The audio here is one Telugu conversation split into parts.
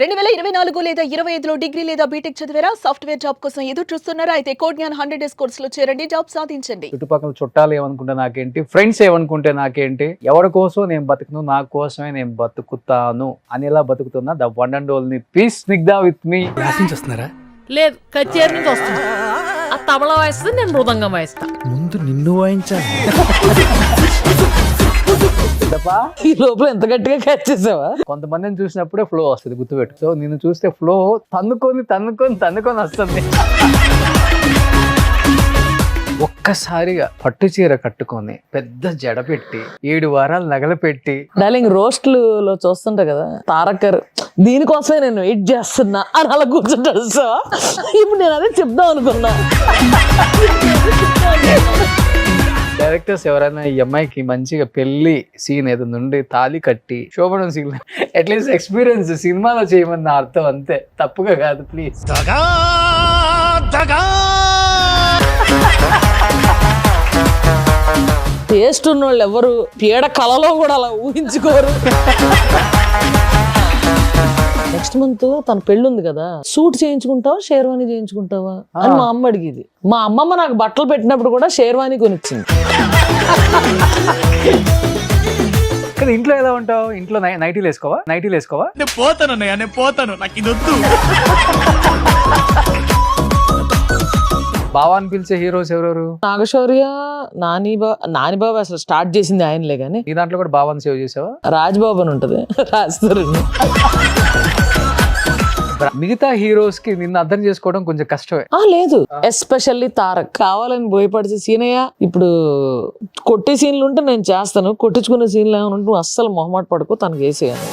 2024 లేదా 25లో డిగ్రీ లేదా బీటెక్ చదివారా? సాఫ్ట్‌వేర్ జాబ్ కోసం ఎదురు చూస్తున్నారా? అయితే కోడ్‌జ్ఞాన్ 100 డేస్ కోర్సులో చేరండి, జాబ్ సాధించండి. చుట్టుపక్కల చుట్టాలు ఏమనుకుంటే నాకేంటి, ఫ్రెండ్స్ ఏమనుకుంటే నాకేంటి, ఎవరి కోసం నేను బతుకును, నా కోసమే నేను బతుకుతాను అనేలా బతుకుతున్నా the one and only piece Snigdha with me. వస్తున్నారా? లేదు, కచేరి నుంచి వస్తుంది. ఆ తబలా వాయిస్తుంది, నేను మృదంగం వాయిస్తా. ముందు నిన్ను వాయించాలి. ఈ లోపల ఎంత గట్టిగా క్యాచ్ చేసావా? కొంతమందిని చూసినప్పుడే ఫ్లో వస్తుంది, గుర్తుపెట్టు. సో నిన్ను చూస్తే ఫ్లో తన్నుకొని వస్తుంది. ఒక్కసారిగా పట్టు చీర కట్టుకొని పెద్ద జడ పెట్టి 7 వారాలు నగలు పెట్టి డార్లింగ్, రోస్ట్లు చూస్తుంటా కదా తారకర్, దీనికోసమే నేను వెయిట్ చేస్తున్నా అని అలా కూర్చుంటాడు. సో ఇప్పుడు నేను అదే చెప్దాం అనుకున్నా. డైరెక్టర్స్ ఎవరైనా ఈ అమ్మాయికి మంచిగా పెళ్లి సీన్ ఏదో నుండి తాళి కట్టి శోభనం సీన్ అట్లీస్ట్ ఎక్స్పీరియన్స్ సినిమాలో చేయమని నా అర్థం, అంతే, తప్పుగా కాదు ప్లీజ్. టేస్ట్ ఉన్న వాళ్ళు ఎవరు పీడ కళలో కూడా అలా ఊహించుకోరు. నెక్స్ట్ మంత్ తన పెళ్ళి ఉంది కదా, సూట్ చేయించుకుంటావా షేర్వాణి చేయించుకుంటావా అని మా అమ్మ అడిగేది. మా అమ్మమ్మ నాకు బట్టలు పెట్టినప్పుడు కూడా షేర్వాణి కొనిచ్చింది. కానీ ఇంట్లో ఎలా ఉంటావు? ఇంట్లో నైటీలు వేసుకోవా? నేను పోతాను, నాకు ఇది వద్దు. బావా అని పిలిచే హీరోస్ ఎవరెవరు? నాగశౌర్య, నానిబాబు అసలు స్టార్ట్ చేసింది ఆయనలే గానీ. ఈ దాంట్లో కూడా బావాని సేవ్ చేసావా? రాజ్బాబు అని ఉంటది, రాస్తారు. మిగతా హీరోస్ కి నిన్ను అర్థం చేసుకోవడం కొంచెం కష్టమే. లేదు, ఎస్పెషల్లీ తారక్ కావాలని భయపడితే సీనయ్య. ఇప్పుడు కొట్టే సీన్లు ఉంటే నేను చేస్తాను, కొట్టించుకునే సీన్లు ఏమైనా ఉంటే నువ్వు అస్సలు మొహమాట పడుకో, తనకి వేసేయాలి.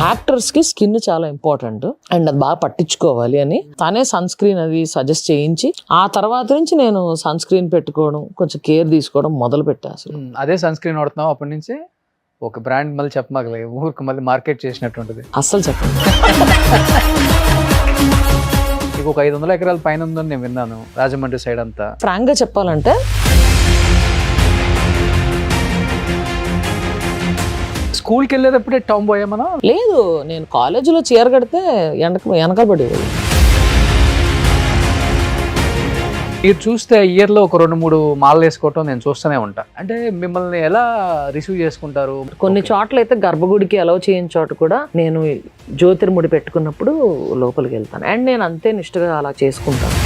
యాక్టర్స్ కి స్కిన్ చాలా ఇంపార్టెంట్ అండ్ అది బాగా పట్టించుకోవాలి అని తనే సన్ స్క్రీన్ అది సజెస్ట్ చేయించి, ఆ తర్వాత నుంచి నేను సన్ స్క్రీన్ పెట్టుకోవడం, కొంచెం కేర్ తీసుకోవడం మొదలు పెట్టా. అసలు అదే సన్ స్క్రీన్ వాడుతున్నావు అప్పటి నుంచి? ఒక బ్రాండ్ మళ్ళీ చెప్పమాగలే, ఊరికి మళ్ళీ మార్కెట్ చేసినట్టుంటది. అస్సలు చెప్పండి. నీకు ఒక 500 ఎకరాల పైన ఉందని నేను విన్నాను, రాజమండ్రి సైడ్ అంతా. ఫ్రాంక్ గా చెప్పాలంటే స్కూల్కి వెళ్ళేటప్పుడే టామ్ బాయ్ మనం. లేదు, నేను కాలేజీలో చీర కడితే వెనక పడేది. మీరు చూస్తే ఇయర్ లో ఒక 2-3 మాలలు వేసుకోవటం నేను చూస్తూనే ఉంటా. అంటే మిమ్మల్ని ఎలా రిసీవ్ చేసుకుంటారు? కొన్ని చోట్ల అయితే గర్భగుడికి అలౌ చేయని చోట కూడా నేను జ్యోతిర్ముడి పెట్టుకున్నప్పుడు లోపలికి వెళ్తాను అండ్ నేను అంతే నిష్ఠగా అలా చేసుకుంటాను.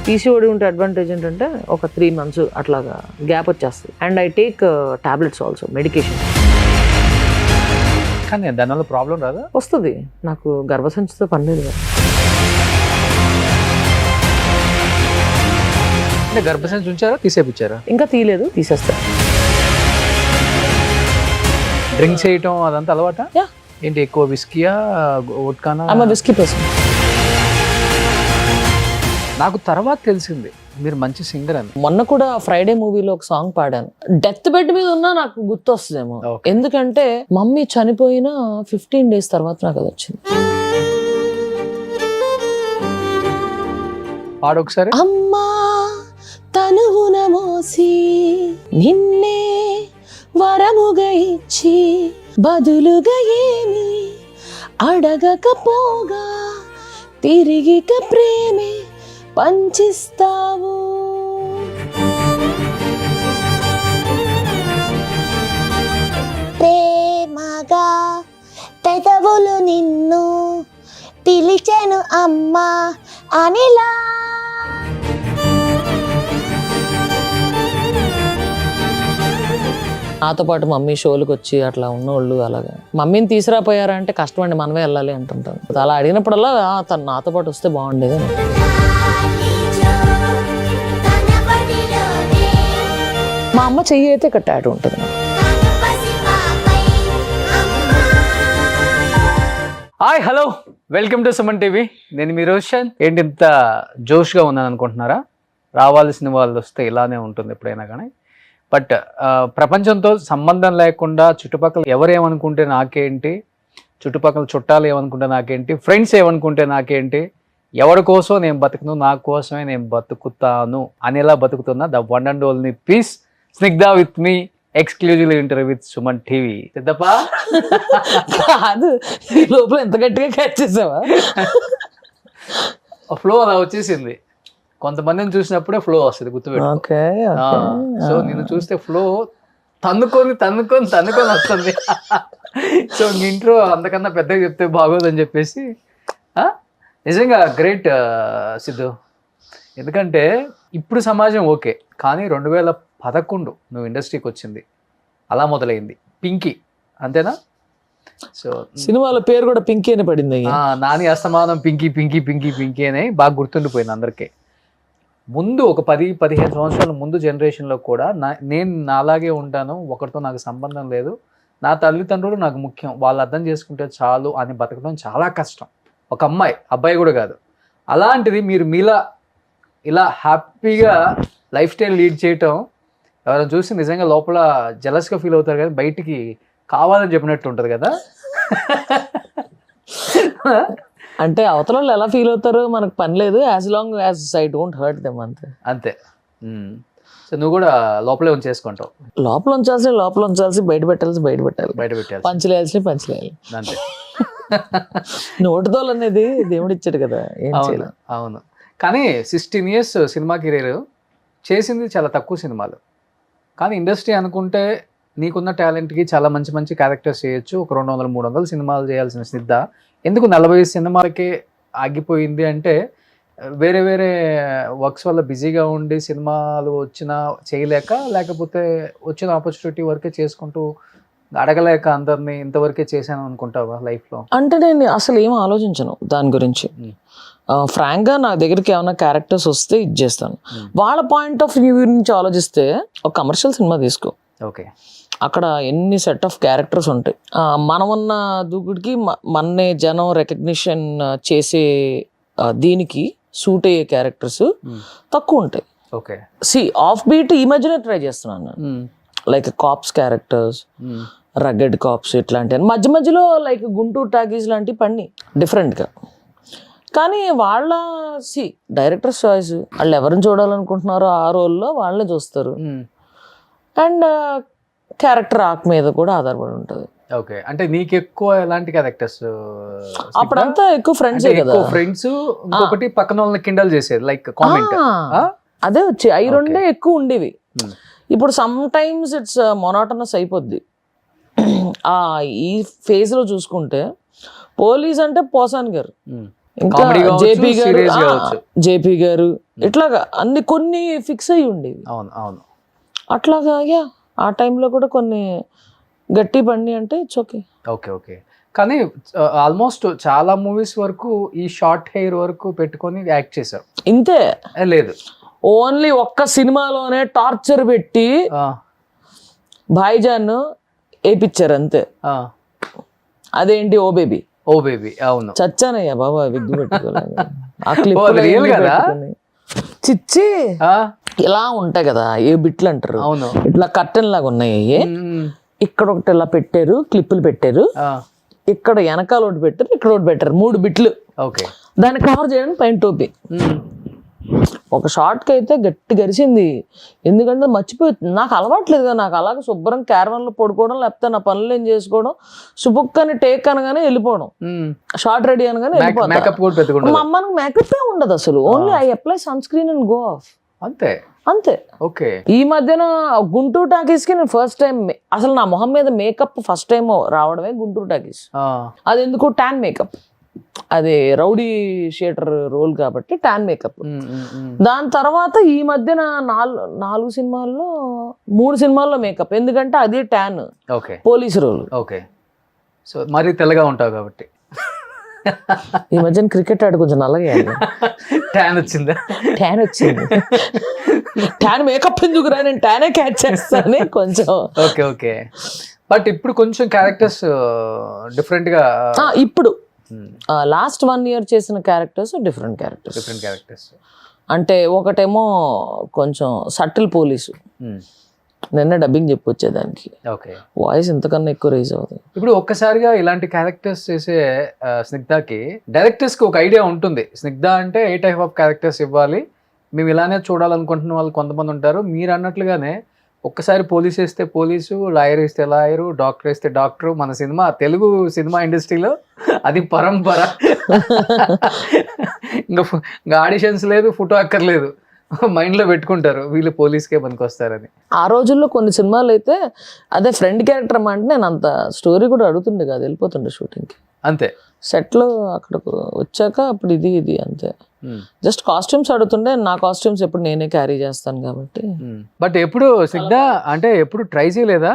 పీసీఓడి ఉంటే అడ్వాంటేజ్ ఏంటంటే ఒక 3 months అట్లాగా గ్యాప్ వచ్చేస్తుంది and I take tablets also, medication. కానీ దానివల్ల ప్రాబ్లం రాదా? వస్తుంది, నాకు గర్భసంచితో పని లేదు కదా. అంటే గర్భసంచి ఉంచారా, తీసేపిచ్చారా? ఇంకా తీయలేదు, తీసేస్తా. డ్రింక్ చేయటం అదంతా అలవాట? ఏంటి, ఎక్కువ విస్కీయా వోడ్కానా? Whisky person. నాకు తర్వాత తెలిసింది మీరు మంచి సింగర్ అని. మొన్న కూడా ఫ్రైడే మూవీలో ఒక సాంగ్ పాడాను. డెత్ బెడ్ మీద ఉన్నా నాకు గుర్తు వస్తుందేమో, ఎందుకంటే మమ్మీ చనిపోయిన 15 days తర్వాత నాకు అది వచ్చింది. పాడొకసారి. అమ్మా తనువున మోసి నిన్నే వరముగా ఇచ్చి బదులుగా ఏమి అడగకపోగా తిరిగిక ప్రేమే పంచిస్తావు. ప్రేమగా పెదవులు నిన్ను పిలిచెను అమ్మా అనిలా. నాతో పాటు మమ్మీ షోలకు వచ్చి అట్లా ఉన్నోళ్ళు అలాగా మమ్మీని తీసుకురాపోయారా అంటే కష్టం అండి, మనమే వెళ్ళాలి అంటుంటాను. అలా అడిగినప్పుడల్లా తను నాతో పాటు వస్తే బాగుండేది. మా అమ్మ చెయ్యి అయితే ఇక్కడ టాటూ ఉంటుంది. Hi, hello, welcome to Suman TV. నేను మీ రోషన్. ఏంటి ఇంత జోష్గా ఉన్నాను అనుకుంటున్నారా? రావాల్సిన వాళ్ళు వస్తే ఇలానే ఉంటుంది ఎప్పుడైనా కానీ. బట్ ప్రపంచంతో సంబంధం లేకుండా చుట్టుపక్కల ఎవరేమనుకుంటే నాకేంటి, చుట్టుపక్కల చుట్టాలు ఏమనుకుంటే నాకేంటి, ఫ్రెండ్స్ ఏమనుకుంటే నాకేంటి, ఎవరి కోసం నేను బతుకును, నా కోసమే నేను బతుకుతాను అనేలా బతుకుతున్నా the one and only piece Snigdha with me exclusive interview with Suman TV. Siddappa కాదు, ఈ లోపల ఎంత గట్టిగా క్యాచ్ చేసావా? ఫ్లో అలా వచ్చేసింది. కొంతమందిని చూసినప్పుడే ఫ్లో వస్తుంది, గుర్తుపెట్టు. ఓకే. సో నిన్ను చూస్తే ఫ్లో తన్నుకొని వస్తుంది. సో ఇంట్రో అంతకన్నా పెద్దగా చెప్తే బాగోదని చెప్పేసి నిజంగా గ్రేట్ సిద్ధు. ఎందుకంటే ఇప్పుడు సమాజం ఓకే, కానీ 2011 నువ్వు ఇండస్ట్రీకి వచ్చింది, అలా మొదలైంది పింకీ, అంతేనా? సో సినిమాలో పేరు కూడా పింకీ అని పడింది. నాని అస్తమానం పింకీ పింకీ పింకీ పింకీ అని బాగా గుర్తుండిపోయింది అందరికీ. ముందు ఒక 10-15 సంవత్సరాల ముందు జనరేషన్లో కూడా నేను నాలాగే ఉంటాను, ఒకరితో నాకు సంబంధం లేదు, నా తల్లిదండ్రులు నాకు ముఖ్యం, వాళ్ళు అర్థం చేసుకుంటే చాలు అని బతకడం చాలా కష్టం. ఒక అబ్బాయి కూడా కాదు. అలాంటిది మీరు ఇలా హ్యాపీగా లైఫ్ స్టైల్ లీడ్ చేయటం ఎవరైనా చూసి నిజంగా లోపల జలస్గా ఫీల్ అవుతారు కదా, బయటికి కావాలని చెప్పినట్టు ఉంటుంది కదా. అంటే అవతల వాళ్ళు ఎలా ఫీల్ అవుతారో మనకు పని లేదు, as long as I don't hurt them అంతే. సో నువ్వు కూడా లోపలే ఉంచేసుకుంటావు. లోపల ఉంచాల్సి బయట పెట్టాలి. పంచలేయాల్సి పంచలేయాలి అంతే. నోటితోలు అనేది దేవుడు ఇచ్చాడు కదా, ఏం చేయాలి. అవును. కానీ 16 years సినిమా కెరీర్ చేసింది చాలా తక్కువ సినిమాలు, కానీ ఇండస్ట్రీ అనుకుంటే నీకున్న టాలెంట్కి చాలా మంచి మంచి క్యారెక్టర్స్ చేయొచ్చు. ఒక 200-300 సినిమాలు చేయాల్సిన సిద్ధ ఎందుకు 40 సినిమాలకే ఆగిపోయింది అంటే, వేరే వర్క్స్ వల్ల బిజీగా ఉండి సినిమాలు వచ్చినా చేయలేక, లేకపోతే వచ్చిన ఆపర్చునిటీ వరకే చేసుకుంటూ అడగలేక అందరినీ ఇంతవరకే చేశాను అనుకుంటావా లైఫ్లో? అంటే నేను అసలు ఏం ఆలోచించను దాని గురించి. ఫ్రాంక్గా నా దగ్గరికి ఏమైనా క్యారెక్టర్స్ వస్తే ఇది చేస్తాను. వాళ్ళ పాయింట్ ఆఫ్ వ్యూ నుంచి ఆలోచిస్తే ఒక కమర్షియల్ సినిమా తీసుకో, ఓకే, అక్కడ ఎన్ని సెట్ ఆఫ్ క్యారెక్టర్స్ ఉంటాయి. మనమున్న దూకుడికి మన్నే జనం రికగ్నిషన్ చేసే దీనికి సూట్ అయ్యే క్యారెక్టర్స్ తక్కువ ఉంటాయి. ఓకే, ఆఫ్ బీట్ ఈ మధ్యనే ట్రై చేస్తున్నాను నేను. Like cops characters, rugged cops ఇట్లాంటి మధ్యలో లైక్ గుంటూరు టాకీస్ లాంటి పని డిఫరెంట్గా. కానీ వాళ్ళ డైరెక్టర్స్ చాయిస్, వాళ్ళు ఎవరిని చూడాలనుకుంటున్నారో ఆ రోల్లో వాళ్ళని చూస్తారు. అండ్ క్యారెక్టర్ ఆర్క్ మీద కూడా ఆధారపడి ఉంటుంది. ఓకే, అంటే నీకు ఎక్కువ ఎలాంటి క్యారెక్టర్స్? అప్పుడంతా ఎక్కువ ఫ్రెండ్స్ కదా, ఫ్రెండ్స్. ఇంకొకటి పక్కన వాళ్ళని కిండల్ చేసేది, లైక్ కామెంట్. అదే వచ్చి అవి రెండే ఎక్కువ ఉండేవి. ఇప్పుడు సమ్ టైమ్స్ ఇట్స్ మొనాటనస్ అయిపోద్ది. ఈ ఫేజ్ లో చూసుకుంటే పోలీస్ అంటే పోసాన్ గారు, ఇంకా జేపీ గారు ఇట్లాగా కొన్ని ఫిక్స్ అయ్యి ఉండేవి. అవును. అట్లాగా ఆ టైంలో కూడా కొన్ని గట్టి బండి అంటే ఇట్స్ ఓకే. ఓకే. కానీ ఆల్మోస్ట్ చాలా మూవీస్ వరకు ఈ షార్ట్ హెయిర్ వరకు పెట్టుకొని యాక్ట్ చేశారు. ఇంతే లేదు, ఓన్లీ ఒక్క సినిమాలోనే టార్చర్ పెట్టి భాయిజాన్ వేయించారు అంతే. అదేంటి ఓ బేబీ. అవును, చచ్చానయ్యా బాబా విగ్గు పెట్టుకోలేదు. చిచ్చి ఇలా ఉంటాయి కదా ఏ బిట్లు అంటారు, ఇట్లా కర్టెన్ లాగా ఉన్నాయి. ఇక్కడ ఒకటి ఇలా పెట్టారు, క్లిప్పులు పెట్టారు, ఇక్కడ వెనకాల ఒకటి పెట్టారు, ఇక్కడ ఒకటి పెట్టారు, 3 బిట్లు. దాన్ని కవర్ చేయడానికి పైన టోపీ. ఒక షార్ట్కి అయితే గట్టి గరిచింది, ఎందుకంటే మర్చిపోతుంది. నాకు అలవాట్లేదు కదా, నాకు అలాగే శుభ్రం క్యారవన్లో పడుకోవడం, లేకపోతే నా పనులు ఏం చేసుకోవడం, సుబుక్కని టేక్ అనగానే వెళ్ళిపోవడం, షార్ట్ రెడీ అనగానే వెళ్ళిపోతాం. మా అమ్మకి మేకప్ ఉండదు అసలు, only I apply sunscreen and go off, అంతే. ఓకే. ఈ మధ్యన గుంటూరు టాకీస్ కి నేను ఫస్ట్ టైం అసలు నా మొహం మీద మేకప్ ఫస్ట్ టైం రావడమే గుంటూరు టాకీస్. అది ఎందుకు ట్యాన్ మేకప్, అది రౌడీ షీటర్ రోల్ కాబట్టి ట్యాన్ మేకప్. దాని తర్వాత ఈ మధ్యన 4 సినిమాల్లో 3 సినిమాల్లో మేకప్, ఎందుకంటే అది tan police role. Okay, so మరి తెల్లగా ఉంటావు కాబట్టి. ఈ మధ్యన క్రికెట్ ఆడి కొంచెం నల్లగా ట్యాన్ వచ్చింది. ట్యాన్ మేకప్ ఎందుకు రా, నేను ట్యానే క్యాచ్ చేస్తాను కొంచెం. ఓకే. బట్ ఇప్పుడు కొంచెం క్యారెక్టర్స్ డిఫరెంట్ గా, ఇప్పుడు లాస్ట్ 1 year చేసిన క్యారెక్టర్స్ డిఫరెంట్ క్యారెక్టర్స్. అంటే ఒకటేమో కొంచెం సటిల్ పోలీసు, నిన్న డబ్బింగ్ చెప్పొచ్చేదానికి వాయిస్ ఇంతకన్నా ఎక్కువ రేజ్ అవుతుంది. ఇప్పుడు ఒక్కసారిగా ఇలాంటి క్యారెక్టర్స్ చేసే స్నిగ్ధకి, డైరెక్టర్స్ కి ఒక ఐడియా ఉంటుంది, స్నిగ్ధ అంటే ఏ టైప్ ఆఫ్ క్యారెక్టర్స్ ఇవ్వాలి, మేము ఇలానే చూడాలనుకుంటున్న వాళ్ళు కొంతమంది ఉంటారు. మీరు అన్నట్లుగానే ఒక్కసారి పోలీస్ వేస్తే పోలీసు, లాయర్ వేస్తే లాయరు, డాక్టర్ వేస్తే డాక్టరు. మన సినిమా తెలుగు సినిమా ఇండస్ట్రీలో అది పరంపర. ఇంకా ఆడిషన్స్ లేదు, ఫోటో అక్కర్లేదు, మైండ్లో పెట్టుకుంటారు వీళ్ళు పోలీస్కే పనికొస్తారని. ఆ రోజుల్లో కొన్ని సినిమాలు అయితే అదే ఫ్రెండ్ క్యారెక్టర్ అమ్మా అంటే నేను అంత స్టోరీ కూడా అడుగుతుండే కాదు, వెళ్ళిపోతుండే షూటింగ్కి. అంతే. సెట్లో అక్కడకు వచ్చాక అప్పుడు ఇది అంతే. జస్ట్ కాస్ట్యూమ్స్ అడుగుతుండే, నా కాస్ట్యూమ్స్ ఎప్పుడు నేనే క్యారీ చేస్తాను కాబట్టి. బట్ ఎప్పుడు సిగ్ధ అంటే ఎప్పుడు ట్రై చేయలేదా?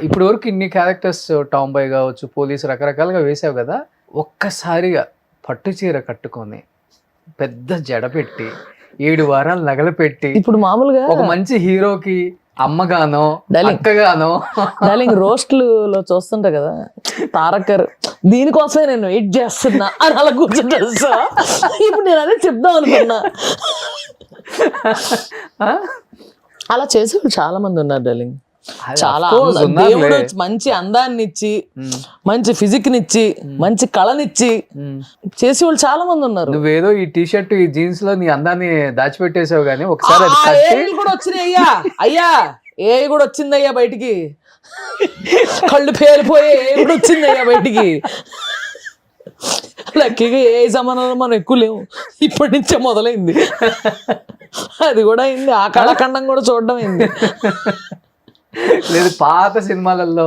ఇప్పుడు వరకు ఇన్ని క్యారెక్టర్స్, టామ్ బాయ్ కావచ్చు, పోలీసు, రకరకాలుగా వేసావు కదా, ఒక్కసారిగా పట్టు చీర కట్టుకొని పెద్ద జడ పెట్టి 7 వారాలు నగలు పెట్టి ఇప్పుడు మామూలుగా ఒక మంచి హీరోకి అమ్మగానో Darling. అక్కగానో డార్లింగ్ రోస్ట్లో చూస్తుంటా కదా, తారకర్ దీనికోసమే నేను వెయిట్ చేస్తున్నా అని అలా కూర్చుంటా. ఇప్పుడు నేను అదే చెప్దాం అనుకున్నా. అలా చేసేవాళ్ళు చాలా మంది ఉన్నారు డార్లింగ్. చాలా దేవుడు మంచి అందాన్ని ఇచ్చి, మంచి ఫిజిక్ నిచ్చి, మంచి కళనిచ్చి చేసేవాళ్ళు చాలా మంది ఉన్నారు. నువ్వేదో ఈ టీ షర్ట్, ఈ జీన్స్ లో నీ అందాన్ని దాచిపెట్టేసావు కానీ ఒకసారి అది ఆ, కట్టి ఏవి కూడా వచ్చినాయి అయ్యా ఏ కూడా వచ్చిందయ్యా బయటికి, కళ్ళు పేలిపోయే ఏ కూడా వచ్చిందయ్యా బయటికి. లక్కీగా ఏ జమానాలో మనం ఎక్కువ లేవు, ఇప్పటి నుంచే మొదలైంది. అది కూడా అయింది, ఆ కళాఖండం కూడా చూడడం అయింది. లేదు పాత సినిమాలలో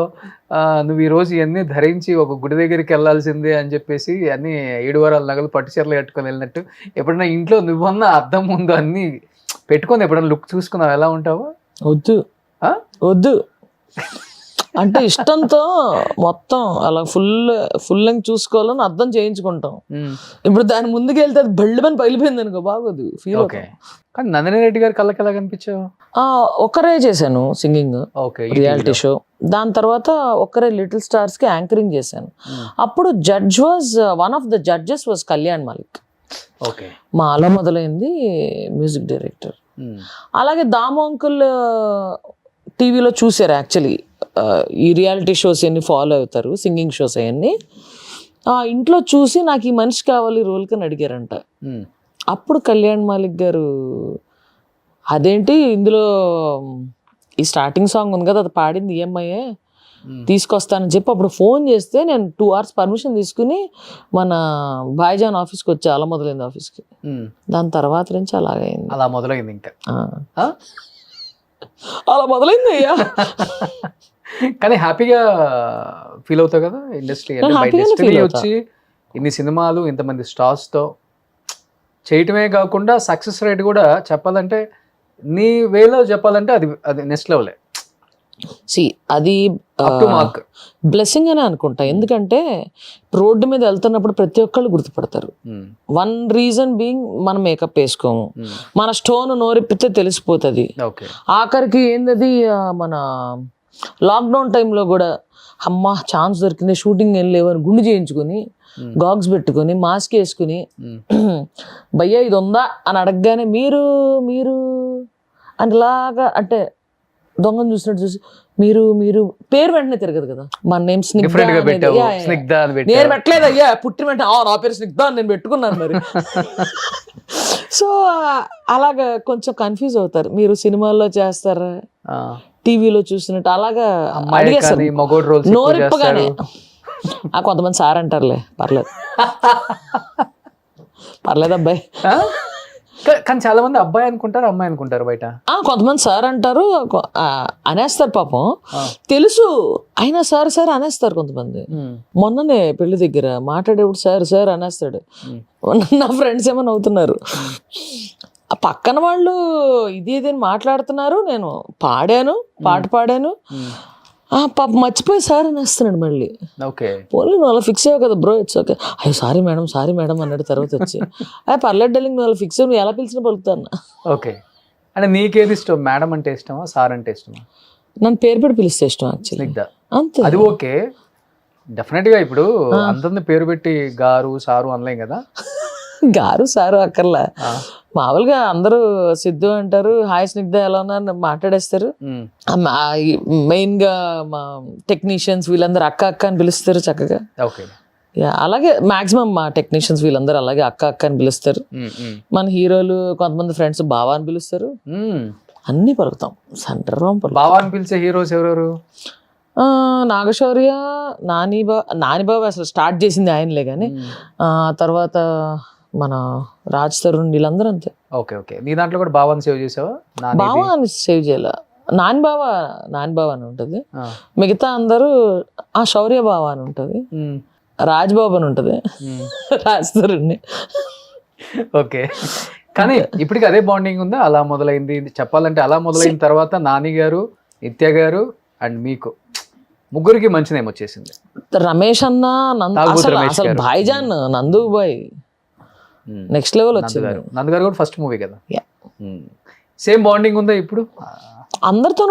నువ్వు ఈ రోజు ఇవన్నీ ధరించి ఒక గుడి దగ్గరికి వెళ్ళాల్సిందే అని చెప్పేసి అన్ని 7 వారాల నగలు పట్టు చీరలు కట్టుకొని వెళ్ళినట్టు ఎప్పుడైనా ఇంట్లో నువ్వన్న అద్దం ముందు అన్ని పెట్టుకొని ఎప్పుడైనా లుక్ చూసుకున్నావు? ఎలా ఉంటావు? వద్దు వద్దు అంటే ఇష్టంతో మొత్తం అలా ఫుల్ లెంగ్ చూసుకోవాలని అర్థం చేయించుకుంటాం. ఇప్పుడు దాని ముందుకు వెళ్తే అది బెళ్ళమని పగిలిపోయింది అనుకో, బాగోదు ఫీల్. ఓకే. కానీ నందిని రెడ్డి గారి కళ్ళకి ఎలా కనిపించావు? ఒక్కరే చేశాను సింగింగ్, ఓకే, రియాలిటీ షో. దాని తర్వాత ఒక్కరే లిటిల్ స్టార్స్ కి యాంకరింగ్ చేశాను. అప్పుడు judge was one of the judges was Kalyan Malik. Okay. మా అలా మొదలైంది మ్యూజిక్ డైరెక్టర్. అలాగే దాము అంకుల్ టీవీలో చూసారు యాక్చువల్లీ, ఈ రియాలిటీ షోస్ అన్ని ఫాలో అవుతారు, సింగింగ్ షోస్ అవన్నీ. ఇంట్లో చూసి నాకు ఈ మనిషి కావాలి రోల్ కని అడిగారంట. అప్పుడు కళ్యాణ్ మాలిక్ గారు అదేంటి ఇందులో ఈ స్టార్టింగ్ సాంగ్ ఉంది కదా అది పాడింది ఈఎంఐఏ, తీసుకొస్తానని చెప్పి అప్పుడు ఫోన్ చేస్తే నేను 2 hours పర్మిషన్ తీసుకుని మన భాయ్జాన్ ఆఫీస్కి వచ్చి, అలా మొదలైంది ఆఫీస్కి. దాని తర్వాత నుంచి అలాగైంది, అలా మొదలైంది. ఇంకా అలా మొదలైంది అయ్యా. కానీ హ్యాపీగా ఫీల్ అవుతావు కదా ఇండస్ట్రీ అంటే, బయట డెస్టినీ వచ్చి ఇన్ని సినిమాలు ఇంతమంది స్టార్స్ తో చేయటమే కాకుండా సక్సెస్ రేట్ కూడా చెప్పాలంటే నీ వేలో చెప్పాలంటే అది నెక్స్ట్ లెవెలే. అది బ్లెస్సింగ్ అనే అనుకుంటా. ఎందుకంటే రోడ్డు మీద వెళ్తున్నప్పుడు ప్రతి ఒక్కళ్ళు గుర్తుపడతారు. వన్ రీజన్ బీయింగ్ మనం మేకప్ వేసుకోము, మన స్టోన్ నోరెప్పితే తెలిసిపోతుంది. ఆఖరికి ఏందది మన లాక్డౌన్ టైంలో కూడా అమ్మ ఛాన్స్ దొరికింది షూటింగ్ వెళ్ళలేవని గుండు చేయించుకుని, గాగ్స్ పెట్టుకుని, మాస్క్ వేసుకుని, భయ్యా ఇది ఉందా అని అడగగానే మీరు మీరు అనిలాగా అంటే దొంగను చూసినట్టు చూసి మీరు మీరు పేరు వెంటనే తిరగదు కదా. మన నేమ్ స్నిగ్ధ, నేను పెట్టలేదు అయ్యా, పుట్టిన వెంటనే నా పేరు స్నిగ్ధ అని నేను పెట్టుకున్నాను మరి. సో అలాగా కొంచెం కన్ఫ్యూజ్ అవుతారు. మీరు సినిమాల్లో చేస్తారా, టీవీలో చూసినట్టు అలాగా నోరిప్పగానే. కొంతమంది సార్ అంటారులే, పర్లేదు పర్లేదు అబ్బాయి. కానీ చాలా మంది అబ్బాయి అనుకుంటారు, అమ్మాయి అనుకుంటారు బయట. కొంతమంది సార్ అంటారు, అనేస్తారు పాపం, తెలుసు అయినా సార్ సార్ అనేస్తారు కొంతమంది. మొన్ననే పెళ్లి దగ్గర మాట్లాడేప్పుడు సార్ సార్ అనేస్తాడు. నా ఫ్రెండ్స్ ఏమో అవుతున్నారు, ఆ పక్కన వాళ్ళు ఇది అని మాట్లాడుతున్నారు, నేను పాడాను, పాట పాడాను, పాప మర్చిపోయి సార్ అనేస్తున్నాడు మళ్ళీ. పోలీ నువ్వు అలా ఫిక్స్ అయ్యావు కదా బ్రో, ఇట్స్ ఓకే. అయ్యో సారీ మేడం అన్నాడు తర్వాత వచ్చి. పర్లేదు డార్లింగ్ నువ్వు అలా ఫిక్స్ అయ్యి నువ్వు ఎలా పిలిచినా పలుకుతాను. ఓకే. అంటే నీకేది ఇష్టం, మేడం అంటే ఇష్టమా, సార్ అంటే ఇష్టమా? నన్ను పేరు పెట్టి పిలిస్తే ఇష్టం యాక్చువల్లీ. అంతే, అది ఓకే. డెఫినెట్ గా ఇప్పుడు అందరిని పేరు పెట్టి గారు సారు అనలేం కదా. గారు సారు అక్కర్లా, మామూలుగా అందరూ సిద్ధు అంటారు, హాయ్ స్నిగ్ధ ఎలా ఉన్నారు మాట్లాడేస్తారు. మెయిన్ గా మా టెక్నీషియన్స్ వీళ్ళందరూ అక్క అక్క అని పిలుస్తారు చక్కగా. అలాగే మాక్సిమం మా టెక్నీషియన్స్ వీళ్ళందరూ అలాగే అక్క అక్క అని పిలుస్తారు. మన హీరోలు కొంతమంది ఫ్రెండ్స్ బావా అని పిలుస్తారు. అన్నీ పలుకుతాం, సండ్రం పలుకుతాం. బావా అని పిలిచే హీరోస్ ఎవరెవరు? నాగశౌర్య, నానిబాబు అసలు స్టార్ట్ చేసింది ఆయనలే కానీ తర్వాత మన రాజ్ తరుణ్ వీళ్ళందరూ అంతే. ఓకే ఓకే, నీ దాంట్లో కూడా బావాని సేవ్ చేసావా? బావా అని సేవ్ చేయాల, నానిబాబా అని ఉంటుంది. మిగతా అందరూ శౌర్య బావ అని ఉంటుంది, రాజ్బాబు అని ఉంటుంది, రాజ్ తరుణ్. ఓకే, కానీ ఇప్పటికి అదే బాండింగ్ ఉందా? అలా మొదలైంది చెప్పాలంటే, అలా మొదలైన తర్వాత నాని గారు, నిత్య గారు అండ్ మీకు ముగ్గురికి మంచి నేమ్ వచ్చేసింది. రమేష్ అన్న, అసలు భాయిజాన్ నందు బాయ్ నెక్స్ట్ లెవెల్ వచ్చింది. నందు గారు కూడా ఫస్ట్ మూవీ కదా, సేమ్ బాండింగ్ ఉందా ఇప్పుడు? అందరితో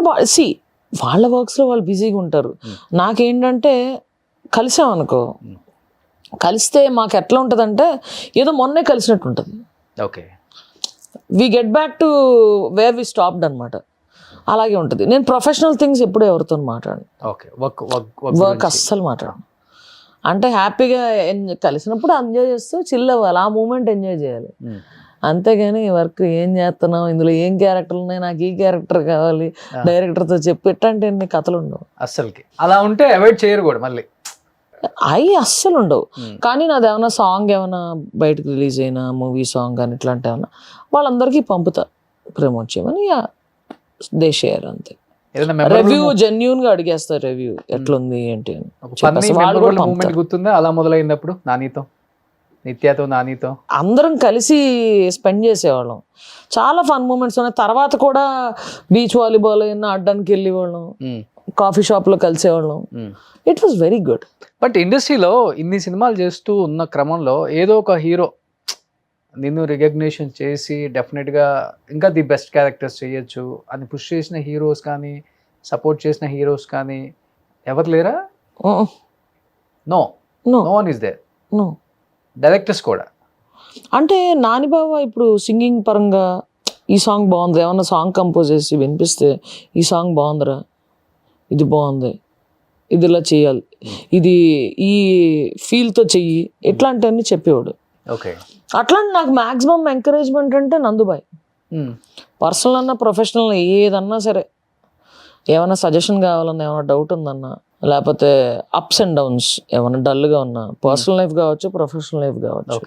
వాళ్ళ వర్క్స్ లో వాళ్ళు బిజీగా ఉంటారు. నాకేంటంటే కలిసామనుకో, కలిస్తే మాకు ఎట్లా ఉంటుందంటే ఏదో మొన్నే కలిసినట్టు ఉంటుంది. Okay, we get back to where we stopped అనమాట. అలాగే ఉంటుంది. నేను ప్రొఫెషనల్ థింగ్స్ ఎప్పుడు ఎవరితో మాట్లాడను. ఓకే, వర్క్ అస్సలు మాట్లాడను. అంటే హ్యాపీగా కలిసినప్పుడు ఎంజాయ్ చేస్తూ చిల్ అవ్వాలి, ఆ మూమెంట్ ఎంజాయ్ చేయాలి. అంతేగాని వర్క్ ఏం చేస్తున్నావు, ఇందులో ఏం క్యారెక్టర్లు ఉన్నాయి, నాకు ఈ క్యారెక్టర్ కావాలి, డైరెక్టర్తో చెప్పి ఎట్టంటే ఎన్ని కథలు ఉండవు అస్సలకి. అలా ఉంటే అవాయిడ్ చేయరు కూడా మళ్ళీ, అవి అస్సలు ఉండవు. కానీ నాది ఏమైనా సాంగ్ ఏమైనా బయటకు రిలీజ్ అయినా మూవీ సాంగ్ కానీ ఇట్లాంటి ఏమైనా వాళ్ళందరికీ పంపుతా ప్రమోట్ చేయమని, దే షేర్ అంతే. రివ్యూ జెన్యూన్ గా అడిగేస్తారు, రివ్యూ ఎట్లుంది ఏంటి అని. గుర్తుందా అలా మొదలైనప్పుడు నానితో, నిత్యతో, నానితో అందరం కలిసి స్పెండ్ చేసేవాళ్ళం. చాలా ఫన్ మూమెంట్స్ ఉన్నాయి. తర్వాత కూడా బీచ్ వాలీబాల్ అయినా ఆడడానికి వెళ్ళేవాళ్ళం, కాఫీ షాప్ లో కలిసేవాళ్ళం. It was very good. But ఇండస్ట్రీలో ఇన్ని సినిమాలు చేస్తూ ఉన్న క్రమంలో ఏదో ఒక హీరో నిన్ను రికగ్నిషన్ చేసి డెఫినెట్గా ఇంకా ది బెస్ట్ క్యారెక్టర్స్ చేయొచ్చు అని పుష్ చేసిన హీరోస్ కానీ, సపోర్ట్ చేసిన హీరోస్ కానీ ఎవరు లేరా? No one is there. Directors కూడా అంటే నానిబాబా ఇప్పుడు సింగింగ్ పరంగా ఈ సాంగ్ బాగుంది, ఏమన్నా సాంగ్ కంపోజ్ చేసి వినిపిస్తే ఈ సాంగ్ బాగుందిరా, ఇది బాగుంది, ఇది ఇలా చేయాలి, ఇది ఈ ఫీల్తో చెయ్యి, ఇట్లాంటివన్నీ చెప్పేవాడు. ఓకే, అట్లాంటి నాకు మ్యాక్సిమం ఎంకరేజ్మెంట్ అంటే నందుబాయ్. పర్సనల్ అన్నా ప్రొఫెషనల్ ఏదన్నా సరే, ఏమైనా సజెషన్ కావాలన్నా, ఏమైనా డౌట్ ఉందన్నా, లేకపోతే అప్స్ అండ్ డౌన్స్ ఏమైనా డల్గా ఉన్నా, పర్సనల్ లైఫ్ కావచ్చు, ప్రొఫెషనల్ లైఫ్ కావచ్చు,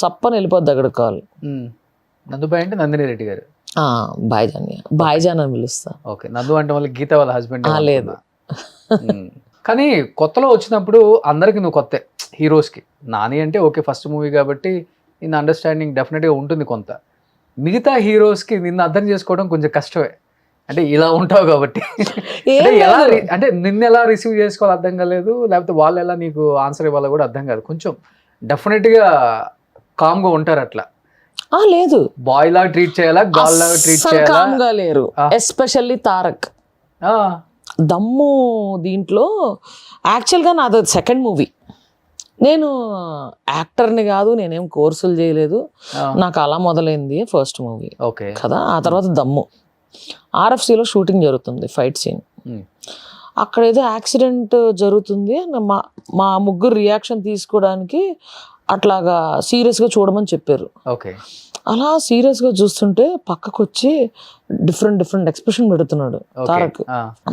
సప్పని వెళ్ళిపోద్ది అక్కడ కాల్. నందుబాయ్ అంటే నందిని రెడ్డి గారు, భాయిజాన్ అని పిలుస్తా. ఓకే, నందు అంటే వాళ్ళ గీత వాళ్ళ హస్బెండ్ లేదు. కానీ కొత్తలో వచ్చినప్పుడు అందరికి నువ్వు కొత్త హీరోస్కి. నాని అంటే ఓకే ఫస్ట్ మూవీ కాబట్టి నిన్న అండర్స్టాండింగ్ డెఫినెట్గా ఉంటుంది కొంత. మిగతా హీరోస్కి నిన్ను అర్థం చేసుకోవడం కొంచెం కష్టమే, అంటే ఇలా ఉంటావు కాబట్టి. అంటే నిన్ను ఎలా రిసీవ్ చేసుకోవాలి అర్థం కాలేదు, లేకపోతే వాళ్ళు ఎలా నీకు ఆన్సర్ ఇవ్వాలో కూడా అర్థం కాదు. కొంచెం డెఫినెట్గా కామ్గా ఉంటారు అట్లా. లేదు, బాయ్ లాగా ట్రీట్ చేయాలా, గర్ల్ లాగా ట్రీట్ చేయాలా? లేరు. ఎస్పెషల్లీ తారక్, దమ్ము దీంట్లో యాక్చువల్గా నాది సెకండ్ మూవీ. నేను యాక్టర్ని కాదు, నేనేం కోర్సులు చేయలేదు, నాకు అలా మొదలైంది ఫస్ట్ మూవీ కదా. ఆ తర్వాత దమ్ము RFCలో షూటింగ్ జరుగుతుంది, ఫైట్ సీన్. అక్కడ ఏదో యాక్సిడెంట్ జరుగుతుంది, మా ముగ్గురు రియాక్షన్ తీసుకోవడానికి అట్లాగా సీరియస్గా చూడమని చెప్పారు. అలా సీరియస్గా చూస్తుంటే పక్కకు వచ్చి డిఫరెంట్ ఎక్స్ప్రెషన్ పెడుతున్నాడు తారక్.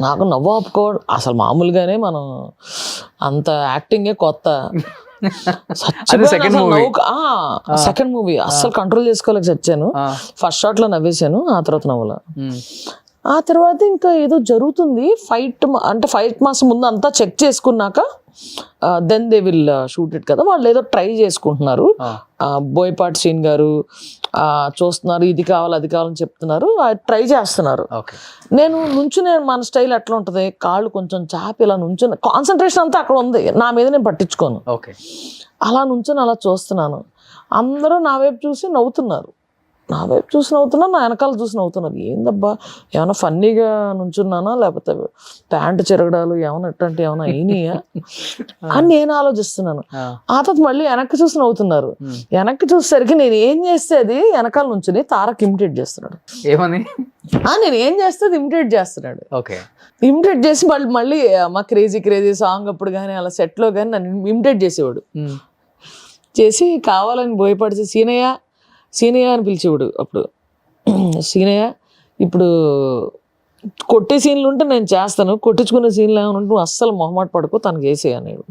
నాకు నవ్వు ఆపుకోవడం అసలు మామూలుగానే, మనం అంత యాక్టింగే కొత్త. సెకండ్ మూవీ అస్సలు కంట్రోల్ చేసుకోలేక చచ్చాను. ఫస్ట్ షాట్ లో నవ్వేశాను, ఆ తర్వాత నవ్వులా. ఆ తర్వాత ఇంకా ఏదో జరుగుతుంది ఫైట్, అంటే ఫైట్ మాస్ ముందు అంతా చెక్ చేసుకున్నాక then they will shoot it కదా. వాళ్ళు ఏదో ట్రై చేసుకుంటున్నారు, బోయపాటి శ్రీన్ గారు చూస్తున్నారు, ఇది కావాలి అది కావాలని చెప్తున్నారు, ట్రై చేస్తున్నారు. నేను మన స్టైల్ ఎట్లా ఉంటుంది, కాళ్ళు కొంచెం చాపి ఇలా నుంచుని, కాన్సన్ట్రేషన్ అంతా అక్కడ ఉంది, నా మీద నేను పట్టించుకోను. అలా నుంచుని అలా చూస్తున్నాను, అందరూ నా వైపు చూసి నవ్వుతున్నారు, నా వెనకాల చూసి నవ్వుతున్నారు. ఏందబ్బా, ఏమైనా ఫన్నీగా నుంచున్నానా, లేకపోతే ప్యాంటు చిరగడాలు ఏమైనా ఎట్టంటే ఏమైనా అయినాయా అని నేను ఆలోచిస్తున్నాను. ఆ తర్వాత మళ్ళీ వెనక్కి చూసి నవ్వుతున్నారు. వెనక్కి చూసేసరికి నేను ఏం చేస్తే అది వెనకాల నుంచుని తారక్ ఇమిటేట్ చేస్తున్నాడు. నేను ఏం చేస్తే అది ఇమిటేట్ చేస్తున్నాడు. ఇమిటేట్ చేసి మళ్ళీ మా క్రేజీ సాంగ్ అప్పుడు కానీ అలా సెట్లో కానీ నన్ను ఇమిటేట్ చేసేవాడు. చేసి కావాలని బోయపడితే సీనయ్య అని పిలిచేవాడు. అప్పుడు సీనయ్య ఇప్పుడు కొట్టే సీన్లు ఉంటే నేను చేస్తాను, కొట్టించుకునే సీన్లు ఏమైనా ఉంటే నువ్వు అస్సలు మొహమాట పడుకో, తనకి వేసేయ నేను.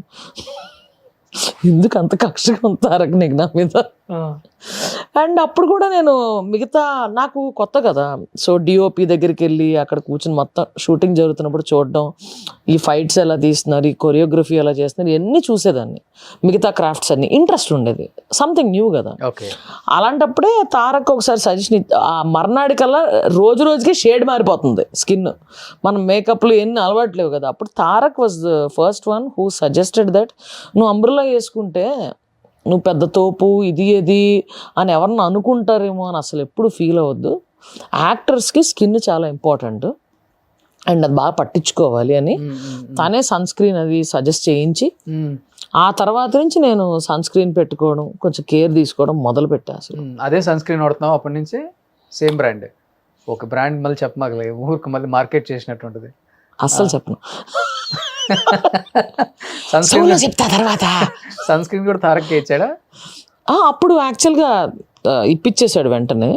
ఎందుకు అంత కక్షగా ఉంటారు నీకు నా మీద? అండ్ అప్పుడు కూడా నేను మిగతా నాకు కొత్త కదా, సో డిఓపి దగ్గరికి వెళ్ళి అక్కడ కూర్చొని మొత్తం షూటింగ్ జరుగుతున్నప్పుడు చూడడం, ఈ ఫైట్స్ ఎలా తీస్తున్నారు, ఈ కొరియోగ్రఫీ ఎలా చేస్తున్నారు, ఇవన్నీ చూసేదాన్ని. మిగతా క్రాఫ్ట్స్ అన్ని ఇంట్రెస్ట్ ఉండేది, సంథింగ్ న్యూ కదా. ఓకే. అలాంటప్పుడే తారక్ ఒకసారి సజెషన్, ఆ మర్నాడి కల్లా రోజు రోజుకి షేడ్ మారిపోతుంది స్కిన్, మనం మేకప్లు ఎన్ని అలవాట్లేవు కదా. అప్పుడు Tarak was the first one who suggested that నువ్వు అంబ్రెల్లా వేసుకుంటే నువ్వు పెద్ద తోపు ఇది ఇది అని ఎవరన్నా అనుకుంటారేమో అని అసలు ఎప్పుడు ఫీల్ అవ్వద్దు. యాక్టర్స్కి స్కిన్ చాలా ఇంపార్టెంట్ అండ్ అది బాగా పట్టించుకోవాలి అని తనే సన్ స్క్రీన్ అది సజెస్ట్ చేయించి, ఆ తర్వాత నుంచి నేను సన్ స్క్రీన్ పెట్టుకోవడం, కొంచెం కేర్ తీసుకోవడం మొదలు పెట్టా. అసలు అదే సన్ స్క్రీన్ వాడుతున్నావు అప్పటి నుంచి? Same brand? ఒక బ్రాండ్ మళ్ళీ చెప్పమాగలే, ఊరికి మళ్ళీ మార్కెట్ చేసినట్టు ఉంటుంది. అస్సలు చెప్పను, సన్ స్క్రీన్ చెప్తా తర్వాత. సన్ స్క్రీన్ కూడా తారక్ ఇచ్చాడా? అప్పుడు యాక్చువల్గా ఇప్పించేసాడు వెంటనే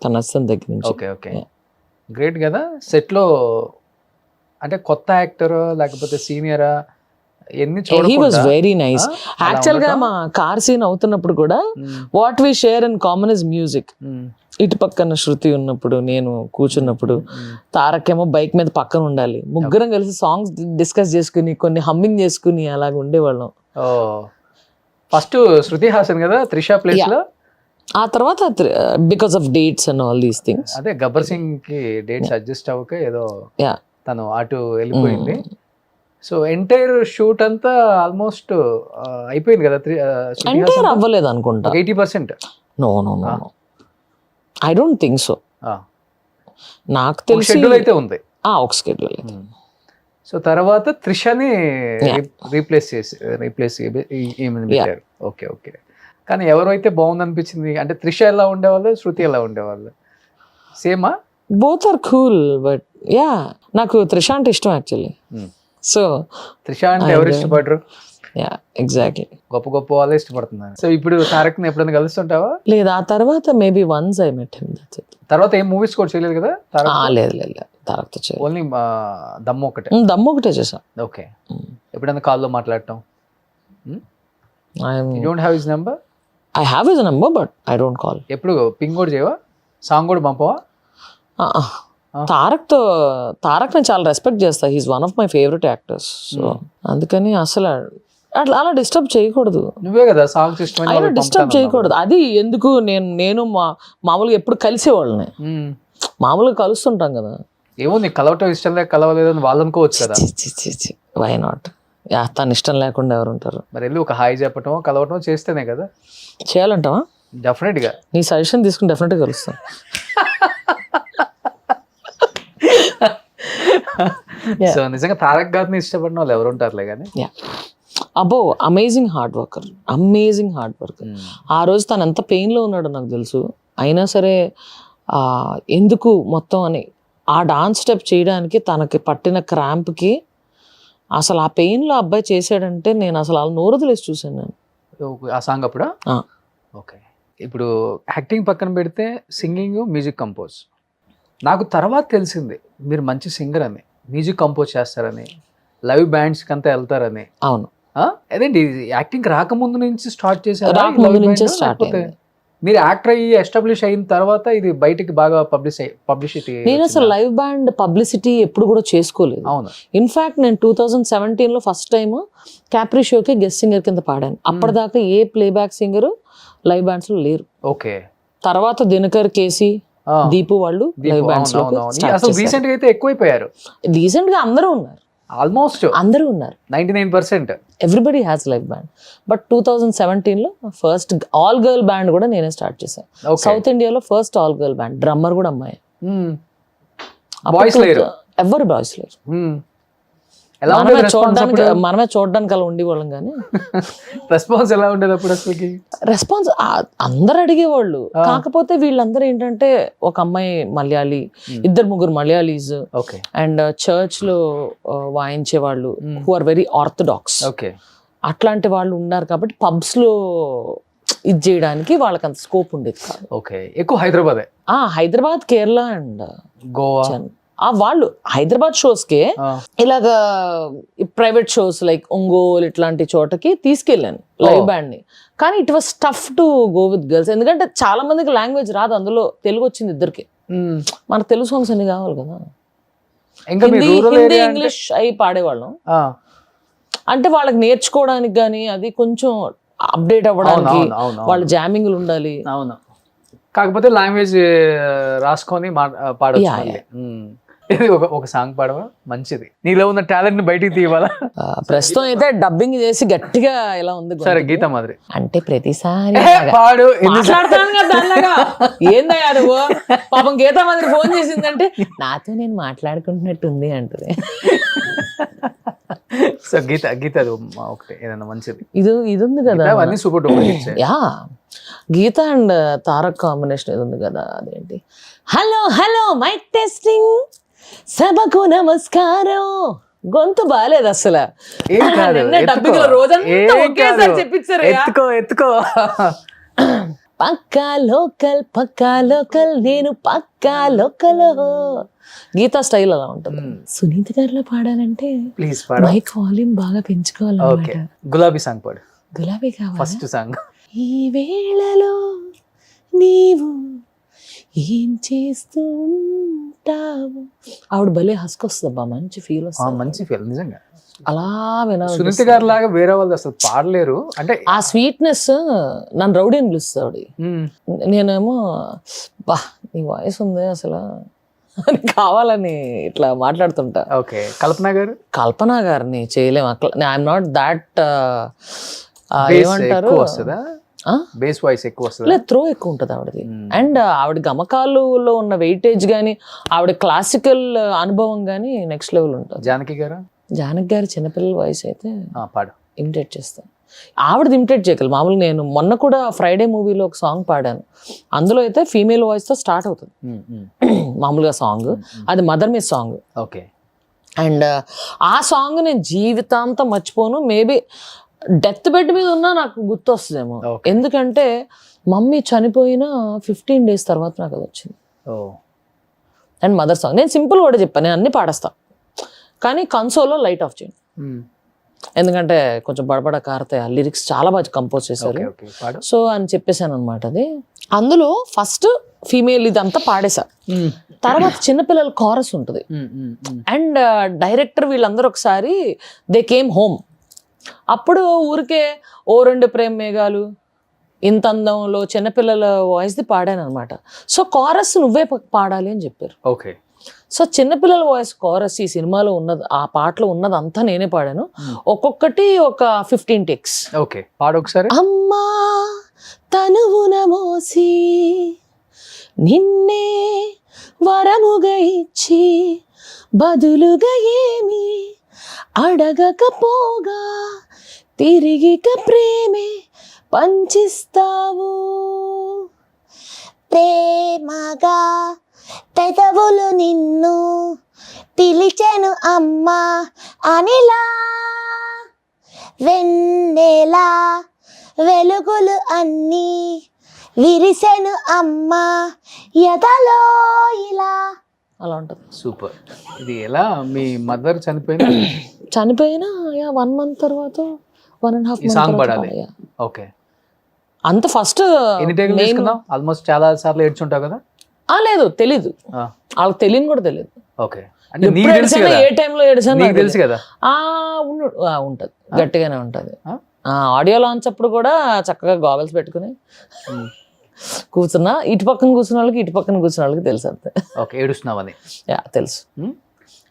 తన అస్సం దగ్గర నుంచి. ఓకే ఓకే, గ్రేట్ కదా. సెట్లో అంటే కొత్త యాక్టర్ లేకపోతే సీనియరా ఎన్ని హీ వాజ్ వెరీ నైస్. యాక్చువల్గా మా కార్ సీన్ అవుతున్నప్పుడు కూడా what we share in common is music. ఇటు పక్కన శృతి ఉన్నప్పుడు, నేను కూర్చున్నప్పుడు, తారక్ ఏమో బైక్ మీద పక్కన ఉండాలి, ముగ్గురం కలిసి సాంగ్స్ డిస్కస్ చేసుకుని కొన్ని హమ్మింగ్ చేసుకుని అలాగ ఉండేవాళ్ళం. ఫస్ట్ శృతి హాసన్ కదా త్రిషా ప్లేస్ లో, ఆ తర్వాత because of dates and all these things. అదే గబ్బర్ సింగ్ కి డేట్స్ అడ్జస్ట్ అవ్వక ఏదో తను అటు వెళ్ళిపోయింది. సో ఎంటైర్ షూట్ అంతా ఆల్మోస్ట్ అయిపోయింది కదా? ఎంటైర్ అవ్వలేదు అనుకుంటా, 80%. No no no, I don't think so. నాకు తెలిసి షెడ్యూల్ అయితే ఉంది, ఒక షెడ్యూల్. సో తర్వాత త్రిషని రీప్లేస్ పెట్టారు. Okay okay. కానీ ఎవరైతే బాగుంది అనిపించింది అంటే త్రిష ఎలా ఉండేవాళ్ళు, శృతి ఎలా ఉండేవాళ్ళు? సేమా? Both are cool, but ya నాకు త్రిష అంటే ఇష్టం యాక్చువల్లీ. సో త్రిష అంటే ఎవరు ఇష్టపడరు? యా ఎగ్జాక్ట్లీ, గొప్ప గొప్ప వాళ్ళే ఇష్టపడుతున్నారు. సో ఇప్పుడు తారక్ ని ఎప్పుడైనా కలుస్తుంటావా? లేదు, ఆ తర్వాత maybe once I met him, that's it. తర్వాత ఏం మూవీస్ కూడా చేయలేదు కదా తారక్? లేదు లేదు, తారక్తో చేయలేదు, ఓన్లీ దమ్ము ఒకటే. దమ్ము ఒకటే చేసా. ఓకే. ఎప్పుడైనా కాల్లో మాట్లాడటం? You don't have his number? I have his number but I don't call. ఎప్పుడు పింగ్ కూడా చేయవా, సాంగ్ కూడా పంపవా? తారక్ నేను చాలా రెస్పెక్ట్ చేస్తా, he's one of my favourite actors. So అందుకని అసలు అలా డిస్టర్బ్ చేయకూడదు. నువ్వే కదా సాంగ్స్ ఇష్టం, అయినా డిస్టర్బ్ చేయకూడదు. అది ఎందుకు, నేను మామూలుగా ఎప్పుడు కలిసేవాళ్ళని, మామూలుగా కలుస్తుంటాం కదా. ఏమో నీకు కలవటం ఇష్టం లేక కలవలేదు అని వాళ్ళు అనుకోవచ్చు కదా. Why not? తను ఇష్టం లేకుండా ఎవరు ఉంటారు? మరి వెళ్ళి ఒక హాయ్ చెప్పటం కలవటం చేస్తేనే కదా. చేయాలంటావా? డెఫినెట్ గా నీ సజెషన్ తీసుకుని డెఫినెట్ గా కలుస్తాను. సో నిజంగా తారక్ గారిని ఇష్టపడిన వాళ్ళు ఎవరు ఉంటారులే కానీ. అబ్బో, amazing hard worker, amazing hard worker. ఆ రోజు తను ఎంత పెయిన్లో ఉన్నాడో నాకు తెలుసు, అయినా సరే ఎందుకు మొత్తం అని ఆ డాన్స్ స్టెప్ చేయడానికి తనకి పట్టిన క్రాంప్కి అసలు ఆ పెయిన్లో అబ్బాయి చేశాడంటే నేను అసలు వాళ్ళ నోరుదలేసి చూశాను నేను ఆ సాంగ్ అప్పుడా. ఓకే. ఇప్పుడు యాక్టింగ్ పక్కన పెడితే సింగింగ్, మ్యూజిక్ కంపోజ్. నాకు తర్వాత తెలిసింది మీరు మంచి సింగర్ అని, మ్యూజిక్ కంపోజ్ చేస్తారని, లైవ్ బ్యాండ్స్కి అంతా వెళ్తారని. అవును. అదేంటి యాక్టింగ్ రాకముందు నుంచి స్టార్ట్ చేశారు? రాకముందు నుంచే స్టార్ట్ అయింది. మీరు యాక్టర్ అయ్యి ఎస్టాబ్లిష్ అయిన తర్వాత ఇది బయటికి బాగా పబ్లిసిటీ. నేను అసలు లైవ్ బ్యాండ్ పబ్లిసిటీ ఎప్పుడు కూడా చేసుకోలేదు. అవును. ఇన్ఫాక్ట్ నేను 2017లో ఫస్ట్ టైం క్యాప్రీ షోకి గెస్ట్ సింగర్ కింద పాడాను. అప్పటిదాకా ఏ ప్లేబ్యాక్ సింగర్ లైవ్ బ్యాండ్స్ లో లేరు. ఓకే. తర్వాత దినకర్, కేసీ, దీపు వాళ్ళు లైవ్ బ్యాండ్స్ లో రీసెంట్ గా అయితే ఎక్కువైపోయారు. రీసెంట్ గా అందరూ ఉన్నారు, ఆల్మోస్ట్ అందరూ ఉన్నారు. 99% everybody has live band. But 2017లో ఫస్ట్ ఆల్ గర్ల్ బ్యాండ్ కూడా నేనే స్టార్ట్ చేశాను. సౌత్ ఇండియాలో first all girl band, drummer కూడా అమ్మాయి. బాయ్స్ లేరు, ఎవరు బాయ్స్ లేరు. మనమే చూడడానికి అలా ఉండేవాళ్ళం కానీ రెస్పాన్స్ ఎలా ఉండేది అప్పుడు? అసలుకి రెస్పాన్స్ అందరు అడిగేవాళ్ళు. కాకపోతే వీళ్ళందరూ ఏంటంటే ఒక అమ్మాయి మలయాళీ, ఇద్దరు ముగ్గురు మలయాళీస్, అండ్ చర్చ్ లో వాయించే వాళ్ళు హూ ఆర్ వెరీ ఆర్థడాక్స్, అట్లాంటి వాళ్ళు ఉన్నారు. కాబట్టి పబ్స్ లో ఇది చేయడానికి వాళ్ళకి అంత స్కోప్ ఉండేది కాదు. ఓకే, ఎక్కువ హైదరాబాదే. హైదరాబాద్, కేరళ అండ్ గోవా. వాళ్ళు హైదరాబాద్ షోస్కే ఇలాగా ప్రైవేట్ షోస్ లైక్ ఒంగోలు ఇట్లాంటి చోటకి తీసుకెళ్ళాను లైవ్ బ్యాండ్ ని. కానీ it was tough to go with girls, ఎందుకంటే చాలా మందికి లాంగ్వేజ్ రాదు, అందులో తెలుగు వచ్చింది ఇద్దరికి. మనకు తెలుగు సాంగ్స్ అన్ని కావాలి కదా, ఇంకా హిందీ ఇంగ్లీష్ అయి పాడేవాళ్ళం. అంటే వాళ్ళకి నేర్చుకోవడానికి కానీ అది కొంచెం అప్డేట్ అవ్వడానికి వాళ్ళ జామింగ్లు ఉండాలి. అవును, కాకపోతే లాంగ్వేజ్ రాసుకొని పాడవచ్చు. ఇది ఒక సాంగ్ పాడవా? మంచిది, నీలో ఉన్న టాలెంట్ ని బయటికి తీయాలా? ప్రస్తుతం అయితే డబ్బింగ్ చేసి గట్టిగా ఇలా ఉంది. సరే, గీత మాదిరి అంటే ప్రతిసారి పాడు. ఏందయ్యా నువ్వు? పాపం గీత మాదిరి ఫోన్ చేసిందంటే నాతో నేను మాట్లాడుకుంటున్నట్టుంది అంటది. సో గీత అది ఒకటి ఏదన్నా మంచిది. ఇది ఉంది కదా, అవన్నీ super duper. Yeah, Geetha and Tarak combination ఇది ఉంది కదా, అదేంటి హలో హలో మైక్ టెస్టింగ్ సభకు నమస్కారం. గొంతు బాగాలేదు అసలు. డబ్బింగ్ రోజంతా ఒకేసారి చెప్పించారు. ఎత్తుకో పక్కా లోకల్ నేను పక్కా లోకల్. గీతా స్టైల్ అలా ఉంటుంది. సునీత గారిలో పాడాలంటే ప్లీజ్ మైక్ వాల్యూమ్ బాగా పెంచుకోవాలి. గులాబీ సాంగ్ పాడు. గులాబీ కావాలి ఫస్ట్ సాంగ్. ఈ వేళలో నీవు ఏం చేస్తూ ఉంటావు. ఆవిడ భలే హస్కొస్తుందబ్బా, మంచి ఫీల్ వస్తుంది. మంచి ఫీల్ నిజంగా. అలా వినాలి. సునీత గారి లాగా వేరే వాళ్ళు అసలు పాడలేరు. అంటే ఆ స్వీట్నెస్ నన్ను రౌడీ అని పిలుస్తాడు. నేనేమో బా నీ వాయిస్ ఉంది అసలు అని కావాలని ఇట్లా మాట్లాడుతుంటా. ఓకే, కల్పన గారిని చేయలేము. ఐఎమ్ నాట్ దాట్ ఏమంటారు, బేస్ వాయిస్ ఎక్కువ వస్తుంది, లేదు త్రో ఎక్కువ ఉంటుంది ఆవిడది. అండ్ ఆవిడ గమకాలులో ఉన్న వెయిటేజ్ కానీ ఆవిడ క్లాసికల్ అనుభవం కానీ నెక్స్ట్ లెవెల్ ఉంటుంది. జానకి గారు చిన్నపిల్లల వాయిస్ అయితే పాడు, ఇమిటేట్ చేస్తాను. ఆవిడది ఇమిటేట్ చేయగలరు. మామూలుగా నేను మొన్న కూడా ఫ్రైడే మూవీలో ఒక సాంగ్ పాడాను, అందులో అయితే ఫీమేల్ వాయిస్ తో స్టార్ట్ అవుతుంది మామూలుగా సాంగ్. అది mother miss song. Okay, and ఆ సాంగ్ నేను జీవితాంతం మర్చిపోను. మేబీ డెత్ బెడ్ మీద ఉన్నా నాకు గుర్తు వస్తుందేమో, ఎందుకంటే మమ్మీ చనిపోయిన 15 days తర్వాత నాకు అది వచ్చింది. అండ్ మదర్ సాంగ్ నేను సింపుల్ కూడా చెప్పాను, నేను అన్ని పాడేస్తా, కానీ కన్సోల్లో లైట్ ఆఫ్ చేయండి, ఎందుకంటే కొంచెం బడబడ కారతాయి. ఆ లిరిక్స్ చాలా బాగా కంపోజ్ చేశారు. సో అని చెప్పేశాను అనమాట. అది అందులో ఫస్ట్ ఫీమేల్ ఇదంతా పాడేశా, తర్వాత చిన్నపిల్లల కారస్ ఉంటుంది. అండ్ డైరెక్టర్ వీళ్ళందరూ ఒకసారి దే కేమ్ హోమ్. అప్పుడు ఊరికే ఓ రెండు ప్రేమ మేఘాలు ఇంత అందంలో చిన్నపిల్లల వాయిస్ది పాడాను అనమాట. సో కారస్ నువ్వే పాడాలి అని చెప్పారు. ఓకే, సో చిన్నపిల్లల వాయిస్ కారస్ ఈ సినిమాలో ఉన్నది, ఆ పాటలో ఉన్నది అంతా నేనే పాడాను. ఒక్కొక్కటి ఒక 15 takes. ఓకే, పాడు ఒకసారి. అమ్మా తనువున మోసి నిన్నే వరముగా ఇచ్చి బదులుగా ఏమి అడగకపోగా తిరిగిక ప్రేమే పంచిస్తావు. ప్రేమగా పెదవులు నిన్ను పిలిచెను అమ్మా అనిలా, వెన్నెలా వెలుగులు అన్నీ విరిసెను అమ్మా ఎదలో ఇలా. అలా ఉంటుంది. సూపర్. ఇది ఎలా మీ మదర్ చనిపోయిన 1 month తర్వాత 1.5 months సాంగ్ పాడాలి. ఓకే, అంత ఫస్ట్ ఎన్ని టేకులు తీసుకున్నావు? ఆల్మోస్ట్ చాలా సార్లు ఏడ్చుంటావు కదా? లేదు, తెలీదు, వాళ్ళకి తెలియని కూడా తెలియదు. ఓకే, అంటే నీకు తెలుసు కదా ఏ టైంలో ఏడ్చాను నీకు తెలుసు కదా? ఉంటది, గట్టిగానే ఉంటది. ఆడియో లాంచ్ అప్పుడు కూడా చక్కగా గాగల్స్ పెట్టుకుని కూర్చున్నా, ఇటు పక్కన కూర్చున్న వాళ్ళకి ఇటు పక్కన కూర్చున్న వాళ్ళకి తెలుసు అంతే. ఓకే, ఏడుస్తున్నావని తెలుసు,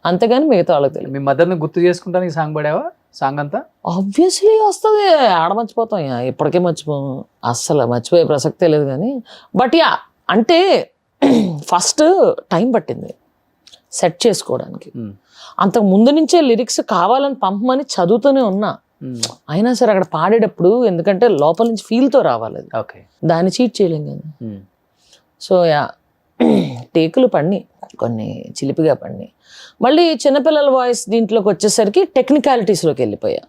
అంతేగాని మిగతా వాళ్ళకి తెలియదు. మీ మదర్ని గుర్తు చేసుకుంటాను ఈ సాంగ్ పాడావా? సాంగ్ అంతా ఆబ్వియస్లీ వస్తుంది, ఆడ మర్చిపోతాం, ఇప్పటికే మర్చిపోము, అస్సలు మర్చిపోయే ప్రసక్తే లేదు. కానీ బట్ అంటే ఫస్ట్ టైం పట్టింది సెట్ చేసుకోవడానికి. అంతకు ముందు నుంచే లిరిక్స్ కావాలని పంపమని చదువుతూనే ఉన్నా, అయినా సరే అక్కడ పాడేటప్పుడు ఎందుకంటే లోపల నుంచి ఫీల్తో రావాలి, అది దాన్ని చీట్ చేయలేం కదా. సో టేకులు పడిని, కొన్ని చిలిపిగా పడిని. మళ్ళీ చిన్నపిల్లల వాయిస్ దీంట్లోకి వచ్చేసరికి టెక్నికాలిటీస్లోకి వెళ్ళిపోయా.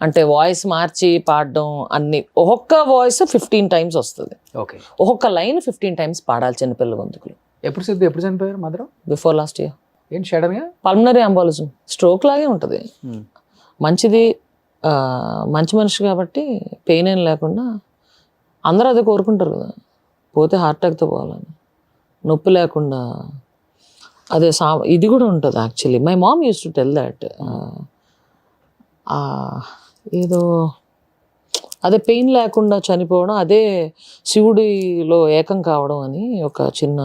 అంటే వాయిస్ మార్చి పాడడం అన్ని, ఒక్కొక్క వాయిస్ 15 times వస్తుంది, ఓకే. ఒక్కొక్క లైన్ 15 times పాడాలి చిన్నపిల్లల గొంతుకులు. ఎప్పుడు చనిపోయారు మదర్? Before last year. ఏంటి సడన్గా? పల్మనరీ అంబాలిజం, స్ట్రోక్ లాగే ఉంటుంది. మంచిది, మంచి మనిషి కాబట్టి పెయిన్ ఏం లేకుండా. అందరూ అదే కోరుకుంటారు కదా, పోతే హార్ట్ అటాక్తో పోవాలని, నొప్పి లేకుండా. అదే ఇది కూడా ఉంటుంది actually. My mom use to tell that, ఏదో అదే పెయిన్ లేకుండా చనిపోవడం, అదే శివుడిలో ఏకం కావడం అని ఒక చిన్న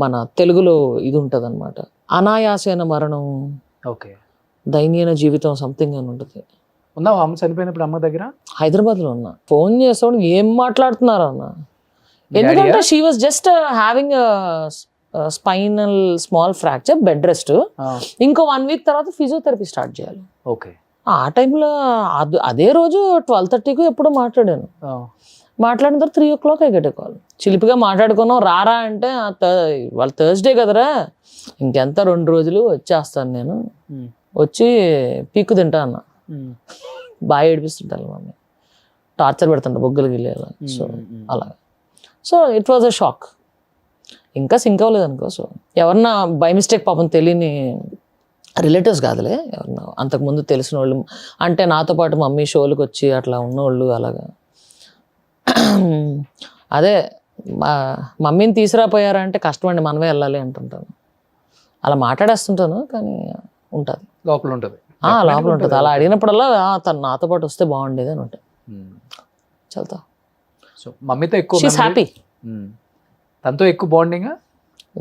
మన తెలుగులో ఇది ఉంటుంది అనమాట. అనాయాసైన మరణం, దైన్యైన జీవితం సంథింగ్ అని ఉంటుంది. ఉన్నావా అమ్మ చనిపోయినప్పుడు అమ్మ దగ్గర? హైదరాబాద్లో ఉన్నా. ఫోన్ చేస్తాడు, ఏం మాట్లాడుతున్నారు అన్న, ఎందుకంటే she was just having spinal small fracture, bed rest. ఇంకో 1 week తర్వాత ఫిజియోథెరపీ స్టార్ట్ చేయాలి. ఓకే. ఆ టైంలో అదే రోజు 12:30కు ఎప్పుడో మాట్లాడాను. మాట్లాడిన తర్వాత 3 o'clock I get a call. చిలిపిగా మాట్లాడుకున్నాం, రారా అంటే వాళ్ళ థర్స్డే కదరా, ఇంకెంత 2 రోజులు వచ్చేస్తాను నేను, వచ్చి పీక్కు తింటా అన్న. బాగా ఏడిపిస్తుంటాను మమ్మీ, టార్చర్ పెడుతుంటా బొగ్గలు గిల్లేలా. సో అలా, so it was a shock. ఇంకా సింక్ అవ్వలేదు అనుకో. సో ఎవరన్నా బై మిస్టేక్ పాపం తెలియని రిలేటివ్స్ కాదులే, ఎవరన్నా అంతకుముందు తెలిసిన వాళ్ళు, అంటే నాతో పాటు మమ్మీ షోలకు వచ్చి అట్లా ఉన్నోళ్ళు అలాగా. అదే మమ్మీని తీసుకురాపోయారంటే కష్టమండి, మనమే వెళ్ళాలి అంటుంటాను. అలా మాట్లాడేస్తుంటాను, కానీ ఉంటుంది లోపల ఉంటుంది, లోపల ఉంటుంది. అలా అడిగినప్పుడల్లా తను నాతో పాటు వస్తే బాగుండేది అని ఉంటుంది. చల్తా. సో మమ్మీతో ఎక్కువ హ్యాపీ, తనతో ఎక్కువ బాండింగ్,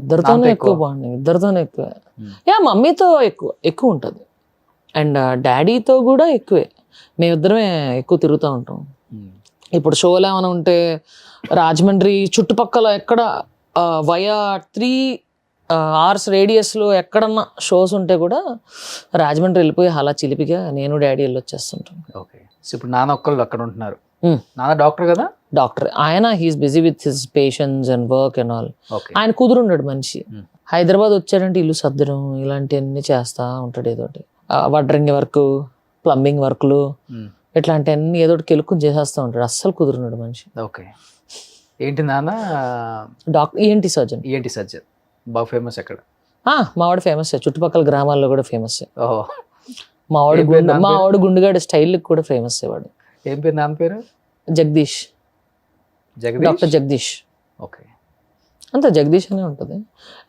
ఇద్దరితోనే ఎక్కువ బాండింగ్, ఇద్దరితోనే ఎక్కువ. మమ్మీతో ఎక్కువ ఉంటుంది, అండ్ డాడీతో కూడా ఎక్కువే. మేమిద్దరమే ఎక్కువ తిరుగుతూ ఉంటాం. ఇప్పుడు షోలు ఏమైనా ఉంటే రాజమండ్రి చుట్టుపక్కల ఎక్కడ వయా 3 hours రేడియస్లో ఎక్కడన్నా షోస్ ఉంటే కూడా రాజమండ్రి వెళ్ళిపోయి అలా చిలిపిగా నేను డాడీ వెళ్ళి వచ్చేస్తుంటాం. ఓకే. సో ఇప్పుడు నాన్న ఒక్కళ్ళు అక్కడ ఉంటున్నారు. నాన్న డాక్టర్ కదా? డాక్టర్ ఆయన. He's busy with his patients and work and all. ఆయన కుదురున్నాడు మనిషి. హైదరాబాద్ వచ్చాడంటే ఇల్లు సర్దడం ఇలాంటివన్నీ చేస్తా ఉంటాడు. ఏదోటి వడ్రంగి వర్క్, ప్లంబింగ్ వర్క్లు, ఇట్లాంటివన్నీ ఏదోటి కెలుక్కుని చేసేస్తూ ఉంటాడు. అస్సలు కుదురున్నాడు మనిషి. ఓకే. ఏంటి నాన్న? Doctor, ENT surgeon. ENT surgeon బాగా ఫేమస్ అక్కడ. మావాడు ఫేమస్, చుట్టుపక్కల గ్రామాల్లో కూడా ఫేమస్. ఓహో. మావాడు గుండుగాడు స్టైల్ కూడా ఫేమస్. వాడు ఏం పేరు? నాన్న పేరు? జగదీష్. డాక్టర్ జగదీష్. ఓకే. అంతే, జగదీష్ అనే ఉంటుంది.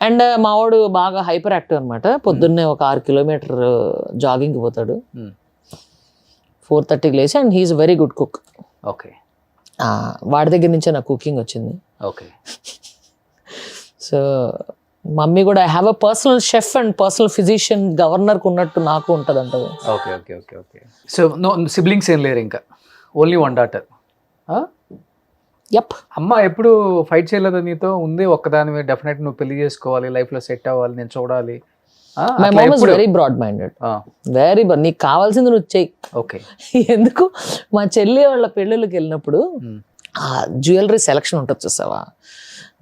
అండ్ మావాడు బాగా హైపర్ యాక్టివ్ అనమాట. పొద్దున్నే ఒక 6 kilometer జాగింగ్కి పోతాడు, 4:30కి లేచి. And he's very good cook. Okay. వాడి దగ్గర నుంచే నాకు కుకింగ్ వచ్చింది. ఓకే. సో మమ్మీ కూడా I have a personal chef and personal physician గవర్నర్కి ఉన్నట్టు నాకు ఉంటుంది అంటది. Okay okay okay okay. So no siblings ఏం లేరు ఇంకా? Only 1 daughter. యప్. అమ్మ ఎప్పుడు ఫైట్ చేయలేదు నీతో? ఉంది ఒక్కదాని మీద, డెఫినెట్ నువ్వు పెళ్లి చేసుకోవాలి, లైఫ్లో సెట్ అవ్వాలి, నేను చూడాలి. My mom is very broad minded, very broad. నీకు కావాల్సింది నువ్వు చెయ్యి. ఓకే. ఎందుకు మా చెల్లి వాళ్ళ పెళ్ళిళ్ళకి వెళ్ళినప్పుడు ఆ జ్యువెలరీ సెలక్షన్ ఉంటుంది చూసావా,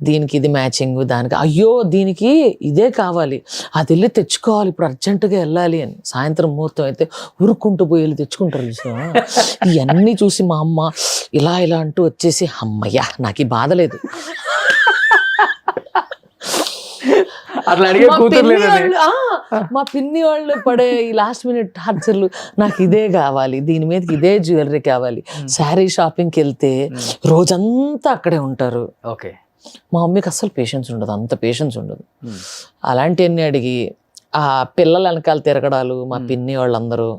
దీనికి ఇది మ్యాచింగ్, దానికి అయ్యో దీనికి ఇదే కావాలి, అది వెళ్ళి తెచ్చుకోవాలి, ఇప్పుడు అర్జెంటుగా వెళ్ళాలి అని. సాయంత్రం ముహూర్తం అయితే ఉరుక్కుంటూ పోయి వెళ్ళి తెచ్చుకుంటారు చూసావా. ఇవన్నీ చూసి మా అమ్మ ఇలా ఇలా అంటూ వచ్చేసి, అమ్మయ్యా నాకు ఈ బాధ లేదు. అట్లా అడిగే కూతురు లేదని. మా పిన్ని వాళ్ళు పడే ఈ లాస్ట్ మినిట్ టార్చర్లు, నాకు ఇదే కావాలి, దీని మీదకి ఇదే జ్యువెలరీ కావాలి. శారీ షాపింగ్కి వెళ్తే రోజంతా అక్కడే ఉంటారు. ఓకే. మా మమ్మీకి అస్సలు పేషెన్స్ ఉండదు, అంత పేషెన్స్ ఉండదు. అలాంటివన్నీ అడిగి ఆ పిల్లల వెనకాల తిరగడాలు, మా పిన్ని వాళ్ళందరూ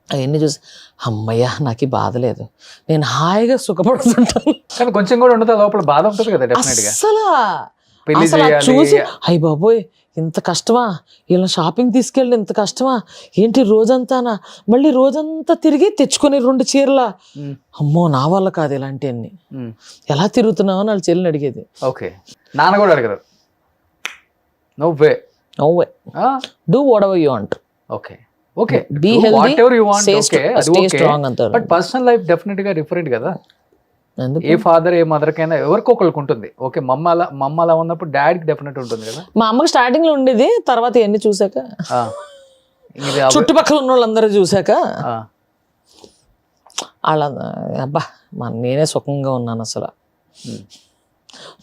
అవన్నీ చూసి అమ్మయ్య నాకు ఈ బాధ లేదు, నేను హాయిగా సుఖపడుతుంటాను. కానీ కొంచెం కూడా ఉండదు, లోపల బాధ ఉంటుంది కదా డెఫినెట్ గా. అసలు చూసి అయ్య బాబోయ్ ఇంత కష్టమా, ఇలా షాపింగ్ తీసుకెళ్ళి ఇంత కష్టమా ఏంటి రోజంతానా, మళ్ళీ రోజంతా తిరిగి తెచ్చుకొని 2 చీరల, అమ్మో నా వల్ల కాదు ఇలాంటివన్నీ, ఎలా తిరుగుతున్నావు అని వాళ్ళ చెల్లిని అడిగేది. ఓకే. నాన్న కూడా అడగదు? No way. Do whatever you want. Okay okay. Be healthy, whatever you want. Okay, అది స్టే ఓకే. స్ట్రాంగ్ అంటారు. బట్ పర్సనల్ లైఫ్ డెఫినెట్ గా డిఫరెంట్ కదా. ఎందుకు? ఏ ఫాదర్ ఏ మదర్ కైనా ఎవరికి ఒకరికి ఉంటుంది. ఓకే, మమ్మ అలా ఉన్నప్పుడు డాడీకి డెఫినెట్ ఉంటుంది కదా. మా అమ్మకి స్టార్టింగ్ లో ఉండేది, తర్వాత ఎన్ని చూసాక ఆ, ఇది చుట్టుపక్కల ఉన్న వాళ్ళందరూ చూసాక ఆ, వాళ్ళ అబ్బా నేనే సుఖంగా ఉన్నాను అసలు.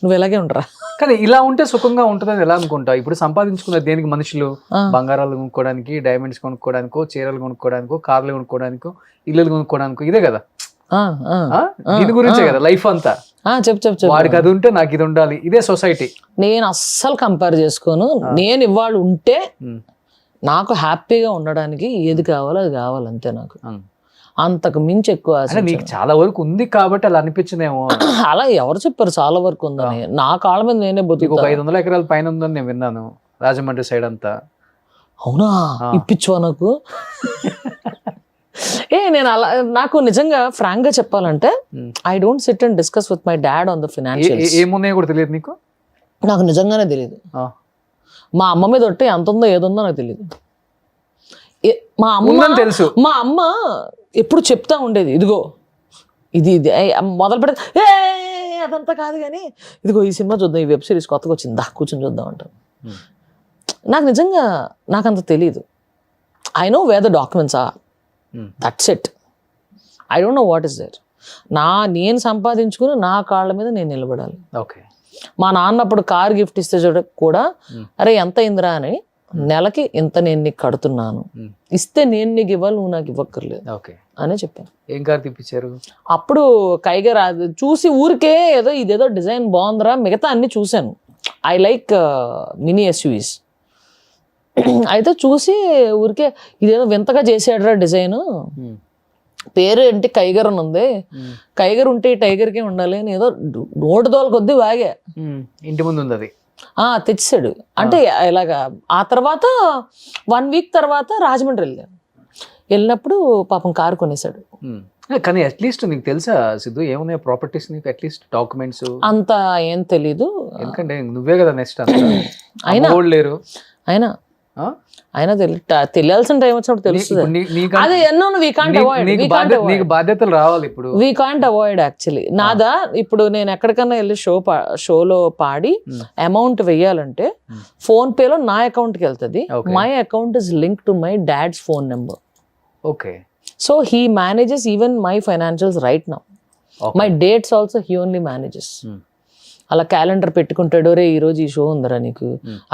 నువ్వు ఇలాగే ఉండరా? కానీ ఇలా ఉంటే సుఖంగా ఉంటుందని ఎలా అనుకుంటావు? ఇప్పుడు సంపాదించుకున్న దేనికి మనుషులు బంగారాలు కొనుక్కోవడానికి, డైమండ్స్ కొనుక్కోవడానికో, చీరలు కొనుక్కోవడానికో, కార్లు కొనుక్కోవడానికో, ఇల్లులు కొనుక్కోవడానికో, ఇదే కదా. దీని గురించే కదా లైఫ్ అంతా. చెప్పు. వాడికి అది ఉంటే నాకు ఇది ఉండాలి, ఇదే సొసైటీ. నేను అస్సలు కంపేర్ చేసుకోను. నేను ఇవాళ ఉంటే నాకు హ్యాపీగా ఉండడానికి ఏది కావాలో అది కావాలి అంతే. నాకు అంతకు మించి ఎక్కువ ఆశ. నీకు చాలా వరకు ఉంది కాబట్టి అలా అనిపించిందేమో. అలా ఎవరు చెప్పారు చాలా వరకు ఉందని? నా కాళ్ళ మీద నేనే బతుకు. ఒక 500 ఎకరాల పైన ఉందని నేను విన్నాను రాజమండ్రి సైడ్ అంతా. అవునా? ఇప్పించువా నాకు? నేను అలా, నాకు నిజంగా ఫ్రాంక్ గా చెప్పాలంటే I don't SIT and discuss with my dad on the financial. ఏమున్నాయో కూడా తెలియదు నీకు? నాకు నిజంగానే తెలియదు. మా అమ్మ మీద ఒట్టే ఎంత ఉందో ఏదుందో నాకు తెలియదు. మా అమ్మ తెలుసు. మా అమ్మ ఎప్పుడు చెప్తా ఉండేది, ఇదిగో ఇది ఇది మొదలు పెడితే అదంతా కాదు కానీ ఇదిగో ఈ సినిమా చూద్దాం, ఈ వెబ్ సిరీస్ కొత్తగా వచ్చింది, దా కూర్చొని చూద్దాం అంటారు. నాకు నిజంగా నాకంత తెలీదు. I know where the documents are, that's it. I don't know what is there. నేను సంపాదించుకుని నా కాళ్ళ మీద నేను నిలబడాలి. ఓకే. మా నాన్న అప్పుడు కార్ గిఫ్ట్ ఇస్తే చూడ కూడా, అరే ఎంత అయిందిరా అని, నెలకి ఇంత నేను నీకు కడుతున్నాను, ఇస్తే నేను నీకు ఇవ్వాలి, నువ్వు నాకు ఇవ్వక్కర్లేదు అనే చెప్పాను. ఏం కార్ తిప్పించారు అప్పుడు? కైగర్ చూసి ఊరికే ఏదో ఇదేదో డిజైన్ బాగుందిరా, మిగతా అన్ని చూశాను. I like mini SUVs. అయితే చూసి ఊరికే ఇదేదో వింతగా చేసాడురా డిజైన్, పేరు ఏంటి కైగర్ అని ఉంది, కైగర్ ఉంటే ఈ టైగర్కే ఉండాలి అని ఏదో నోటు దోల కొద్దీ వాగా. ఇంటి ముందు ఉంది అది. తెచ్చాడు. అంటే ఇలాగా ఆ తర్వాత 1 వీక్ తర్వాత రాజమండ్రి వెళ్ళినప్పుడు పాపం కారు కొనేసాడు. కానీ అట్లీస్ట్ నీకు తెలుసా సిద్ధు ఏమున్నాయి ప్రాపర్టీస్ నీకు? అట్లీస్ట్ డాక్యుమెంట్స్ అంత ఏం తెలీదు. ఎందుకంటే నువ్వే కదా నెక్స్ట్ అయినా లేరు. అయినా తెలియాల్సిన టైం వచ్చినప్పుడు తెలుస్తుంది. అదే ఎన్నో నీకు బాధ్యతలు రావాలి ఇప్పుడు. We can't avoid actually. నాదా ఇప్పుడు నేను ఎక్కడికన్నా వెళ్ళి షోలో పాడి అమౌంట్ వెయ్యాలంటే ఫోన్ పేలో నా అకౌంట్కి వెళ్తుంది. My account is link to my dad's phone number. Okay. So he manages even my financials right now. My dates also he only manages. అలా క్యాలెండర్ పెట్టుకుంటాడు, రే ఈరోజు ఈ షో ఉందరా నీకు,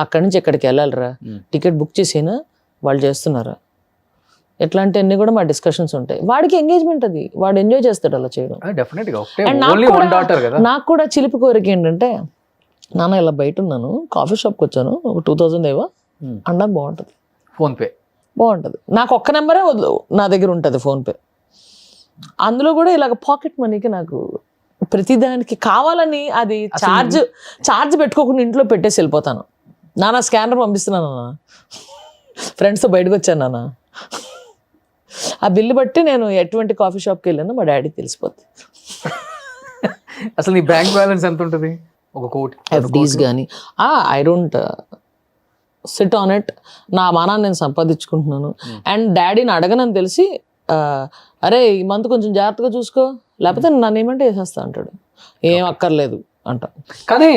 అక్కడి నుంచి ఎక్కడికి వెళ్ళాలిరా, టికెట్ బుక్ చేసేనా, వాళ్ళు చేస్తున్నారా, ఇట్లాంటివన్నీ కూడా మా డిస్కషన్స్ ఉంటాయి. వాడికి ఎంగేజ్మెంట్, అది వాడు ఎంజాయ్ చేస్తాడు అలా చేయడం. నాకు కూడా చిలిపి కోరిక ఏంటంటే, నాన్న ఇలా బయట ఉన్నాను, కాఫీ షాప్కి వచ్చాను, ఒక 2000 ఏవో అన్నా బాగుంటుంది, ఫోన్పే బాగుంటుంది. నాకు ఒక్క నెంబరే నా దగ్గర ఉంటుంది ఫోన్పే. అందులో కూడా ఇలాగ పాకెట్ మనీకి నాకు ప్రతిదానికి కావాలని అది ఛార్జ్ పెట్టుకోకుండా ఇంట్లో పెట్టేసి వెళ్ళిపోతాను. నాన్న స్కానర్ పంపిస్తున్నాను నాన్న, ఫ్రెండ్స్తో బయటకు వచ్చాను నాన్న, ఆ బిల్లు బట్టి నేను ఎటువంటి కాఫీ షాప్కి వెళ్ళానో మా డాడీకి తెలిసిపోతుంది. అసలు నీ బ్యాంక్ బ్యాలెన్స్ ఎంత ఉంటుంది? 1 కోటి ఎఫ్డీస్ కానీ. I don't SIT on it. నా మానాన్ని నేను సంపాదించుకుంటున్నాను. అండ్ డాడీని అడగనని తెలిసి, అరే ఈ మంత్ కొంచెం జాగ్రత్తగా చూసుకో, లేకపోతే నన్ను ఏమంటే వేసేస్తా అంటాడు. ఏం అక్కర్లేదు అంట. కానీ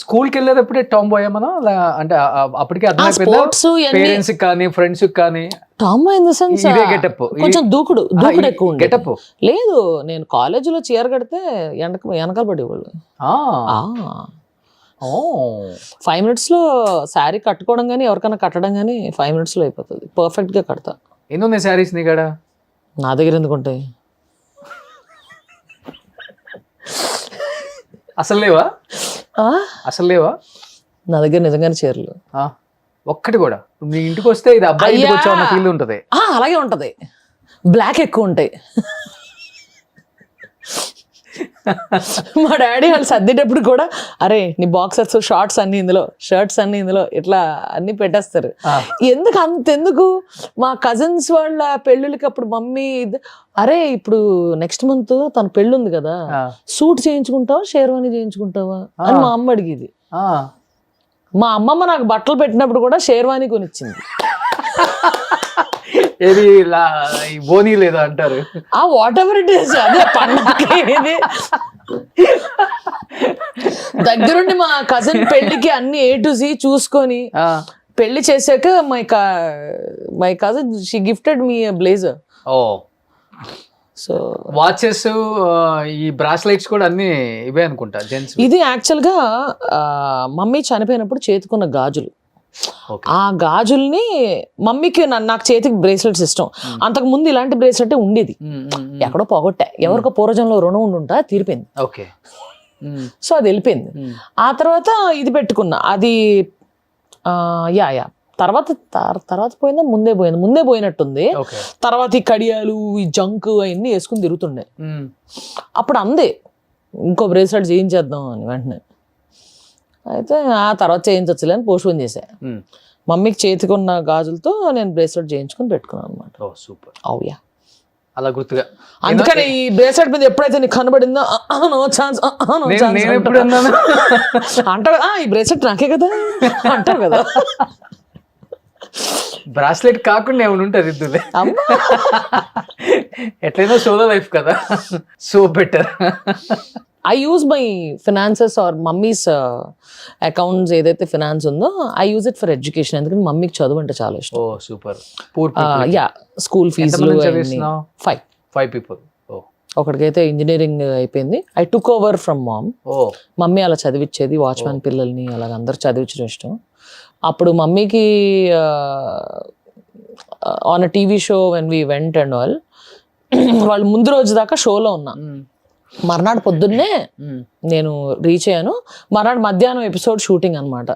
స్కూల్కి వెళ్ళేటప్పుడే టామ్ బాయ్ మనం, అంటే అప్పటికే పేరెంట్స్ కానీ ఫ్రెండ్స్ కానీ Tom boy in the sense కొంచెం దూకుడు ఎక్కువ గెటప్ లేదు. నేను కాలేజీలో చీర కడితే వెనకాల పడేవాళ్ళు. 5 minutes లో శారీ కట్టుకోవడం కానీ ఎవరికైనా కట్టడం కానీ 5 minutes లో అయిపోతుంది. పర్ఫెక్ట్ గా కడతా. ఎన్ని ఉన్నాయి శారీస్ నీ కాడ? నా దగ్గర ఎందుకుంటాయి? అసలు లేవా? నా దగ్గర నిజంగానే చీరలు ఒక్కటి కూడా. నీ ఇంటికి వస్తే ఇది అబ్బాయి ఇంటికి వచ్చా ఉన్న ఫీల్ ఉంటుంది. అలాగే ఉంటది. బ్లాక్ ఎక్కువ ఉంటాయి. మా డాడీ వాళ్ళు సర్దేటప్పుడు కూడా, అరే నీ బాక్సర్స్ షార్ట్స్ అన్ని ఇందులో, షర్ట్స్ అన్ని ఇందులో, ఇట్లా అన్ని పెట్టేస్తారు. అంతెందుకు మా కజిన్స్ వాళ్ళ పెళ్ళిళ్ళకి అప్పుడు మమ్మీ, అరే ఇప్పుడు నెక్స్ట్ మంత్ తన పెళ్ళి ఉంది కదా, సూట్ చేయించుకుంటావా షేర్వాణి చేయించుకుంటావా అని మా అమ్మ అడిగేది. మా అమ్మమ్మ నాకు బట్టలు పెట్టినప్పుడు కూడా షేర్వాణి కొనిచ్చింది. ఏది ఈ బోనీ లేదా అంటారు. ఆ వాట్ ఎవర్ ఇట్ ఈస్ అదే పండగ ఇది. దగ్గరుండి మా కజిన్ పెళ్లికి అన్ని A to Z చూసుకొని పెళ్లి చేశాక my cousin she gifted me blazer. Oh so watches ఈ బ్రాస్లెట్స్ కూడా అన్ని ఇవే అనుకుంటా జెంట్స్. ఇది యాక్చువల్గా మమ్మీ చనిపోయినప్పుడు చేతుకున్న గాజులు. ఆ గాజుల్ని మమ్మీకి నాకు చేతికి బ్రేస్లెట్స్ ఇష్టం. అంతకు ముందు ఇలాంటి బ్రేస్లెట్ ఉండేది, ఎక్కడో పోగొట్టా. ఎవరికో పూర్వజంలో రుణం ఉండుంటా తీరిపోయింది. ఓకే. సో అది వెళ్ళిపోయింది. ఆ తర్వాత ఇది పెట్టుకున్నా. అది యా తర్వాత పోయిందా ముందే పోయినట్టుంది. తర్వాత ఈ కడియాలు ఈ జంక్ అవన్నీ వేసుకుని తిరుగుతుండే. అప్పుడు అందే ఇంకో బ్రేస్లెట్ చేయించేద్దాం అని వెంటనే. అయితే ఆ తర్వాత చేయించచ్చులే అని పోస్ట్పోన్ చేశా. మమ్మీకి చేతికున్న గాజులతో నేను బ్రేస్లెట్ చేయించుకుని పెట్టుకున్నాను అనమాట. సూపర్. అవుయా అలా గుర్తుగా. అందుకని ఈ బ్రేస్లెట్ మీద ఎప్పుడైతే నీకు కనబడిందో నో ఛాన్స్ అంటావు. ఈ బ్రేస్లెట్ నాకే కదా అంటావు కదా. బ్రాస్లెట్ కాకుండా ఏమైనా ఉంటుంది ఇద్దులే, ఎట్లయినా సోలో లైఫ్ కదా, so better. I use my finances or mommy's accounts ఏదైతే ఫినాన్స్ ఉందో I use it for education. ఎందుకంటే మమ్మీకి చదువు అంటే చాలా ఇష్టం. ఓ సూపర్. యా స్కూల్ ఫీజులు 5 people. ఒకటికైతే ఇంజనీరింగ్ అయిపోయింది. I took over from mom. Mummy అలా చదివించేది, వాచ్మెన్ పిల్లల్ని అలాగ అందరు చదివించడం ఇష్టం. అప్పుడు మమ్మీకి on a TV show when we went and all, వాళ్ళు ముందు రోజు దాకా షోలో ఉన్నా. మర్నాడు పొద్దున్నే నేను రీచ్ అయ్యాను. మర్నాడు మధ్యాహ్నం ఎపిసోడ్ షూటింగ్ అనమాట.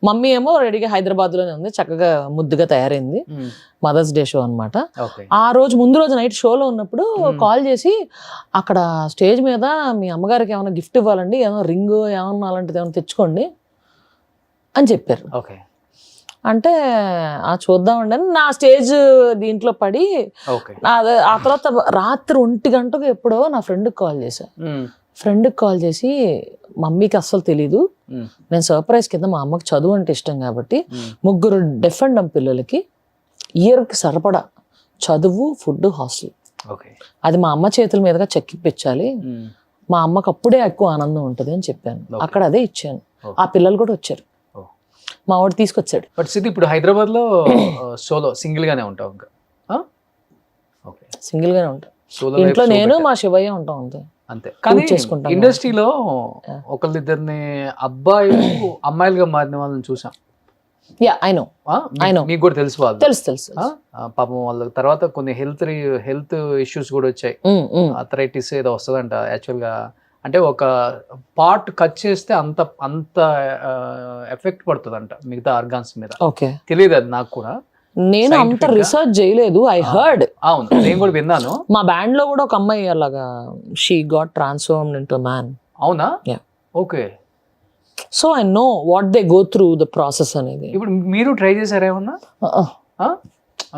మమ్మీ ఏమో రెడీగా హైదరాబాద్లోనే ఉంది, చక్కగా ముద్దుగా తయారైంది. మదర్స్ డే షో అనమాట. ఆ రోజు ముందు రోజు నైట్ షోలో ఉన్నప్పుడు కాల్ చేసి, అక్కడ స్టేజ్ మీద మీ అమ్మగారికి ఏమైనా గిఫ్ట్ ఇవ్వాలండి, ఏమైనా రింగ్ ఏమన్నా అలాంటిది ఏమైనా తెచ్చుకోండి అని చెప్పారు. ఓకే. అంటే చూద్దామండి అని నా స్టేజ్ దీంట్లో పడి, ఆ తర్వాత రాత్రి 1 గంటకు ఎప్పుడో నా ఫ్రెండ్కి కాల్ చేశా. ఫ్రెండ్కి కాల్ చేసి, మమ్మీకి అస్సలు తెలీదు, నేను సర్ప్రైజ్ కింద మా అమ్మకి చదువు అంటే ఇష్టం కాబట్టి 3 డెఫ్ అండ్ డమ్ పిల్లలకి ఇయర్కి సరిపడా చదువు, ఫుడ్, హాస్టల్ అది మా అమ్మ చేతుల మీదుగా చెక్కిపించాలి, మా అమ్మకి అప్పుడే ఎక్కువ ఆనందం ఉంటుంది అని చెప్పాను. అక్కడ అదే ఇచ్చాను. ఆ పిల్లలు కూడా వచ్చారు, మా వాడు తీసుకొచ్చాడు. బట్ సిద్ధి ఇప్పుడు హైదరాబాద్ లో సోలో సింగిల్ గానే ఉంటావు? ఇంకా సింగిల్ గానే ఉంటాం. ఇంట్లో నేను మా శివయ్య ఉంటాం అంతే. అంతే. కానీ ఇండస్ట్రీలో ఒకళ్ళిద్దరిని అబ్బాయిలు అమ్మాయిలుగా మారిన వాళ్ళని చూసాం. Yeah I know. మీకు కూడా తెలుసు వాళ్ళు? తెలుసు. పాపం వాళ్ళ తర్వాత కొన్ని హెల్త్ ఇష్యూస్ కూడా వచ్చాయి. అథరైటిస్ ఏదో వస్తుందంట. యాక్చువల్ గా అంటే ఒక పార్ట్ కట్ చేస్తే అంత ఎఫెక్ట్ పడుతుందంట మిగతా ఆర్గాన్స్ మీద. తెలియదు అది నాకు కూడా, నేను అంత రీసెర్చ్ చేయలేదు. I heard. అవును, నేను కూడా విన్నాను. మా బ్యాండ్ లో కూడా ఒక అమ్మాయి అలాగా she got transformed into man. అవునా? Okay. So I know what they go through the process అనేది. ఇప్పుడు మీరు ట్రై చేశారేమన్నా?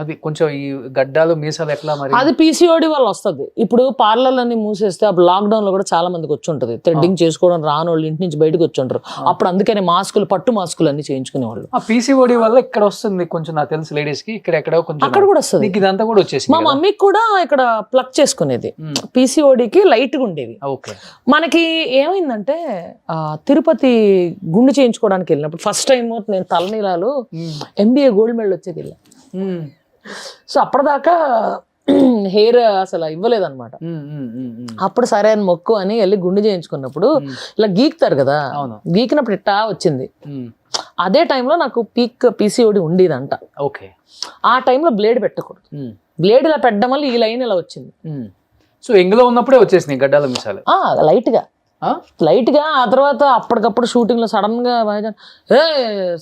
అది కొంచెం ఈ గడ్డాలు మీసాలు ఎట్లా మరి? అది PCOD వల్ల వస్తుంది. ఇప్పుడు పార్లర్లన్నీ మూసేస్తే అప్పుడు లాక్డౌన్ లో కూడా చాలా మందికి వచ్చి ఉంటుంది. థ్రెడ్డింగ్ చేసుకోవడం రాని వాళ్ళు ఇంటి నుంచి బయటకు వచ్చి ఉంటారు. అప్పుడు అందుకని మాస్కులు, పట్టు మాస్కులు అన్ని చేయించుకునేవాళ్ళు. ఆ PCOD వల్ల ఇక్కడ వస్తుంది కొంచెం, నాకు తెలుసు లేడీస్ కి ఇక్కడ ఎక్కడో కొంచెం అక్కడ కూడా వస్తుంది. ఇదంతా కూడా వచ్చేసి మా మమ్మీకి కూడా ఇక్కడ ప్లక్ చేసుకునేది. PCODకి లైట్ గా ఉండేవి. మనకి ఏమైందంటే తిరుపతి గుండు చేయించుకోవడానికి వెళ్ళినప్పుడు ఫస్ట్ టైం నేను తలనీలాలు MBA గోల్డ్ మెడల్ వచ్చేది వెళ్ళా. సో అప్పటిదాకా హెయిర్ అసలు ఇవ్వలేదన్నమాట. అప్పుడు సరే అని మొక్కు అని వెళ్ళి గుండు చేయించుకున్నప్పుడు ఇలా గీకుతారు కదా, గీకినప్పుడు ఇట్టా వచ్చింది. అదే టైంలో నాకు PCOD ఉండేదంట. ఆ టైంలో బ్లేడ్ పెట్టకూడదు. బ్లేడ్ ఇలా పెట్టడం వల్ల ఈ లైన్ ఇలా వచ్చింది. సో ఎంగులో ఉన్నప్పుడే వచ్చేసింది గడ్డాల మిసాలు లైట్ గా. ఆ తర్వాత అప్పటికప్పుడు షూటింగ్ లో సడన్ గా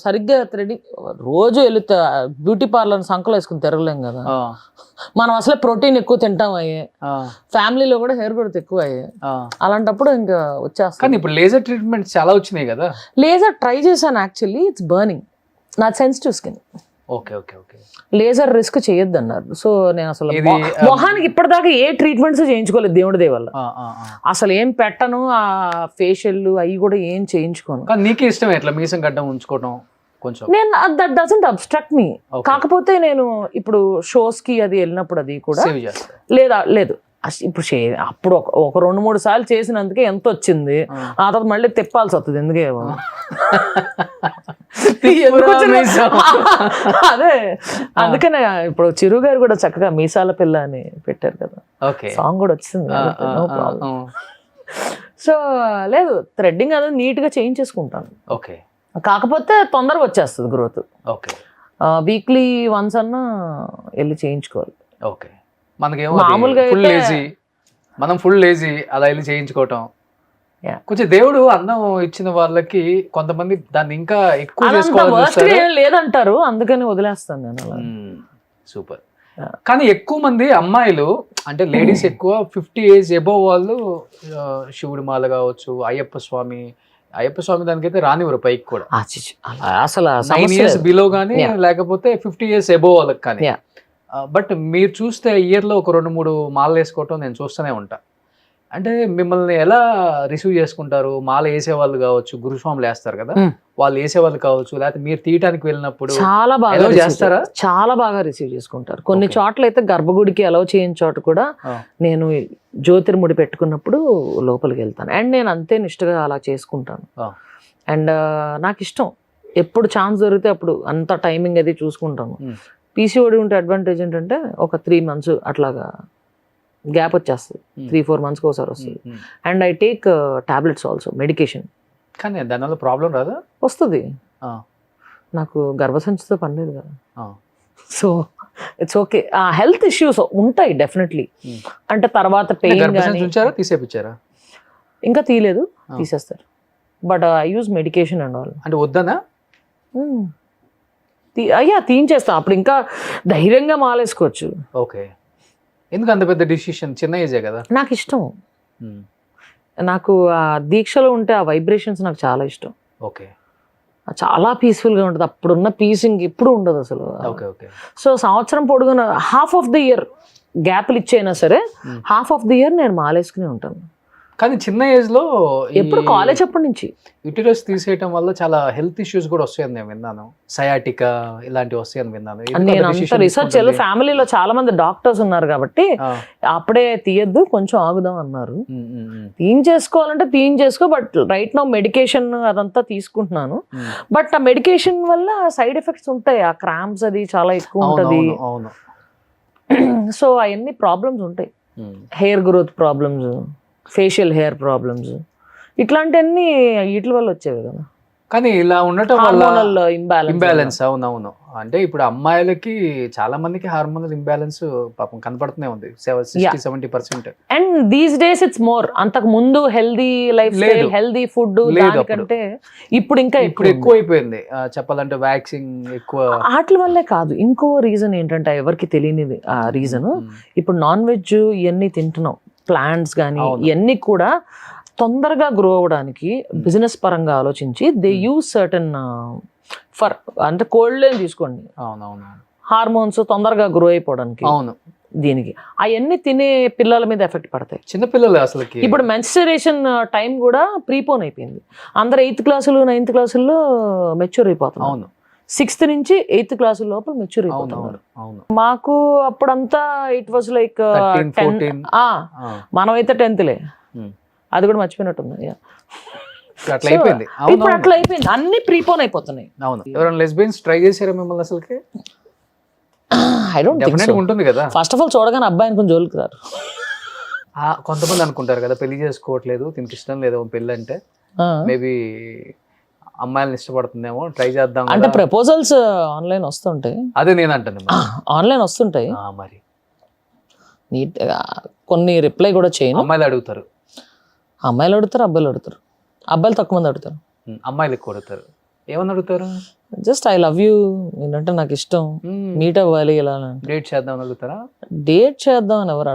సరిగ్గా థ్రెడింగ్ రోజు వెళుతా బ్యూటీ పార్లర్ సంకలు వేసుకుని తిరగలేం కదా మనం. అసలే ప్రోటీన్ ఎక్కువ తింటాం అయ్యే, ఫ్యామిలీలో కూడా హెయిర్ గ్రోత్ ఎక్కువ అయ్యే. అలాంటప్పుడు ఇంకా వచ్చేస్తాను. కానీ ఇప్పుడు లేజర్ ట్రీట్మెంట్ చాలా వచ్చినాయి కదా. లేజర్ ట్రై చేశాను, యాక్చువల్లీ ఇట్స్ బర్నింగ్. నా సెన్సిటివ్ స్కిన్. లేజర్ రిస్క్ చేయొద్దు అన్నారు. సో నేను అసలు మొహానికి ఇప్పటిదాకా ఏ ట్రీట్మెంట్స్ చేయించుకోలేదు దేవుడి దయ వల్ల. అసలు ఏం పెట్టను, ఆ ఫేషియల్ అవి కూడా ఏం చేయించుకోను. నీకే ఇష్టం ఎట్లా మీసం గడ్డం ఉంచుకోవడం? కొంచెం నేను that doesn't obstruct me. Okay. కాకపోతే నేను ఇప్పుడు షోస్ కి అది వెళ్ళినప్పుడు అది కూడా సేవ్ చేస్తారు. లేదు ఇప్పుడు అప్పుడు ఒక 2-3 సార్లు చేసినందుకే ఎంత వచ్చింది, ఆ తర్వాత మళ్ళీ తిప్పాల్సి వస్తుంది. ఎందుకే అదే అందుకనే ఇప్పుడు చిరు గారు కూడా చక్కగా మీసాల పిల్ల అని పెట్టారు కదా, ఓకే. సాంగ్ కూడా వచ్చింది. సో లేదు, థ్రెడ్డింగ్ అనేది నీట్ గా చేయించేసుకుంటాను. ఓకే కాకపోతే తొందరగా వచ్చేస్తుంది గ్రోత్. ఓకే వీక్లీ వన్స్ అన్నా వెళ్ళి చేయించుకోవాలి. ఓకే. మనకేమో మామూలుగా ఫుల్ అయితే- లేజీ, మనం ఫుల్ లేజీ అలా వెళ్ళి చేయించుకోవటం. Yeah. కొంచెం దేవుడు అన్నం ఇచ్చిన వాళ్ళకి కొంతమంది దాన్ని ఇంకా ఎక్కువ అదంతా చేసుకోవాలని వర్స్ట్ చూస్తారు. ఏం లేదంటారు, అందుకని వదిలేస్తాను నేను అలా. సూపర్. Yeah. కానీ ఎక్కువ మంది అమ్మాయిలు అంటే లేడీస్ ఎక్కువ 50 ఏజ్ ఎబోవ్ వాళ్ళు శివుడి మాల కావచ్చు, అయ్యప్ప స్వామి దానికైతే రానివ్వరు పైకి కూడా. అసలు 9 ఇయర్స్ బిలో కానీ Yeah. లేకపోతే 50 ఇయర్స్ ఎబోవ్ వాళ్ళకి కానీ. Yeah. బట్ మీరు చూస్తే ఇయర్లో ఒక 2-3 మాలలు వేసుకోవటం నేను చూస్తూనే ఉంటా. అంటే మిమ్మల్ని ఎలా రిసీవ్ చేసుకుంటారు? మాల వేసేవాళ్ళు కావచ్చు, గురుస్వాములు వేస్తారు కదా, వాళ్ళు వేసేవాళ్ళు కావచ్చు, లేకపోతే మీరు తీయటానికి వెళ్ళినప్పుడు చాలా బాగా allow receive చేస్తారా? చాలా బాగా రిసీవ్ చేసుకుంటారు. కొన్ని Okay. చోట్ల అయితే గర్భగుడికి అలౌ చేయని చోట కూడా నేను జ్యోతిర్ముడి పెట్టుకున్నప్పుడు లోపలికి వెళ్తాను. అండ్ నేను అంతే నిష్ఠగా అలా చేసుకుంటాను. Oh. అండ్ నాకు ఇష్టం, ఎప్పుడు ఛాన్స్ దొరికితే అప్పుడు అంత టైమింగ్ అది చూసుకుంటాను. పీసీఓడి ఉంటే అడ్వాంటేజ్ ఏంటంటే ఒక 3 months అట్లాగా గ్యాప్ వచ్చేస్తుంది, 3-4 monthsకి ఒకసారి వస్తుంది. And I take tablets also, medication. కానీ దానివల్ల ప్రాబ్లం రాదా? వస్తుంది, నాకు గర్భసంచితో పని లేదు కదా. So it's okay. Health issues ఉంటాయి డెఫినెట్లీ. అంటే తర్వాత పెయిన్ కానీ ఉంచారా, తీసేపిచ్చారా? ఇంకా తీయలేదు, తీసేస్తారు. But I use medication and all. అంటే వద్దనా? అయ్యా తీయించేస్తాం, అప్పుడు ఇంకా ధైర్యంగా మాలేసుకోవచ్చు. ఓకే. ఎందుకు అంత పెద్ద డిసిషన్? చిన్న ఏజే కదా. నాకు ఇష్టం, నాకు ఆ దీక్షలో ఉంటే ఆ వైబ్రేషన్స్ నాకు చాలా ఇష్టం. ఓకే. చాలా పీస్ఫుల్గా ఉంటుంది. అప్పుడున్న పీస్ ఇంక ఇప్పుడు ఉండదు అసలు. Okay okay. సో సంవత్సరం పొడుగున హాఫ్ ఆఫ్ ది ఇయర్ గ్యాప్లు ఇచ్చైనా సరే హాఫ్ ఆఫ్ ది ఇయర్ నేను మాలేసుకుని ఉంటాను. కానీ చిన్న ఏజ్ లో ఎప్పుడు కాలేజ్ అప్పటి నుంచి యూటిరస్ తీసేయటం వల్ల చాలా హెల్త్ ఇష్యూస్ కూడా వస్తాయని నేను విన్నాను. సయాటికా ఇలాంటివి వస్తాయని విన్నాను. నేను అంత రీసెర్చ్ ఫ్యామిలీలో చాలా మంది డాక్టర్స్ ఉన్నారు కాబట్టి అప్పుడే తీయద్దు, కొంచెం ఆగుదాం అన్నారు. తీయించేసుకోవాలంటే తీయించేసుకో, బట్ రైట్ నౌ మెడికేషన్ అదంతా తీసుకుంటున్నాను. బట్ ఆ మెడికేషన్ వల్ల సైడ్ ఎఫెక్ట్స్ ఉంటాయి, ఆ క్రాంప్స్ అది చాలా ఎక్కువ ఉంటది. సో అవన్నీ ప్రాబ్లమ్స్ ఉంటాయి, hair growth problems, facial hair problems, ఇట్లాంటివన్నీ వీటి వల్ల వచ్చేవి కదా. కానీ ఇలా ఉండటం వల్ల ఇంబ్యాలెన్స్. అవునవును. అంటే ఇప్పుడు అమ్మాయిలకి చాలా మందికి హార్మోనల్ ఇంబ్యాలెన్స్ పాపం కనపడుతూనే ఉంది, 60-70%. And these days it's more. అంతకు ముందు healthy life style, healthy food దానికంటే ఇప్పుడు ఇంకా ఎక్కువ అయిపోయింది చెప్పాలంటే. వ్యాక్సింగ్ ఎక్కువ వాటి వల్లే కాదు, ఇంకో రీజన్ ఏంటంటే ఎవరికి తెలియనిది ఆ రీజన్. ఇప్పుడు నాన్ వెజ్ ఇవన్నీ తింటున్నాం, ప్లాంట్స్ కానీ ఇవన్నీ కూడా తొందరగా గ్రో అవ్వడానికి బిజినెస్ పరంగా ఆలోచించి దే యూజ్ సర్టన్ ఫర్, అంటే కోల్డ్ లేని తీసుకోండి, హార్మోన్స్ తొందరగా గ్రో అయిపోవడానికి. అవును, దీనికి అవన్నీ తినే పిల్లల మీద ఎఫెక్ట్ పడతాయి. చిన్నపిల్లలు అసలు. ఇప్పుడు మెన్స్టరేషన్ టైం కూడా ప్రీపోన్ అయిపోయింది. అందరు 8th క్లాసులు 9th క్లాసుల్లో మెచ్యూర్ అయిపోతున్నారు. అవును, 6th నుంచి 8th క్లాసు లోపల మెచ్యూర్ అయిపోతున్నారు. మాకు అప్పుడంతా ఇట్ వాజ్ లైక్ మనమైతే 10th అది కూడా మర్చిపోయినట్టుంది. ఇప్పుడు అట్లా అయిపోయింది, అన్ని ప్రీపోన్ అయిపోతున్నాయి. అవును. ఎవరైనా లెస్బియన్స్ ట్రై చేశారా మిమ్మల్ని అసలుకి? I don't think so. ఉంటుంది కదా. ఫస్ట్ ఆఫ్ ఆల్ చూడగానే అబ్బాయి అనుకుని జోలికి రారు. కొంతమంది అనుకుంటారు కదా పెళ్లి చేసుకోవట్లేదు, దీనికి ఇష్టం లేదు పెళ్లి అంటే, మేబీ అమ్మాయిలను ఇష్టపడుతుందేమో, ట్రై చేద్దాం అంటే ప్రపోజల్స్ ఆన్లైన్ వస్తుంటాయి. అదే నేను అంటాను, ఆన్లైన్ వస్తుంటాయి. మరి నీట్ కొన్ని రిప్లై కూడా చేయను. అమ్మాయిలు అడుగుతారు, అమ్మాయిలు అడుగుతారు, అబ్బాయిలు అడుగుతారు. అబ్బాయిలు తక్కువ మంది అడుగుతారు, అమ్మాయిలు ఎక్కువ అడుగుతారు. ఏమని అడుగుతారు? జస్ట్ ఐ లవ్ యూ, ఏంటంటే నాకు ఇష్టం, మీట్ అవ్వాలి, ఇలా డేట్ చేద్దాం అడుగుతారా? డేట్ చేద్దాం అని ఎవరు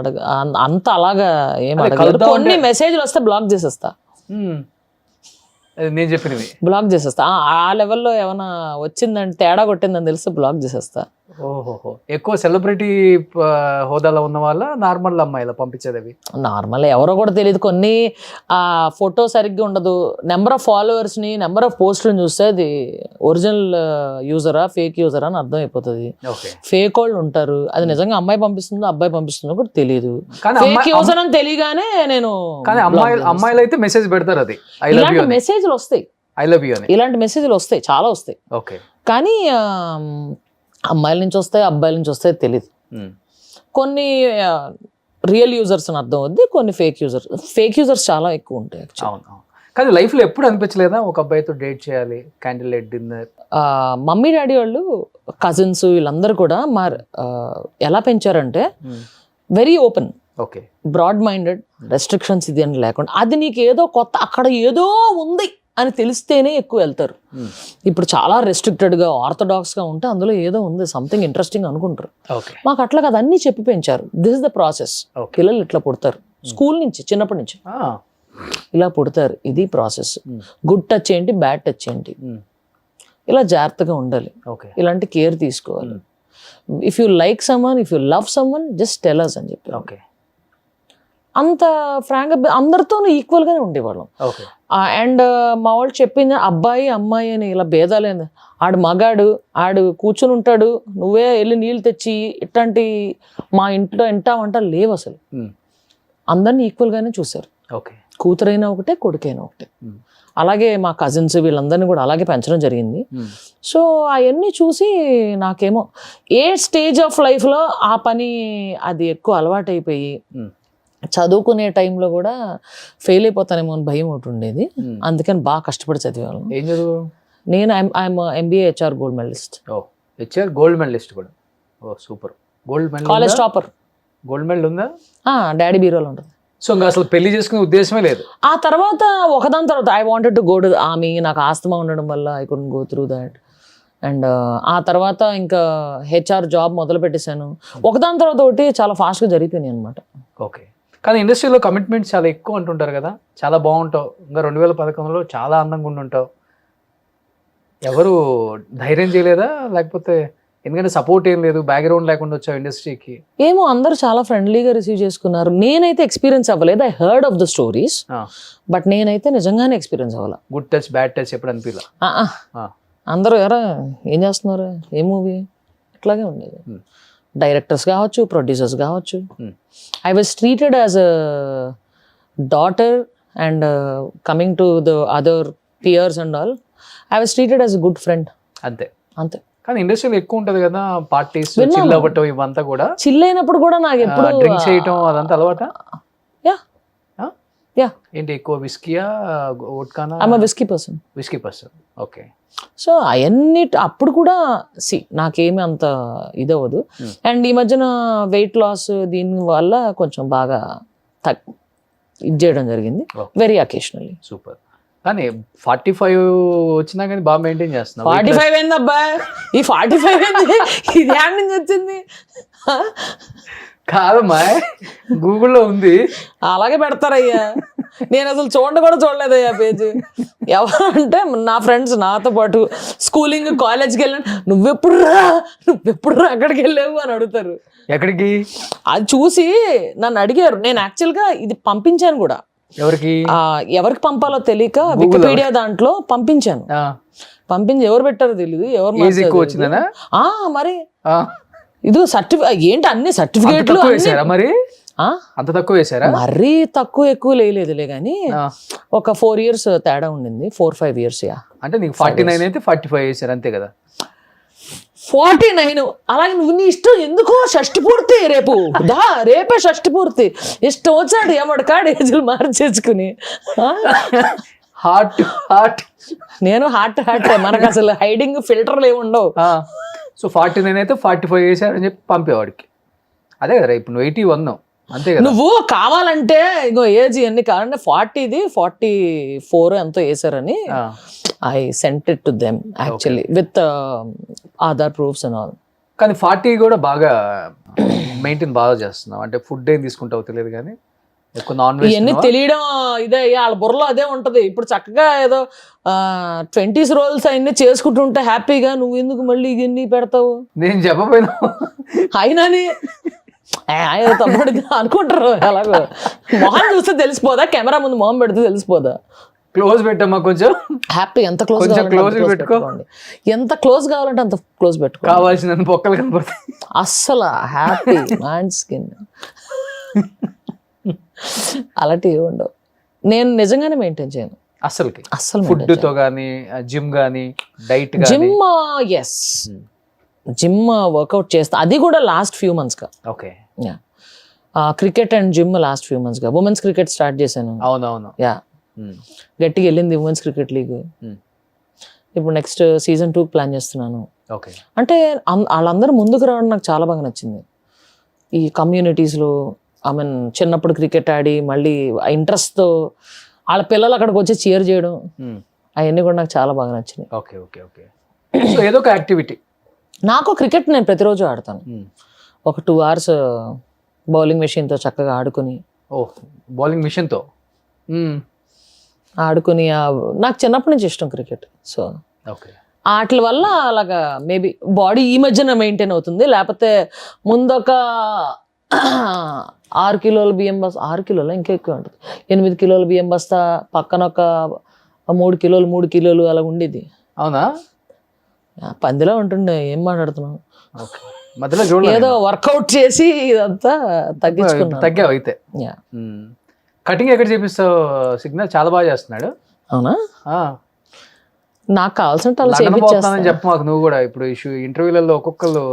అంత అలాగా ఏం అడగరు. కొన్ని మెసేజ్లు వస్తే బ్లాక్ చేసేస్తా, నేను చెప్పినవి బ్లాక్ చేసేస్తా. ఆ లెవెల్లో ఏమైనా వచ్చిందంటే, తేడా కొట్టిందని తెలిస్తే బ్లాక్ చేసేస్తా. ఓహోహో, ఎక్కువ సెలబ్రిటీ హోదాలో ఉన్న వాళ్ళ నార్మల్ అమ్మాయిలా పంపించేది అవి? నార్మల్ ఎవరో కూడా తెలియదు. కొన్ని ఆ ఫోటో సరిగ్గా ఉండదు, నెంబర్ ఆఫ్ ఫాలోవర్స్ని నెంబర్ ఆఫ్ పోస్టులను చూస్తే అది ఒరిజినల్ యూజరా ఫేక్ యూజరా అని అర్థం అయిపోతుంది. ఓకే. ఫేక్ వాళ్ళు ఉంటారు, అది నిజంగా అమ్మాయి పంపిస్తుందో అబ్బాయి పంపిస్తుందో కూడా తెలియదు. కానీ ఫేక్ యూజర్ అని తెలియగానే నేను కానీ అమ్మాయిలు అయితే మెసేజ్ పెడతారు, అది ఐ లవ్ యూ ఇలాంటి అని, మెసేజ్లు వస్తాయి, ఐ లవ్ యూ అని. ఇలాంటి మెసేజ్లు వస్తాయి, చాలా వస్తాయి. ఓకే. కానీ అమ్మాయిల నుంచి వస్తాయి అబ్బాయిల నుంచి వస్తాయి తెలియదు. కొన్ని రియల్ యూజర్స్ అని అర్థం అవుద్ది, కొన్ని ఫేక్ యూజర్స్ చాలా ఎక్కువ ఉంటాయి actually. అవును అవును. కానీ లైఫ్లో ఎప్పుడు అనిపించలేదా ఒక అబ్బాయితో డేట్ చేయాలి, candle light dinner? Mummy daddy వాళ్ళు కజిన్స్ వీళ్ళందరూ కూడా ఎలా పెంచారంటే very open, okay, broad minded, restrictions ఇది అని లేకుండా, అది నీకు ఏదో కొత్త అక్కడ ఏదో ఉంది అని తెలిస్తేనే ఎక్కువ వెళ్తారు. ఇప్పుడు చాలా రెస్ట్రిక్టెడ్గా ఆర్థడాక్స్గా ఉంటే అందులో ఏదో ఉంది, సంథింగ్ ఇంట్రెస్టింగ్ అనుకుంటారు. ఓకే. మాకు అట్లా కాదు, అన్నీ చెప్పి పెంచారు. This is the process. Okay. పిల్లలు ఇట్లా పుడతారు, స్కూల్ నుంచి చిన్నప్పటి నుంచి ఇలా పుడతారు, ఇది ప్రాసెస్. గుడ్ టచ్ ఏంటి, బ్యాడ్ టచ్ ఏంటి, ఇలా జాగ్రత్తగా ఉండాలి, ఓకే, ఇలాంటి కేర్ తీసుకోవాలి. If you like someone, if you love someone, just tell us అని చెప్పి ఓకే, అంత ఫ్రాంక్గా అందరితోనూ ఈక్వల్గానే ఉండేవాళ్ళం. ఓకే. అండ్ మా వాళ్ళు చెప్పింది అబ్బాయి అమ్మాయి అని ఇలా భేదాలేదు. ఆడు మగాడు, ఆడు కూర్చుని ఉంటాడు, నువ్వే వెళ్ళి నీళ్ళు తెచ్చి ఇట్లాంటి మా ఇంట్లో వంట లేవు అసలు. అందరినీ ఈక్వల్గానే చూశారు. ఓకే. కూతురైనా ఒకటే, కొడుకైనా ఒకటే. అలాగే మా కజిన్స్ వీళ్ళందరినీ కూడా అలాగే పెంచడం జరిగింది. సో అవన్నీ చూసి నాకేమో ఏ స్టేజ్ ఆఫ్ లైఫ్లో ఆ పని అది ఎక్కువ అలవాటైపోయి చదువుకునే టైంలో కూడా ఫెయిల్ అయిపోతానేమో అని భయం ఒకటి ఉండేది. అందుకని బాగా కష్టపడి చదివేవాళ్ళం. ఏం చదువు? నేను I'm MBA HR gold medalist. ఓ, HR గోల్డ్ మెడలిస్ట్ కూడా. ఓ super. Gold medal, college topper. Gold medal ఉందా? డాడీ బీరోలో ఉంటుంది. సో ఇంకా అసలు పెళ్లి చేసుకునే ఉద్దేశమే లేదు? ఆ తర్వాత ఒకదాని తర్వాత I wanted to go to army. నాకు ఆస్తమా ఉండడం వల్ల I couldn't go through that. And ఆ తర్వాత ఇంకా HR జాబ్ మొదలు పెట్టేశాను. ఒకదాని తర్వాత ఒకటి చాలా ఫాస్ట్గా జరిగిపోయినాయి అనమాట. ఓకే. కానీ ఇండస్ట్రీలో కమిట్మెంట్స్ చాలా ఎక్కువ అంటుంటారు కదా, చాలా బాగుంటావు, ఇంకా 2011లో చాలా అందంగా ఉండుంటావు. ఎవరు ధైర్యం చేయలేదా? లేకపోతే ఎందుకంటే సపోర్ట్ ఏం లేదు, బ్యాక్గ్రౌండ్ లేకుండా వచ్చావు ఇండస్ట్రీకి? ఏమో అందరూ చాలా ఫ్రెండ్లీగా రిసీవ్ చేసుకున్నారు. నేనైతే ఎక్స్పీరియన్స్ అవ్వలేదు. I heard of the stories, but నేనైతే నిజంగానే ఎక్స్పీరియన్స్ అవ్వాల. గుడ్ టచ్ బ్యాడ్ టచ్ ఎప్పుడు అనిపించలా? అందరూ ఎరా ఏం చేస్తున్నారు, ఏ మూవీ, ఇట్లాగే ఉండేది. డైరెక్టర్స్ కావచ్చు, ప్రొడ్యూసర్స్ కావచ్చు. I was treated as a daughter and coming to the other peers and all, I was treated as a good friend. అంతే అంతే. కానీ ఇండస్ట్రీలో ఎక్కువ ఉంటది కదా పార్టీస్, చిల్ అవ్వటం, ఇవంతా కూడా. చిల్ అయినప్పుడు కూడా నాకు ఎప్పుడు డ్రింక్ చేయటం అదంతా అలవాటా? Yeah ya. ఏంటి ఎక్కువ విస్కీయా, వోడ్కానా? I'm a whisky person. Whisky person. Okay. So అవన్నీ అప్పుడు కూడా నాకేమి అంత ఇదవ్వదు. అండ్ ఈ మధ్యన వెయిట్ లాస్ దీని వల్ల కొంచెం బాగా ఇది చేయడం జరిగింది, వెరీ అకేషనల్లీ. సూపర్. కానీ 45 వచ్చినా కానీ బాగా మెయింటైన్ చేస్తున్నావు. 45 ఏంది అబ్బా, ఈ 45 ఏంది, ఇది హ్యాండ్ నుంచి వచ్చింది? కాదమ్మా, గూగుల్లో ఉంది. అలాగే పెడతారయ్యా, నేను అసలు చూడలేదయ్యా పేజ్. ఎవరంటే నా ఫ్రెండ్స్ నాతో పాటు స్కూలింగ్ కాలేజ్కి వెళ్ళాను, నువ్వెప్పుడు రా అక్కడికి వెళ్ళావు అని అడుగుతారు. ఎక్కడికి? అది చూసి నన్ను అడిగారు. నేను యాక్చువల్గా ఇది పంపించాను కూడా. ఎవరికి పంపాలో తెలియక వికీపీడియా దాంట్లో పంపించాను. పంపించి ఎవరు పెట్టారో తెలియదు, ఎవరు వచ్చిందనా మరి. ఇది ఏంటి అన్ని సర్టిఫికేట్లు మరి అంత తక్కువ వేసారా? మరీ తక్కువ ఎక్కువ లేదులే కానీ ఒక 4 years తేడా ఉండింది, 4-5 years. అంటే నీకు 49 అయితే 45 వేసారు అంతే కదా? 49. అలాగే నువ్వు నీ ఇష్టం, ఎందుకో షష్టి పూర్తి రేపే షష్టి పూర్తి, ఇష్టం వచ్చాడు ఏమడకాడు ఏజులు మార్చేసుకుని. హార్ట్ నేను హార్ట్ మనకు అసలు హైడింగ్ ఫిల్టర్లు ఏమి ఉండవు. సో 49 అయితే 45 వేసారని చెప్పి పంపేవాడికి. అదే కదా, ఇప్పుడు నువ్వు 81, అంతే కదా? నువ్వు కావాలంటే ఇంకో ఏజ్ ఎన్ని కావాలంటే 40ది 44 ఎంతో వేసారని I sent it to them actually with Aadhaar proofs and all. కానీ 40 కూడా బాగా మెయింటైన్ బాగా చేస్తున్నావు. అంటే ఫుడ్ ఏం తీసుకుంటావు తెలియదు కానీ ఎక్కువ నాన్ వెజ్ ఇవన్నీ తెలియడం ఇదే వాళ్ళ బుర్రలో అదే ఉంటది. ఇప్పుడు చక్కగా ఏదో 20s రోల్స్ అవన్నీ చేసుకుంటుంటే హ్యాపీగా, నువ్వు ఎందుకు మళ్ళీ ఇవన్నీ పెడతావు నేను చెప్పపోయినా అయినాని తమ్ముడు అనుకుంటారు. అలాగో మొహం చూస్తే తెలిసిపోదా, కెమెరా ముందు మొహం పెడితే తెలిసిపోదా? క్లోజ్ పెట్టమ్మా కొంచెం, హ్యాపీ ఎంత క్లోజ్ కొంచెం close పెట్టుకో. ఎంత క్లోజ్ కావాలంటే అంత క్లోజ్ పెట్టుకో. కావాల్సిన పొక్కలు కనపడతాయి. అస్సలు హ్యాపీ మ్యాన్ స్కిన్ అలాంటివి ఉండవు. నేను నిజంగానే మెయింటైన్ చేయను అసలుకి అస్సలు. ఫుడ్ తో గానీ, జిమ్ గానీ, డైట్ గానీ. జిమ్ ఎస్, జిమ్ వర్కౌట్ చేస్తా. అది కూడా లాస్ట్ ఫ్యూ మంత్స్ గా. Okay. Cricket and gym last few months గా. ఉమెన్స్ క్రికెట్ స్టార్ట్ చేశాను. అవునవును. యా, గట్టిగా వెళ్ళింది ఉమెన్స్ క్రికెట్ లీగ్. ఇప్పుడు నెక్స్ట్ సీజన్ 2 ప్లాన్ చేస్తున్నాను. ఓకే. అంటే వాళ్ళందరూ ముందుకు రావడం నాకు చాలా బాగా నచ్చింది. ఈ కమ్యూనిటీస్లో ఐ మీన్ చిన్నప్పుడు క్రికెట్ ఆడి మళ్ళీ ఇంట్రెస్ట్తో వాళ్ళ పిల్లలు అక్కడికి వచ్చి చీర్ చేయడం, అవన్నీ కూడా నాకు చాలా బాగా నచ్చినాయి. Okay okay okay. సో ఏదో ఒక యాక్టివిటీ. నాకు క్రికెట్ నేను ప్రతిరోజు ఆడతాను. ఒక 2 hours బౌలింగ్ మెషిన్తో చక్కగా ఆడుకుని. ఓ, బౌలింగ్ మిషన్తో ఆడుకుని నాకు చిన్నప్పటి నుంచి ఇష్టం క్రికెట్. సో ఓకే, వాటి వల్ల అలాగా మేబీ బాడీ ఈ మధ్యన మెయింటైన్ అవుతుంది. లేకపోతే ముందొక 6 కిలోల బియ్యం బస్తా, 6 కిలోల ఇంకా ఎక్కువ ఉంటుంది, 8 కిలోల బియ్యం బస్తా, పక్కన ఒక 3 కిలోలు అలా ఉండేది. అవునా? పందిలో ఉంటుండే. ఏం మాట్లాడుతున్నావు? ఓకే, మధ్యలో చూడలేదు. ఏదో వర్కౌట్ చేసి ఇదంతా తగ్గించుకున్నాను. తగ్గావు అయితే. కటింగ్ ఎక్కడ చేపిస్తావు? సిగ్నల్ చాలా బాగా చేస్తున్నాడు. అవునా? నాకు కావాల్సిన చెప్పు మాకు నువ్వు కూడా. ఇప్పుడు ఇంటర్వ్యూలలో ఒక్కొక్కరు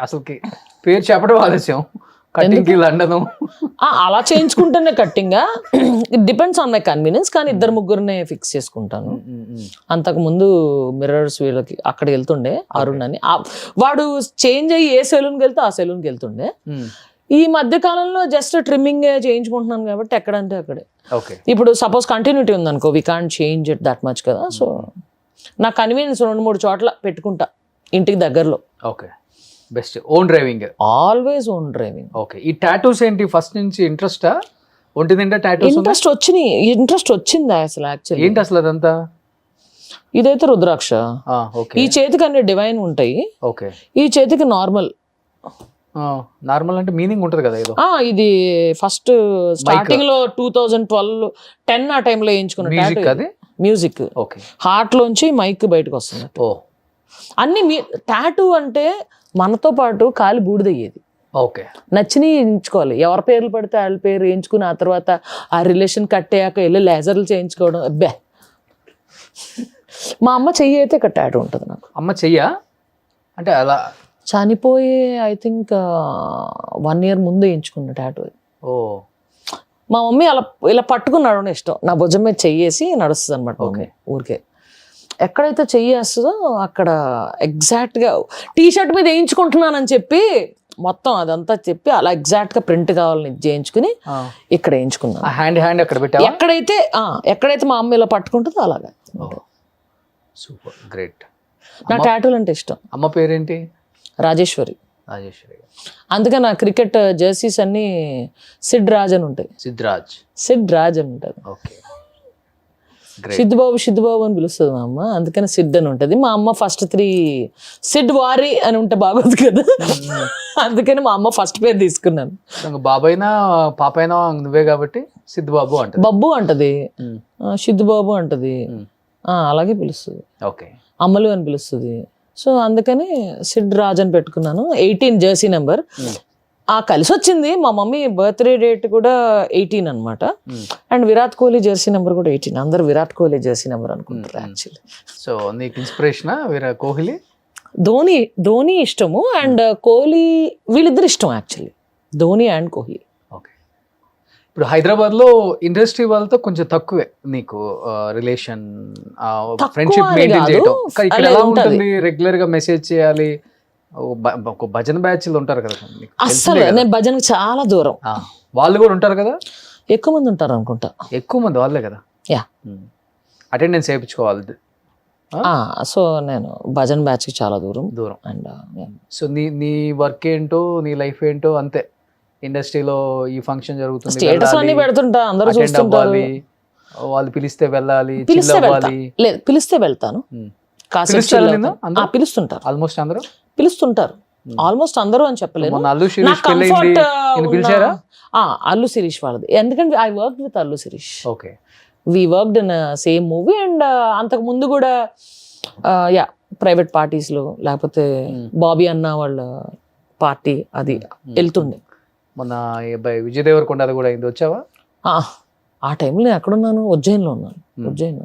అసలుకి పేరు చెప్పడం ఆలస్యం. కటింగ్ లండన్ అలా చేయించుకుంటేనే cutting. It depends on my convenience. కానీ 2-3 ఫిక్స్ చేసుకుంటాను. అంతకు ముందు మిర్రర్స్ వీళ్ళకి అక్కడికి వెళ్తుండే, అరుణ్ అని. వాడు చేంజ్ అయ్యి ఏ సెలూన్కి వెళ్తే ఆ సెలూన్కి వెళ్తుండే. ఈ మధ్య కాలంలో జస్ట్ ట్రిమ్మింగ్ చేయించుకుంటున్నాను కాబట్టి ఎక్కడంటే అక్కడే. ఇప్పుడు సపోజ్ కంటిన్యూటీ ఉందనుకో, we can't change it that much కదా. సో నా కన్వీనియన్స్ 2-3 చోట్ల పెట్టుకుంటా ఇంటికి దగ్గరలో. Okay, best. Own driving, always own driving. Okay. ఈ టాటూస్ ఏంటి ఫస్ట్ నుంచి ఇంట్రెస్టా? ఒంటి నిండా టాటూస్? ఇంట్రెస్ట్ వచ్చిందా అసలు? యాక్చువల్లీ ఏంటి అసలు అదంతా? ఇదైతే రుద్రాక్ష. ఈ చేతికి అన్ని డివైన్ ఉంటాయి. ఓకే. ఈ చేతికి నార్మల్. నార్మల్ అంటే మీనింగ్ ఉంటది కదా ఏదో. ఇది ఫస్ట్ స్టార్టింగ్ లో 2012-10 ఆ టైంలో వేయించుకున్న మ్యూజిక్. ఓకే. హార్ట్ లోంచి మైక్ బయటకు వస్తుంది. ఓ, అన్ని టాటూ అంటే మనతో పాటు కాలి బూడిదయ్యేది. ఓకే. నచ్చినవి ఎంచుకోవాలి. ఎవరి పేర్లు పడితే వాళ్ళ పేరు వేయించుకుని ఆ తర్వాత ఆ రిలేషన్ కట్టేయాక వెళ్ళి లేజర్లు చేయించుకోవడం. అబ్బే, మా అమ్మ చెయ్యి అయితే ఇక్కడ టాటూ ఉంటుంది నాకు. అమ్మ చెయ్యా? అంటే అలా చనిపోయి ఐ థింక్ 1 year ముందు వేయించుకున్న టాటూ. ఓ, మా మమ్మీ అలా ఇలా పట్టుకుని నడవడం ఇష్టం. నా భుజం మీద చెయ్యేసి నడుస్తుంది అనమాట. ఓకే. ఊరికే ఎక్కడైతే చెయ్యి వేస్తుందో అక్కడ ఎగ్జాక్ట్గా టీషర్ట్ మీద వేయించుకుంటున్నానని చెప్పి మొత్తం అదంతా చెప్పి అలా ఎగ్జాక్ట్గా ప్రింట్ కావాలని చేయించుకుని ఇక్కడ వేయించుకున్నాను. హ్యాండ్ అక్కడ పెట్టా. ఎక్కడైతే మా అమ్మ ఇలా పట్టుకుంటుందో అలాగా. Super, great. నా టాటూలు అంటే ఇష్టం. అమ్మ పేరేంటి? రాజేశ్వరి. అందుకే నా క్రికెట్ జెర్సీస్ అన్ని సిడ్ రాజ్ అని ఉంటాయి. సిడ్ రాజ్ అని ఉంటుంది. సిద్ధుబాబు అని పిలుస్తుంది మా అమ్మ. అందుకని సిడ్ అని ఉంటుంది. మా అమ్మ ఫస్ట్ 3 సిడ్ వారి అని ఉంటే బాగోదు కదా. అందుకని మా అమ్మ ఫస్ట్ పేరు తీసుకున్నాను. బాబైనా పాపైనా నువ్వే కాబట్టి సిద్ధుబాబు అంటది. బబ్బు అంటది, సిద్ధుబాబు అంటది. అలాగే పిలుస్తుంది. ఓకే. అమ్మలు అని పిలుస్తుంది. సో అందుకని సిడ్ రాజ్ అని పెట్టుకున్నాను. 18 జెర్సీ నెంబర్. కలిసి వచ్చింది. మా మమ్మీ బర్త్డే డేట్ కూడా 18 అనమాట. And Virat Kohli Jersey number కూడా 18. అందరు విరాట్ కోహ్లీ జెర్సీ నెంబర్ అనుకుంటారు యాక్చువల్లీ. సో నీకు ఇన్స్పిరేషన్ విరాట్ కోహ్లీ? ధోని ఇష్టము అండ్ కోహ్లీ, వీళ్ళిద్దరు ఇష్టం actually, Dhoni and Kohli. Okay. ఇప్పుడు హైదరాబాద్ లో ఇండస్ట్రీ వాళ్ళతో కొంచెం తక్కువే నీకు రిలేషన్, ఫ్రెండ్షిప్ మెయింటైన్ చేయడం. ఇక్కడ ఎలా ఉంటుంది? రెగ్యులర్ గా మెసేజ్ చేయాలి. ఒక భజన బ్యాచ్లు ఉంటారు కదా. అస్సలు నేను భజనకి చాలా దూరం. వాళ్ళు కూడా ఉంటారు కదా? ఎక్కువ మంది ఉంటారు అనుకుంటా. ఎక్కువ మంది వాళ్ళే కదా. యా, అటెండెన్స్ వేయించుకోవాలి. సో నేను భజన్ బ్యాచ్ కి చాలా దూరం. అండ్ సో నీ వర్క్ ఏంటో, నీ లైఫ్ ఏంటో అంతే, ఇండస్ట్రీలో ఈ ఫంక్షన్ జరుగుతుంది, స్టేటస్ అన్ని పెడుతుంటా, అందరూ attend చూస్తుంటారు. అవ్వాలి, వాళ్ళు పిలిస్తే వెళ్ళాలి, పిలిస్తే chill వెళ్తా, అవ్వాలి. లేదు పిలిస్తే వెళ్తాను, కాసేపు పిలుస్తారా chill నిన్ను అవుతాను. అందరూ? పిలుస్తుంటారు, ఆల్మోస్ట్ అందరూ. పిలుస్తుంటారు, ఆల్మోస్ట్ అందరూ అని చెప్పలేను. మొన్న అల్లు నా శిరీష్ పెళ్ళైంది, కంఫర్ట్ నిన్ను పిలిచారా? అల్లు శిరీష్ వాళ్ళది, ఎందుకంటే I work with Allu Sirish, okay. We worked in same movie. And అంతకు ముందు కూడా యా ప్రైవేట్ పార్టీస్ లో, లేకపోతే బాబీ అన్న వాళ్ళ పార్టీ అది వెళ్తుండే. మొన్న ఈ అబ్బాయి విజయ్ దేవరకొండ అది కూడా అయింది, వచ్చావా? ఆ టైంలో నేను ఎక్కడున్నాను, ఉజ్జయిన్లో ఉన్నాను. ఉజ్జయిన్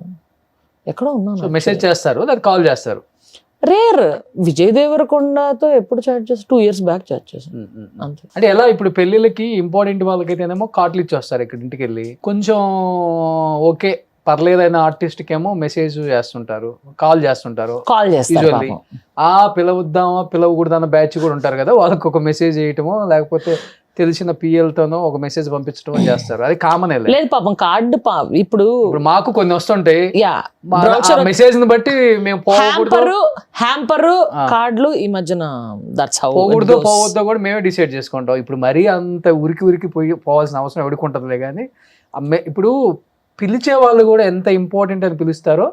ఎక్కడో సో ఉన్నాను. మెసేజ్ చేస్తారు, లేదా కాల్ చేస్తారు? రేర్. విజయ్ దేవరకొండతో ఎప్పుడు చాట్ చేసి 2 years బ్యాక్ చాట్ చేశాను అంతే. అంటే ఎలా ఇప్పుడు పెళ్ళిళ్ళకి ఇంపార్టెంట్ వాళ్ళకైతేనేమో కార్డులు ఇచ్చి వస్తారు ఇక్కడ ఇంటికి వెళ్ళి, కొంచెం ఓకే పర్లేదైన ఆర్టిస్ట్కి ఏమో మెసేజ్ చేస్తుంటారు, కాల్ చేస్తుంటారు. కాల్ చేస్తారు యూజువల్లీ ఆ పిలవద్దామా పిలవకూడదన్న బ్యాచ్ కూడా ఉంటారు కదా, వాళ్ళకి ఒక మెసేజ్ చేయటమో లేకపోతే తెలిసిన పిఎల్తోనో ఒక మెసేజ్ పంపించడమో చేస్తారు, అది కామన్. లేదు పాపం కార్డు ఇప్పుడు మాకు కొన్ని వస్తుంటాయి, యా మెసేజ్ ని బట్టి మేము పోకూడదు హ్యాంపరు కార్డులు ఈ మధ్యన దట్స్ హౌ పోకూడదు పోవద్దో కూడా మేమే డిసైడ్ చేసుకుంటాం. ఇప్పుడు మరీ అంత ఉరికి పోవాల్సిన అవసరం ఎవడుకుంటుందిలే కానీ, ఇప్పుడు పిలిచే వాళ్ళు కూడా ఎంత ఇంపార్టెంట్ అని పిలుస్తారో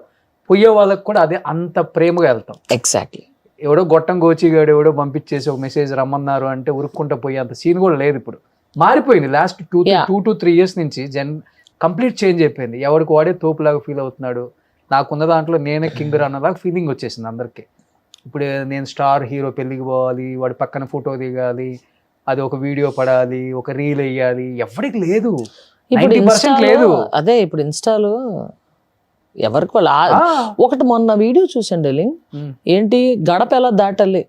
పోయే వాళ్ళకి కూడా అదే అంత ప్రేమగా వెళ్తాం. ఎగ్జాక్ట్లీ. ఎవడో గొట్టం గోచిగాడు ఎవడో పంపించేసి ఒక మెసేజ్ రమ్మన్నారు అంటే ఉరుక్కుంటా పోయే అంత సీన్ కూడా లేదు. ఇప్పుడు మారిపోయింది, లాస్ట్ 2 to 3 years నుంచి కంప్లీట్ చేంజ్ అయిపోయింది. ఎవరికి వాడే తోపులాగా ఫీల్ అవుతున్నాడు, నాకున్న దాంట్లో నేనే కింగ్ అన్నలాగా ఫీలింగ్ వచ్చేసింది అందరికి. ఇప్పుడు నేను స్టార్ హీరో పెళ్ళికి పోవాలి, వాడి పక్కన ఫోటో దిగాలి, అది ఒక వీడియో పడాలి, ఒక రీల్ వేయాలి, ఎవరికి లేదు. ఇప్పుడు 90% లేదు. అదే ఇప్పుడు ఇన్స్టాలో ఎవరికి వాళ్ళు ఒకటి మొన్న వీడియో చూసాను డెలింగ్, ఏంటి గడప ఎలా దాటాలి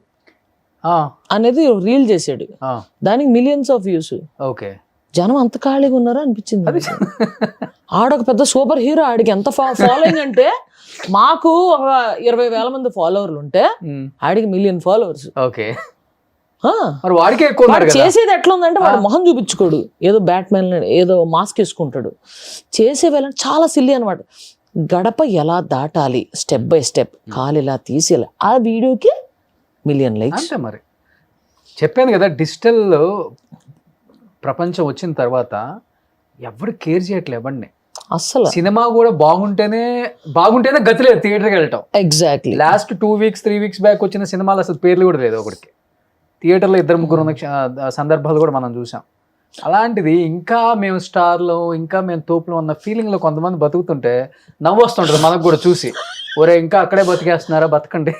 అనేది రీల్ చేసాడు, దానికి millions of views. ఓకే, జనం అంత ఖాళీగా ఉన్నారా అనిపించింది. ఆడొక పెద్ద సూపర్ హీరో, ఆడికి ఎంత ఫాలోయింగ్ అంటే మాకు ఒక 20,000 మంది ఫాలోవర్లు ఉంటే ఆడికి 1 million followers. ఓకే, మరి వాడికే ఎక్కువ ఉన్నారు కదా. చేసేది ఎట్లా ఉందంటే వాడు మొహం చూపించుకోడు, ఏదో బ్యాట్మెన్ ఏదో మాస్క్ వేసుకుంటాడు, చేసే వేళ చాలా సిల్లీ అనమాట. గడప ఎలా దాటాలి స్టెప్ బై స్టెప్, కాలు ఇలా తీసి ఆ వీడియోకి 1 million likes. అంతే మరి, చెప్పాను కదా, డిజిటల్ ప్రపంచం వచ్చిన తర్వాత ఎవరు కేర్ చేయట్లేదు ఎవరిని అస్సలు. సినిమా కూడా బాగుంటేనే గతి లేదు థియేటర్కి వెళ్ళటం. Exactly. Last 2 weeks 3 weeks back వచ్చిన సినిమాలు అసలు పేర్లు కూడా లేదు ఒకటికి. థియేటర్లో 2-3 ఉన్న సందర్భాలు కూడా మనం చూసాం. అలాంటిది ఇంకా మేము స్టార్లో ఇంకా మేము తోపులో ఉన్న ఫీలింగ్లో కొంతమంది బతుకుతుంటే నవ్వు వస్తుంటుంది మనకు కూడా చూసి, ఒరే ఇంకా అక్కడే బతికేస్తున్నారా, బతకండి.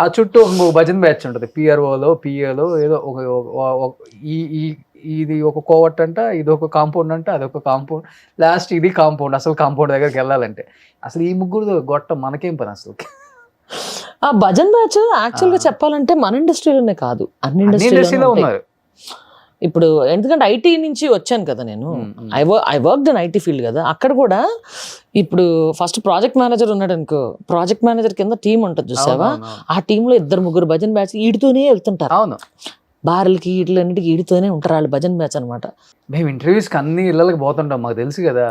ఆ చుట్టూ ఒక భజన్ బ్యాచ్ ఉంటుంది, పిఆర్ఓలో పిఏలో ఏదో ఇది ఒక కోవట్ అంట, ఇది ఒక కాంపౌండ్ అంట, అదొక కాంపౌండ్, లాస్ట్ ఇది కాంపౌండ్, అసలు కాంపౌండ్ దగ్గరికి వెళ్ళాలంటే అసలు ఈ ముగ్గురు గొట్టం మనకేం పని అసలు. ఆ భజన్ బ్యాచ్ యాక్చువల్గా చెప్పాలంటే మన ఇండస్ట్రీలోనే కాదు, అన్ని ఇండస్ట్రీలో ఉన్నారు. ఇప్పుడు ఎందుకంటే ఐటీ నుంచి వచ్చాను కదా నేను, I work in IT field కదా, అక్కడ కూడా ఇప్పుడు ఫస్ట్ ప్రాజెక్ట్ మేనేజర్ ఉన్నాడు అనుకో, ప్రాజెక్ట్ మేనేజర్ కింద టీం ఉంటుంది చూసావా, ఆ టీంలో 2-3 భజన్ బ్యాచ్ ఈడితోనే వెళ్తుంటారు. అవును, బార్లకి వీటిలన్నిటికి ఈడితోనే ఉంటారు వాళ్ళు, భజన్ బ్యాచ్ అనమాట. మేము ఇంటర్వ్యూస్ కి అన్ని ఇళ్ళకి పోతుంటాం, మాకు తెలుసు కదా.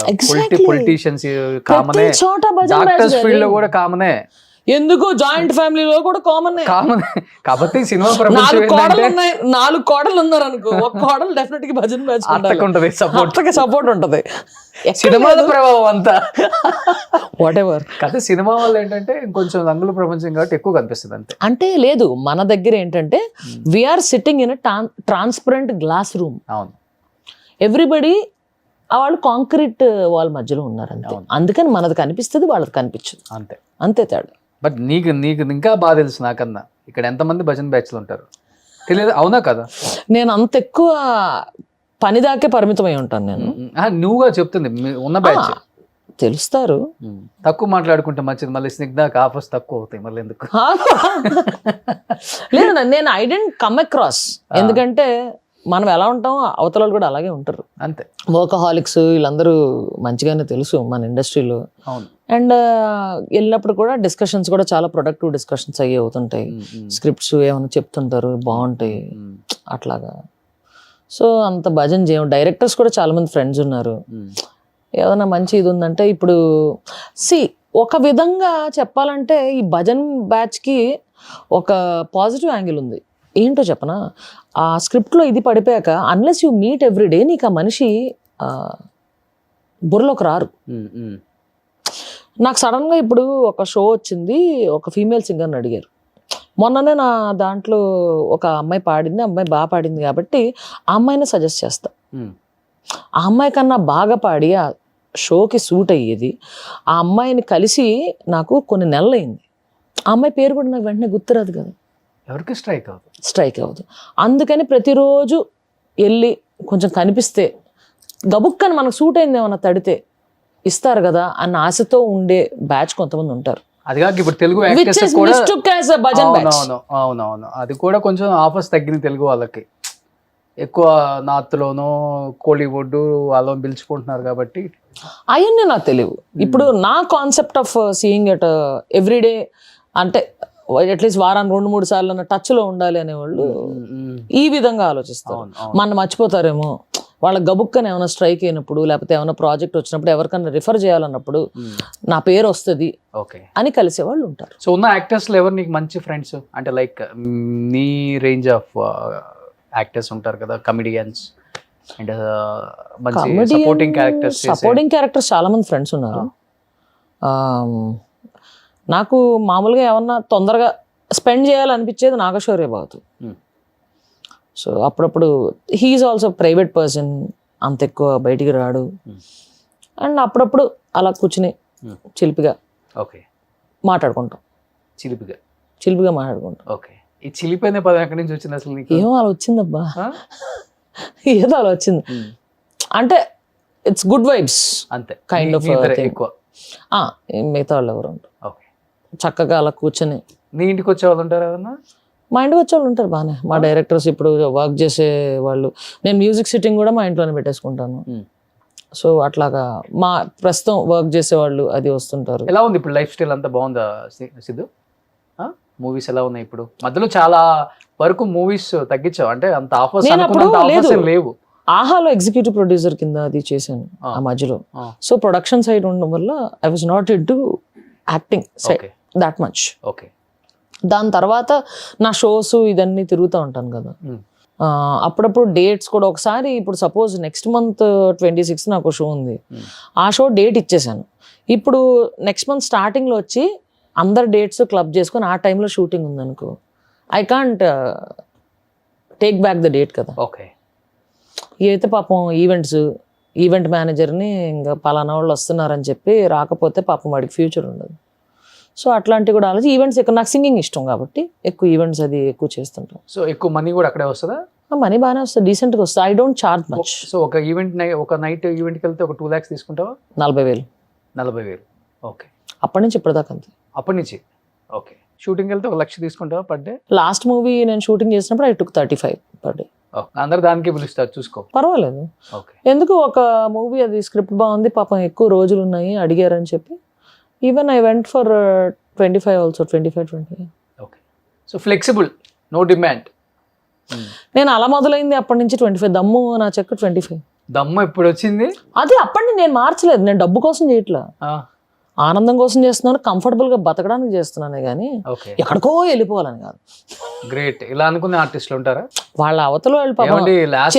పొలిటీషియన్స్ కామనే, చోట భజన్ డాక్టర్స్ బ్యాచ్ ఫీల్డ్ లో కూడా కామనే, ఎందుకు జాయింట్ ఫ్యామిలీలో కూడా కామన్. కాబట్టి సినిమా 4 కోడలు ఉన్నారు అనుకో, ఒక కోడలు డెఫినెట్ గా భజన్ బ్యాచ్ ఉంటది, సపోర్ట్ ఉంటది. సినిమాల ప్రభావం అంతా వాట్ ఎవర్. కానీ సినిమా వల్ల ఏంటంటే ఇంకొంచెం రంగుల ప్రపంచం కాబట్టి ఎక్కువ కనిపిస్తుంది అంతే. అంటే లేదు, మన దగ్గర ఏంటంటే we're sitting in transparent glass room. అవును, ఎవ్రీబడి వాళ్ళు కాంక్రీట్ వాల్ మధ్యలో ఉన్నారు అంతే. అందుకని మనది కనిపిస్తుంది, వాళ్ళది కనిపించదు, అంతే తేడా. బట్ నీకు ఇంకా బాగా తెలుసు నాకన్నా, ఇక్కడ ఎంతమంది భజన్ బ్యాచ్లు ఉంటారు తెలియదు, అవునా కదా? నేను అంత ఎక్కువ పని దాకే పరిమితమై ఉంటాను నేను. నువ్వుగా చెప్తుంది ఉన్న బ్యాచ్ తెలుస్తారు. తక్కువ మాట్లాడుకుంటే మంచిది, మళ్ళీ స్నిగ్ధ ఆఫర్స్ తక్కువ అవుతాయి మళ్ళీ ఎందుకు. లేదు నేను ఐ డెంట్ కమ్ అక్రాస్, ఎందుకంటే మనం ఎలా ఉంటాం అవతల వాళ్ళు కూడా అలాగే ఉంటారు అంతే. వర్కహాలిక్స్ వీళ్ళందరూ మంచిగానే తెలుసు మన ఇండస్ట్రీలో. అవును. అండ్ వెళ్ళినప్పుడు కూడా డిస్కషన్స్ కూడా చాలా ప్రొడక్టివ్ డిస్కషన్స్ అయ్యి అవుతుంటాయి, స్క్రిప్ట్స్ ఏమైనా చెప్తుంటారు బాగుంటాయి అట్లాగా. సో అంత భజన్ చేయం. డైరెక్టర్స్ కూడా చాలా మంది ఫ్రెండ్స్ ఉన్నారు, ఏదైనా మంచి ఇది ఉందంటే. ఇప్పుడు ఒక విధంగా చెప్పాలంటే ఈ భజన్ బ్యాచ్కి ఒక పాజిటివ్ యాంగిల్ ఉంది. ఏంటో చెప్పనా, ఆ స్క్రిప్ట్లో ఇది పడిపోయాక అన్లెస్ యూ మీట్ ఎవ్రీడే నీకు ఆ మనిషి బుర్రలోకి రారు. నాకు సడన్గా ఇప్పుడు ఒక షో వచ్చింది, ఒక ఫీమేల్ సింగర్ని అడిగారు. మొన్ననే నా దాంట్లో ఒక అమ్మాయి పాడింది, అమ్మాయి బాగా పాడింది కాబట్టి ఆ అమ్మాయిని సజెస్ట్ చేస్తా. ఆ అమ్మాయి కన్నా బాగా పాడి ఆ షోకి సూట్ అయ్యేది ఆ అమ్మాయిని కలిసి నాకు కొన్ని నెలలు అయింది. ఆ అమ్మాయి పేరు కూడా నాకు వెంటనే గుర్తురాదు కదా, ఎవరికి స్ట్రైక్ అవుతుంది. స్ట్రైక్ అవ్వదు. అందుకని ప్రతిరోజు వెళ్ళి కొంచెం కనిపిస్తే గబుక్కని మనకు సూట్ అయింది ఏమన్నా తడితే ఇస్తారు కదా అన్న ఆశతో ఉండే బ్యాచ్ కొంతమంది ఉంటారు. అది కాక ఇప్పుడు తెలుగు Which యాక్టర్స్ is కూడా mistook as a bhajan batch. అవునవును అది కూడా కొంచెం ఆఫర్స్ తగ్గింది తెలుగు వాళ్ళకి. ఎక్కువ నార్త్లోనో కోలీవుడ్ వాళ్ళని పిలుచుకుంటున్నారు కాబట్టి అవన్నీ నాకు తెలియదు. ఇప్పుడు నా concept of seeing at everyday అంటే అట్లీస్ట్ వారానికి 2-3 సార్లు అన్న టచ్లో ఉండాలి అనేవాళ్ళు ఈ విధంగా ఆలోచిస్తారు. మన మర్చిపోతారేమో, వాళ్ళ గబుక్కని ఏమైనా స్ట్రైక్ అయినప్పుడు లేకపోతే ఏమైనా ప్రాజెక్ట్ వచ్చినప్పుడు ఎవరికైనా రిఫర్ చేయాలన్నప్పుడు నా పేరు వస్తుంది ఓకే అని కలిసే వాళ్ళు ఉంటారు. సో ఉన్న యాక్టర్స్లో ఎవరు నీకు మంచి ఫ్రెండ్స్ అంటే లైక్ నీ రేంజ్ ఆఫ్ యాక్టర్స్ ఉంటారు కదా, కమెడియన్స్ అండ్ మంచి సపోర్టింగ్ క్యారెక్టర్స్ చాలా మంది ఫ్రెండ్స్ ఉన్నారు. నాకు మామూలుగా ఏమన్నా తొందరగా స్పెండ్ చేయాలనిపించేది నాగశౌర్య బాబు. సో అప్పుడప్పుడు హీఈస్ ఆల్సో ప్రైవేట్ పర్సన్, అంత ఎక్కువ బయటికి రాడు. అండ్ అప్పుడప్పుడు అలా కూర్చుని చిలిపిగా ఓకే మాట్లాడుకుంటాం. చిలిపిగా మాట్లాడుకుంటాం. ఓకే, ఈ చిలిపోయిన పదం ఎక్కడి నుంచి వచ్చింది అసలు నీకు? ఏమో అలా వచ్చిందబ్బా, ఏదో అలా వచ్చింది. అంటే ఇట్స్ గుడ్ వైబ్స్ అంతే, కైండ్ ఆఫ్ ఎక్కువ. మిగతా వాళ్ళు ఎవరు ఉంటారు ఓకే, చక్కగా అలా కూర్చొని. నీ ఇంటికి వచ్చే వాళ్ళు ఉంటారు ఎవరన్నా? మా ఇంటికి వచ్చే వాళ్ళు ఉంటారు బాగానే. మా డైరెక్టర్స్ ఇప్పుడు వర్క్ చేసే వాళ్ళు, నేను మ్యూజిక్ సిట్టింగ్ కూడా మా ఇంట్లోనే పెట్టేసుకుంటాను. సో అట్లాగా మా ప్రస్తుతం వర్క్ చేసేవాళ్ళు అది వస్తుంటారు. ఎలా ఉంది ఇప్పుడు లైఫ్ స్టైల్ అంతా బాగుందా సిద్ధు? మూవీస్ ఎలా ఉన్నాయి ఇప్పుడు? మధ్యలో చాలా వరకు మూవీస్ తగ్గించావు అంటే అంత ఆఫర్స్ లేవు. ఆహాలో ఎగ్జిక్యూటివ్ ప్రొడ్యూసర్ కింద అది చేశాను ఆ మధ్యలో. సో ప్రొడక్షన్ సైడ్ ఉండడం వల్ల I was naught into acting side that much. Okay, దాని తర్వాత నా షోస్ ఇదన్నీ తిరుగుతూ ఉంటాను కదా, అప్పుడప్పుడు డేట్స్ కూడా ఒకసారి ఇప్పుడు సపోజ్ నెక్స్ట్ మంత్ 26 నాకు షో ఉంది, ఆ షో డేట్ ఇచ్చేసాను. ఇప్పుడు నెక్స్ట్ మంత్ స్టార్టింగ్లో వచ్చి అందరు డేట్స్ క్లబ్ చేసుకొని ఆ టైంలో షూటింగ్ ఉందనుకో, I can't take back the date కదా. ఓకే, అయితే పాపం ఈవెంట్ మేనేజర్ని ఇంకా పలానా వాళ్ళు వస్తున్నారని చెప్పి రాకపోతే పాపం వాడికి ఫ్యూచర్ ఉండదు. సో అట్లాంటివి కూడా ఆలోచి ఈవెంట్స్ ఎక్కువ, నాకు సింగింగ్ ఇష్టం కాబట్టి ఎక్కువ ఈవెంట్స్ అది ఎక్కువ చేస్తుంటాం. సో ఎక్కువ మనీ కూడా అక్కడే వస్తుందా? మనీ బాగానే వస్తుంది, డీసెంట్గా వస్తుంది. I don't charge much. So ఒక నైట్ ఈవెంట్కి వెళ్తే ఒక 2 lakhs తీసుకుంటావా? 40,000. ఓకే, అప్పటి నుంచి ఇప్పటిదాకా అంతే. అప్పటి నుంచి ఓకే. షూటింగ్ వెళ్తే 1 lakh తీసుకుంటావా పర్ డే? లాస్ట్ మూవీ నేను షూటింగ్ చేసినప్పుడు I took 35 per day. అందరు దానికి పిలుస్తారు, చూసుకో పర్వాలేదు. ఎందుకు ఒక మూవీ అది స్క్రిప్ట్ బాగుంది, పాపం ఎక్కువ రోజులు ఉన్నాయి అడిగారని చెప్పి even I went for 25 also, 25. Okay, so flexible, no demand. నేను అలా మొదలైంది అప్పటి నుంచి 25. దమ్ము నా చెక్ 25. దమ్ము ఎప్పుడు వచ్చింది? అది అప్పటి నేను మార్చలేదు. నేను డబ్బు కోసం చేయట్లా, ఆనందం కోసం చేస్తున్నాను, కంఫర్టబుల్ గా బతకడానికి చేస్తున్నానే కానీ ఎక్కడికో వెళ్ళిపోవాలని కాదు. గ్రేట్, ఇలా అనుకునే ఆర్టిస్టులు ఉంటారా? వాళ్ళ అవతల last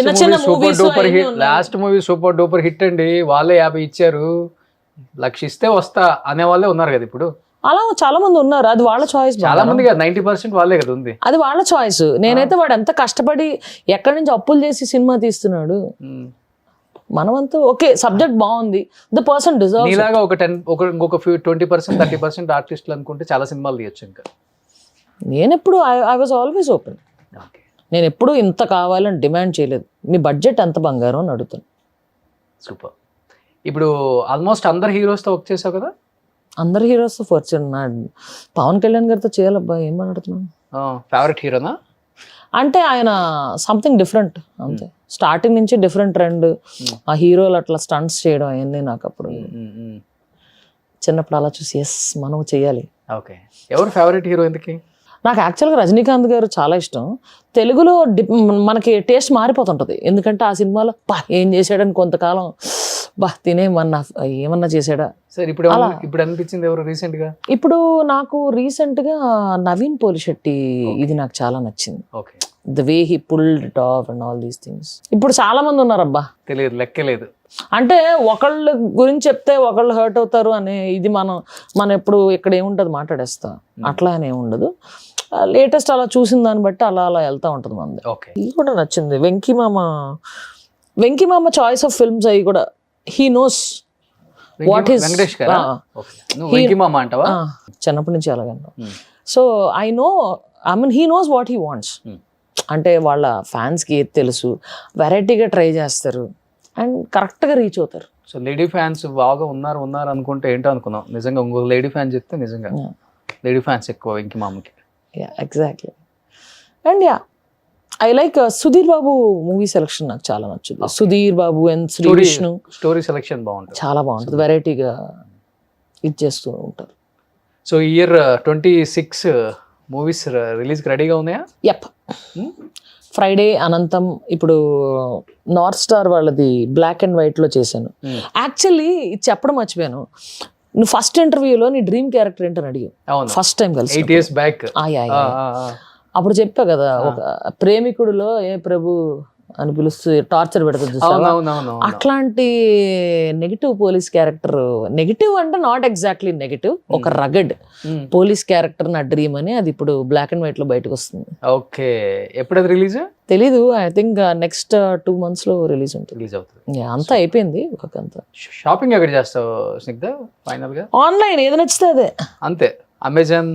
movie super duper hit అండి, వాళ్ళే 50 ఇచ్చారు, 1,00,000 ఇస్తే వస్తా అనే వాళ్ళే ఉన్నారు కదా ఇప్పుడు. అలా చాలా మంది ఉన్నారు, అది వాళ్ళ చాయిస్. చాలా మంది 90% వాళ్ళే కదా ఉంది, అది వాళ్ళ చాయిస్. నేనైతే వాడు ఎంత కష్టపడి ఎక్కడి నుంచి అప్పులు చేసి సినిమా తీస్తున్నాడు, మనమంతా ఓకే సబ్జెక్ట్ బాగుంది, ద పర్సన్ డిజర్వ్స్. నీలాగా ఇంకొక 20% 30% ఆర్టిస్టులు అనుకుంటే చాలా సినిమాలు తీయొచ్చు. ఇంకా నేను ఎప్పుడు ఐ వాజ్ ఆల్వేస్ ఓపెన్. నేను ఎప్పుడు ఇంత కావాలని డిమాండ్ చేయలేదు. మీ బడ్జెట్ ఎంత బంగారం అని అడుగుతాను. సూపర్. ఇప్పుడు ఆల్మోస్ట్ అందరు హీరోస్తో వర్క్ చేసావు కదా? అందరు హీరోస్తో వర్క్ చేయను. పవన్ కళ్యాణ్ గారితో చేయాలబ్బా, ఏమని అడుగుతున్నాను. ఫేవరెట్ హీరోనా? అంటే ఆయన సంథింగ్ డిఫరెంట్ అంతే. స్టార్టింగ్ నుంచి డిఫరెంట్ ట్రెండ్, ఆ హీరోలు అట్లా స్టంట్స్ చేయడం అవన్నీ నాకు అప్పుడు చిన్నప్పుడు అలా చూసి ఎస్ మనం చేయాలి. ఓకే, ఎవరు ఫేవరెట్ హీరో ఎందుకు? నాకు యాక్చువల్గా రజనీకాంత్ గారు చాలా ఇష్టం. తెలుగులో మనకి టేస్ట్ మారిపోతుంటుంది, ఎందుకంటే ఆ సినిమాలో ఏం చేశాడని కొంతకాలం బా తినేమన్నా ఏమన్నా చేసాడా. సరే ఇప్పుడు అలా. ఇప్పుడు అనిపించింది ఎవరు రీసెంట్ గా? ఇప్పుడు నాకు రీసెంట్ గా నవీన్ పోలిశెట్టి ఇది నాకు చాలా నచ్చింది. Okay, the way he pulled it of and all these things. ఇప్పుడు చాలా మంది ఉన్నారబ్బా, తెలియదు, లెక్కలేదు. అంటే ఒకళ్ళ గురించి చెప్తే ఒకళ్ళు హర్ట్ అవుతారు అనే ఇది మనం ఎప్పుడు ఇక్కడ ఏముంటుంది మాట్లాడేస్తా, అట్లా అని ఏముండదు. లేటెస్ట్ అలా చూసిన దాన్ని బట్టి అలా అలా వెళ్తా ఉంటుంది మంది. ఓకే, ఇది కూడా నచ్చింది. వెంకీ మామ చాయిస్ ఆఫ్ ఫిల్మ్స్ అవి కూడా he knows what is. Venkatesh గారా? ఓకే, నువ్వు వెంకీ మామ అంటావా? చిన్నప్పటి నుంచి అలాగే. So I mean he knows what he wants. అంటే వాళ్ళ ఫ్యాన్స్కి ఏది తెలుసు, వెరైటీగా ట్రై చేస్తారు అండ్ కరెక్ట్గా రీచ్ అవుతారు. సో లేడీ ఫ్యాన్స్ బాగా ఉన్నారు అనుకుంటే ఏంటో అనుకున్నాం. నిజంగా ఇంకొక లేడీ ఫ్యాన్ చెప్తే నిజంగా లేడీ ఫ్యాన్స్ ఎక్కువ వెంకీ మామకి. Exactly. And I like Sudheer Babu movie selection నాకు చాలా నచ్చుతుంది. Sudheer Babu and Sree Vishnu story selection బాగుంటుంది, చాలా బాగుంటుంది, వెరైటీగా ఇది చేస్తూ ఉంటారు. సో ఈ ఇయర్ 26 మూవీస్ రిలీజ్కి రెడీగా ఉన్నాయా? యప్. ఫ్రైడే అనంతం, ఇప్పుడు నార్త్ స్టార్ వాళ్ళది బ్లాక్ అండ్ వైట్ లో చేశాను. యాక్చువల్లీ ఇది చెప్పడం మర్చిపోయాను, నువ్వు ఫస్ట్ ఇంటర్వ్యూలో నీ డ్రీమ్ క్యారెక్టర్ ఏంటని అడిగావు. అవును, ఫస్ట్ టైం కలిసి 8 years బ్యాక్. అప్పుడు చెప్పా కదా, ఒక ప్రేమికుడిలో ఏ ప్రభు అని పిలుస్తూ టార్చర్ పెడుతుంది చూసావా? అట్లాంటి నెగిటివ్ పోలీస్ క్యారెక్టర్, నెగిటివ్ అంటే నాట్ ఎగ్జాక్ట్లీ నెగిటివ్, ఒక రగడ్ పోలీస్ క్యారెక్టర్ నా డ్రీమ్ అని. అది ఇప్పుడు బ్లాక్ అండ్ వైట్ లో బయటకు వస్తుంది. ఓకే, ఎప్పుడు అది రిలీజ్? తెలీదు, ఐ థింక్ నెక్స్ట్ 2 months లో రిలీజ్ ఉంటుంది. రిలీజ్ అవుతుంది. అంతా అయిపోయింది వర్క్ అంతా. షాపింగ్ ఎక్కడ చేస్తావు స్నిగ్ధ ఫైనల్ గా? ఆన్లైన్ ఏది నచ్చితే అదే. అంతే, అమెజాన్,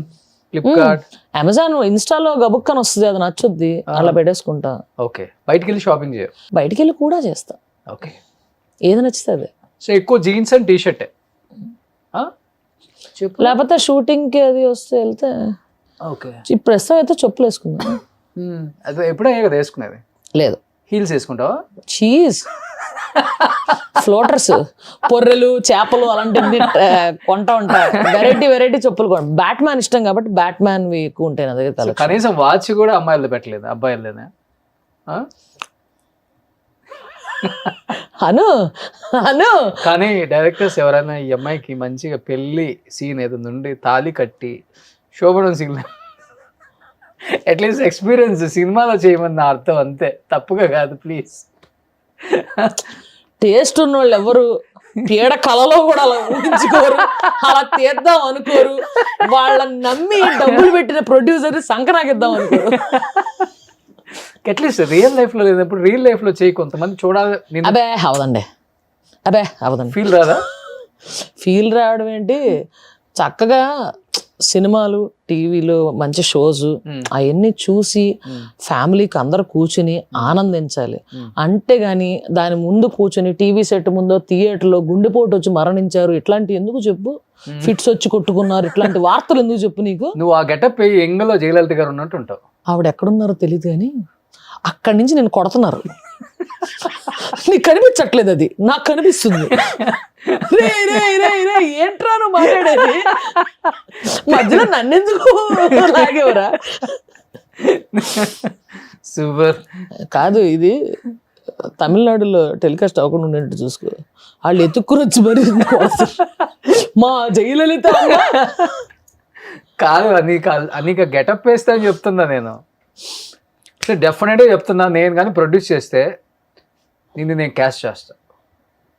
ఫ్లిప్కార్ట్, అమెజాన్, ఇన్స్టాలో గబుక్కని వస్తుంది, అది నచ్చుద్ది, అలా పెట్టేసుకుంటా. ఓకే, బయటికి వెళ్ళి షాపింగ్ చేయవు? బయటికి వెళ్ళి కూడా చేస్తా. ఓకే, ఏది నచ్చితే అదే. సో ఎక్కువ జీన్స్ అండ్ టీషర్ట్, లేకపోతే షూటింగ్ కి అది వస్తే వెళ్తే. ఓకే, ఈ ప్రస్తుతం అయితే చెప్పులు వేసుకున్నా. అదే ఎప్పుడే కదా వేసుకునేది? లేదు, హీల్స్ వేసుకుంటావా? చీజ్ ఫ్లోటర్స్, పొర్రెలు, చేపలు అలాంటివన్నీ కొంటా ఉంటా. వెరైటీ చెప్పులు కొంటా. బ్యాట్ మ్యాన్ ఇష్టం కాబట్టి బ్యాట్ మ్యాన్ ఎక్కువ ఉంటాయి నా దగ్గర collection. కనీసం వాచ్ కూడా అమ్మాయిలు పెట్టలేదు, అబ్బాయిలేనా? అను కానీ డైరెక్టర్స్ ఎవరైనా ఈ అమ్మాయికి మంచిగా పెళ్లి సీన్ ఏదో నుండి తాళి కట్టి శోభనం సీన్ అట్లీస్ట్ ఎక్స్పీరియన్స్ సినిమాలో చేయమని అర్థం, అంతే, తప్పుగా కాదు ప్లీజ్. టేస్ట్ ఉన్న వాళ్ళు ఎవరు పీడ కళలో కూడా అలా ఊహించుకోరు, అలా తీద్దాం అనుకోరు. వాళ్ళని నమ్మి డబ్బులు పెట్టిన ప్రొడ్యూసర్ సంక్రాంతిద్దాం అనుకోరు. అట్లీస్ట్ రియల్ లైఫ్ లో లేనప్పుడు రియల్ లైఫ్ లో చేయి, కొంతమంది చూడాలి. అబే అవదండి, ఫీల్ రాదా? ఫీల్ రావడం ఏంటి, చక్కగా సినిమాలు, టీవీలో మంచి షోస్ అవన్నీ చూసి ఫ్యామిలీకి అందరు కూర్చుని ఆనందించాలి. అంతేగాని దాని ముందు కూర్చుని టీవీ సెట్ ముందో థియేటర్లో గుండెపోటు వచ్చి మరణించారు ఇట్లాంటి ఎందుకు చెప్పు, ఫిట్స్ వచ్చి కొట్టుకున్నారు ఇట్లాంటి వార్తలు ఎందుకు చెప్పు నీకు? నువ్వు ఆ గెటప్ ఎంగలో జయలలిత గారు ఉన్నట్టు ఉంటావు. ఆవిడ ఎక్కడున్నారో తెలియదు కానీ అక్కడి నుంచి నేను కొడుతున్నారు. నీకు కనిపించట్లేదు, అది నాకు కనిపిస్తుంది. ఏంట్రా నువ్వు మాట్లాడేది, మధ్యలో నన్నెందుకు లాగేవరా? సూపర్. కాదు, ఇది తమిళనాడులో టెలికాస్ట్ అవ్వకుండా ఉండేట్టు చూసుకో. వాళ్ళు ఎత్తుక్కుని వచ్చి మరి మా జయలలిత కాదు, నీకు గెటప్ వేస్తా అని చెప్తున్నా నేను. డెఫినెట్గా చెప్తున్నా, నేను కానీ ప్రొడ్యూస్ చేస్తే నేను క్యాస్ట్ చేస్తా.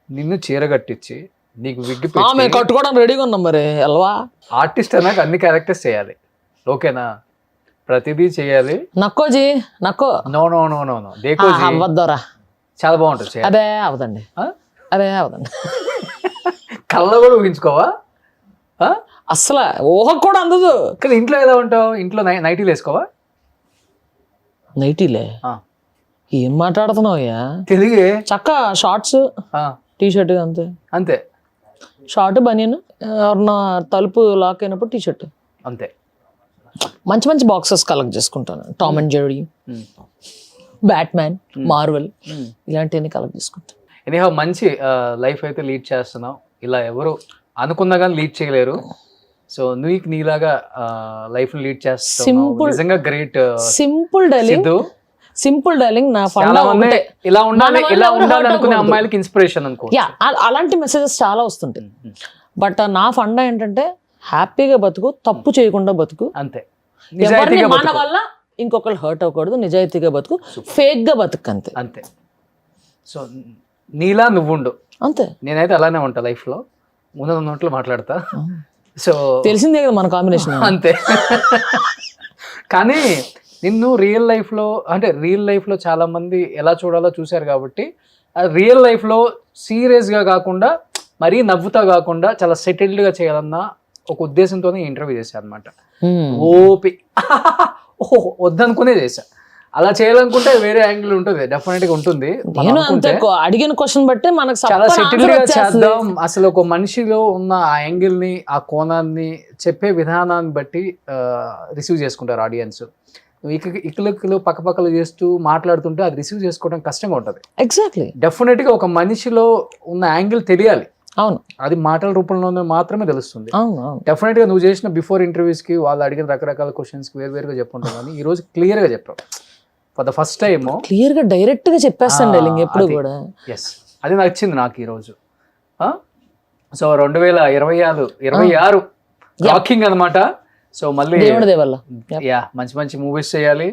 నిన్ను చీర కట్టించి నీకు విగ్గి మేము కట్టుకోవడం రెడీగా ఉన్నాం. మరి ఎల్వా ఆర్టిస్ట్ అన్నాక అన్ని క్యారెక్టర్స్ చేయాలి, ఓకేనా? ప్రతిదీ చేయాలి. నక్కోజీ నక్కో no no no no no దేకోజీ అవ్వద్దోరా, చాలా బాగుంటుంది. అదే అవదండి, అదే అవదండి. కళ్ళ కూడా ఊహించుకోవా? అసలు ఊహ కూడా అందదు. కానీ ఇంట్లో ఎలా ఉంటావు? ఇంట్లో నైటీలు వేసుకోవా? నైటీలే ఏం మాట్లాడుతున్నావయ్యా? తెలుగే చక్క షార్ట్స్, టీషర్ట్ అంతే. అంతే, షార్ట్ బనియన్, ఎవరన్నా తలుపు లాక్ అయినప్పుడు టీషర్ట్ అంతే. మంచి మంచి బాక్సెస్ కలెక్ట్ చేసుకుంటాను. Tom and Jerry, bat man, Marvel ఇలాంటివన్నీ కలెక్ట్ చేసుకుంటాను. ఎనీహౌ మంచి లైఫ్ అయితే లీడ్ చేస్తున్నావు. ఇలా ఎవరు అనుకున్నా కానీ లీడ్ చేయలేరు. సో నువ్వు నీలాగా లైఫ్ లీడ్ చేస్తావు. నిజంగా great. Simple daily simple dialling నా ఫండా చాలా మంది ఒకటే. ఇలా ఉండాలి మన వల్ల ఇలా ఎవరు ఉండాలి hurt అనుకునే అవ్వకూడదు. అమ్మాయిలకి ఇన్స్పిరేషన్ అనుకో. యా అలాంటి మెసేజెస్ చాలా వస్తుంటాయి. బట్ నా ఫండా ఏంటంటే హ్యాపీగా బతుకు, తప్పు చేయకుండా బతుకు, అంతే, ఎవరిని నిజాయితీగా మన బతుకు. వల్ల ఇంకొకరు హర్ట్ అవ్వకూడదు, నిజాయితీగా బతుకు, ఫేక్ గా బతుకు అంతే. అంతే. సో నీలా నువ్వుండు, అంతే నేనైతే అలానే ఉంటా లైఫ్ లో, ఉన్నట్లు మాట్లాడతా. సో తెలిసిందే కదా మన కాంబినేషన్. అంతే. కానీ నిన్ను రియల్ లైఫ్ లో, అంటే రియల్ లైఫ్ లో చాలా మంది ఎలా చూడాలో చూశారు కాబట్టి రియల్ లైఫ్ లో సీరియస్ గా కాకుండా, మరీ నవ్వుతా కాకుండా చాలా సెటిల్డ్ గా చేయాలన్న ఒక ఉద్దేశంతోనే ఇంటర్వ్యూ చేశాను అనమాట. ఓపి ఓహో వద్దనుకునే చేశా. అలా చేయాలనుకుంటే వేరే యాంగిల్ ఉంటుంది, డెఫినెట్ గా ఉంటుంది. మనం నేను అంతే అనుకుంటే అడిగిన క్వశ్చన్ బట్టి మనకు చాలా సప్పని సెటిల్డ్ answer గా వచ్చేస్తుంది. చేద్దాం. అసలు ఒక మనిషిలో ఉన్న ఆ యాంగిల్ ని, ఆ కోణాన్ని చెప్పే విధానాన్ని బట్టి రిసీవ్ చేసుకుంటారు ఆడియన్స్. ఇకలికలు పక్కపక్కలు చేస్తూ మాట్లాడుతుంటే అది రిసీవ్ చేసుకోవడం కష్టంగా ఉంటుంది. ఎగ్జాక్ట్లీ. డెఫినెట్ గా ఒక మనిషిలో ఉన్న యాంగిల్ తెలియాలి, అవును అది మాటల రూపంలోనే మాత్రమే తెలుస్తుంది. అవును అవును. డెఫినెట్ గా నువ్వు చేసిన బిఫోర్ ఇంటర్వ్యూస్ కి వాళ్ళు అడిగిన రకరకాల క్వశ్చన్స్ కి వేరువేరుగా చెప్పుంటావు, కానీ ఈ రోజు క్లియర్ గా చెప్పావు. For the first time clear గా డైరెక్ట్ గా చెప్పేస్తాను డైలింగ్ ఎప్పుడు అది. కూడా. ఎస్, అది నచ్చింది నాకు ఈరోజు. సో 2026 రాకింగ్ అనమాట. సో మళ్ళీ దేవుడి దేవల్ల యా మంచి మంచి మూవీస్ చేయాలి.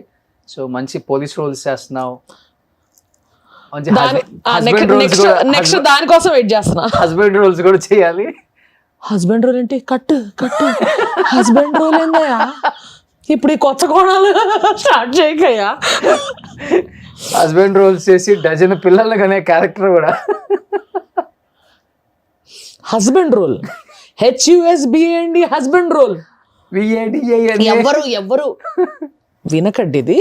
సో మంచి పోలీస్ రోల్స్ చేస్తున్నావు, మంచి నెక్స్ట్ దానికోసం వెయిట్ చేస్తున్నా. హస్బెండ్ రోల్స్ కూడా చేయాలి. హస్బెండ్ రోల్ ఏంటి? కట్టు కట్టు హస్బెండ్ రోల్ ఏందయ్యా? ఇప్పుడు ఈ కొత్త కోణాలు స్టార్ట్ చేయకయ్యా. హస్బెండ్ రోల్స్ చేసి డజన్ పిల్లలు కనే క్యారెక్టర్ కూడా. Husband role HUSBAND husband role. ఎవ్వరు వినకండి, ఇది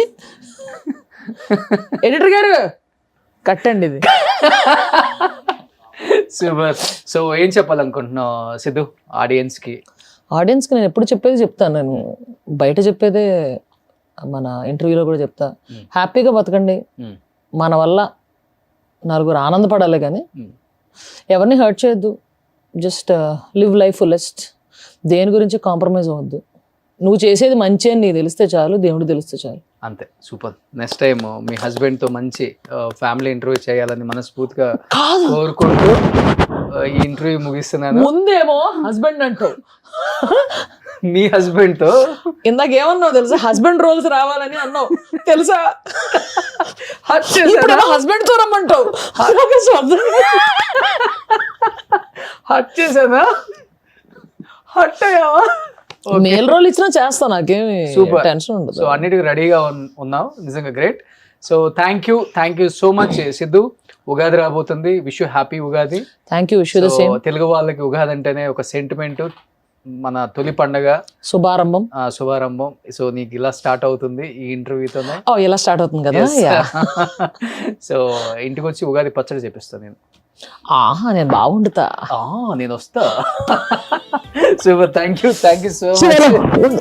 ఎడిటర్ గారు కట్టండి ఇది. సూపర్. సో ఏం చెప్పాలనుకుంటున్నావు సిద్ధు ఆడియన్స్ కి? ఆడియన్స్కి నేను ఎప్పుడు చెప్పేది చెప్తాను, నేను బయట చెప్పేదే మన ఇంటర్వ్యూలో కూడా చెప్తా. హ్యాపీగా బతకండి, మన వల్ల నలుగురు ఆనందపడాలి, కానీ ఎవరిని హర్ట్ చేయొద్దు. జస్ట్ లివ్ లైఫ్ ఫుల్లెస్ట్, దేని గురించి కాంప్రమైజ్ అవ్వద్దు. నువ్వు చేసేది మంచి అని నీకు తెలిస్తే చాలు, దేవుడు తెలిస్తే చాలు. అంతే. సూపర్. నెక్స్ట్ టైం మీ హస్బెండ్ తో మంచి ఫ్యామిలీ ఇంటర్వ్యూ చేయాలని మనస్ఫూర్తిగా కోరుకుంటూ ఈ ఇంటర్వ్యూ ముగిస్తున్నాను. ముందేమో హస్బెండ్ అంటావు, మీ హస్బెండ్ తో ఇందాక ఏమన్నావు తెలుసా? హస్బెండ్ రోల్స్ రావాలని అన్నావు తెలుసా? హస్బెండ్ తో రమ్మంటావు. హట్ చేశానా? హట్ అయ్యావా? మేల్ రోల్ ఇచ్చినా చేస్తా, నాకేమి సూపర్ టెన్షన్ ఉండదు. సో అన్నిటికీ రెడీగా ఉన్నావు, నిజంగా great. So thank you so much Siddhu. Ugadi రాబోతుంది, wish you happy Ugadi. Thank you. Wish the So, same. Telugu వాళ్ళకి ఉగాది అంటేనే ఒక సెంటిమెంట్, మన తొలి పండగ, శుభారంభం. శుభారంభం. సో నీకు ఇలా స్టార్ట్ అవుతుంది ఈ ఇంటర్వ్యూతోనే. ఓ ఇలా స్టార్ట్ అవుతుంది కదా. సో ఇంటికి వచ్చి ఉగాది పచ్చడి చేపిస్తాను నేను. ఆహా, నేను బాగుండుతా. నేను వస్తా. Super. Thank you so much.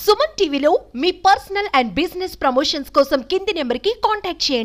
Suman టీవీలో మీ పర్సనల్ అండ్ బిజినెస్ ప్రమోషన్స్ కోసం కింది నెంబర్కి కాంటాక్ట్ చేయండి.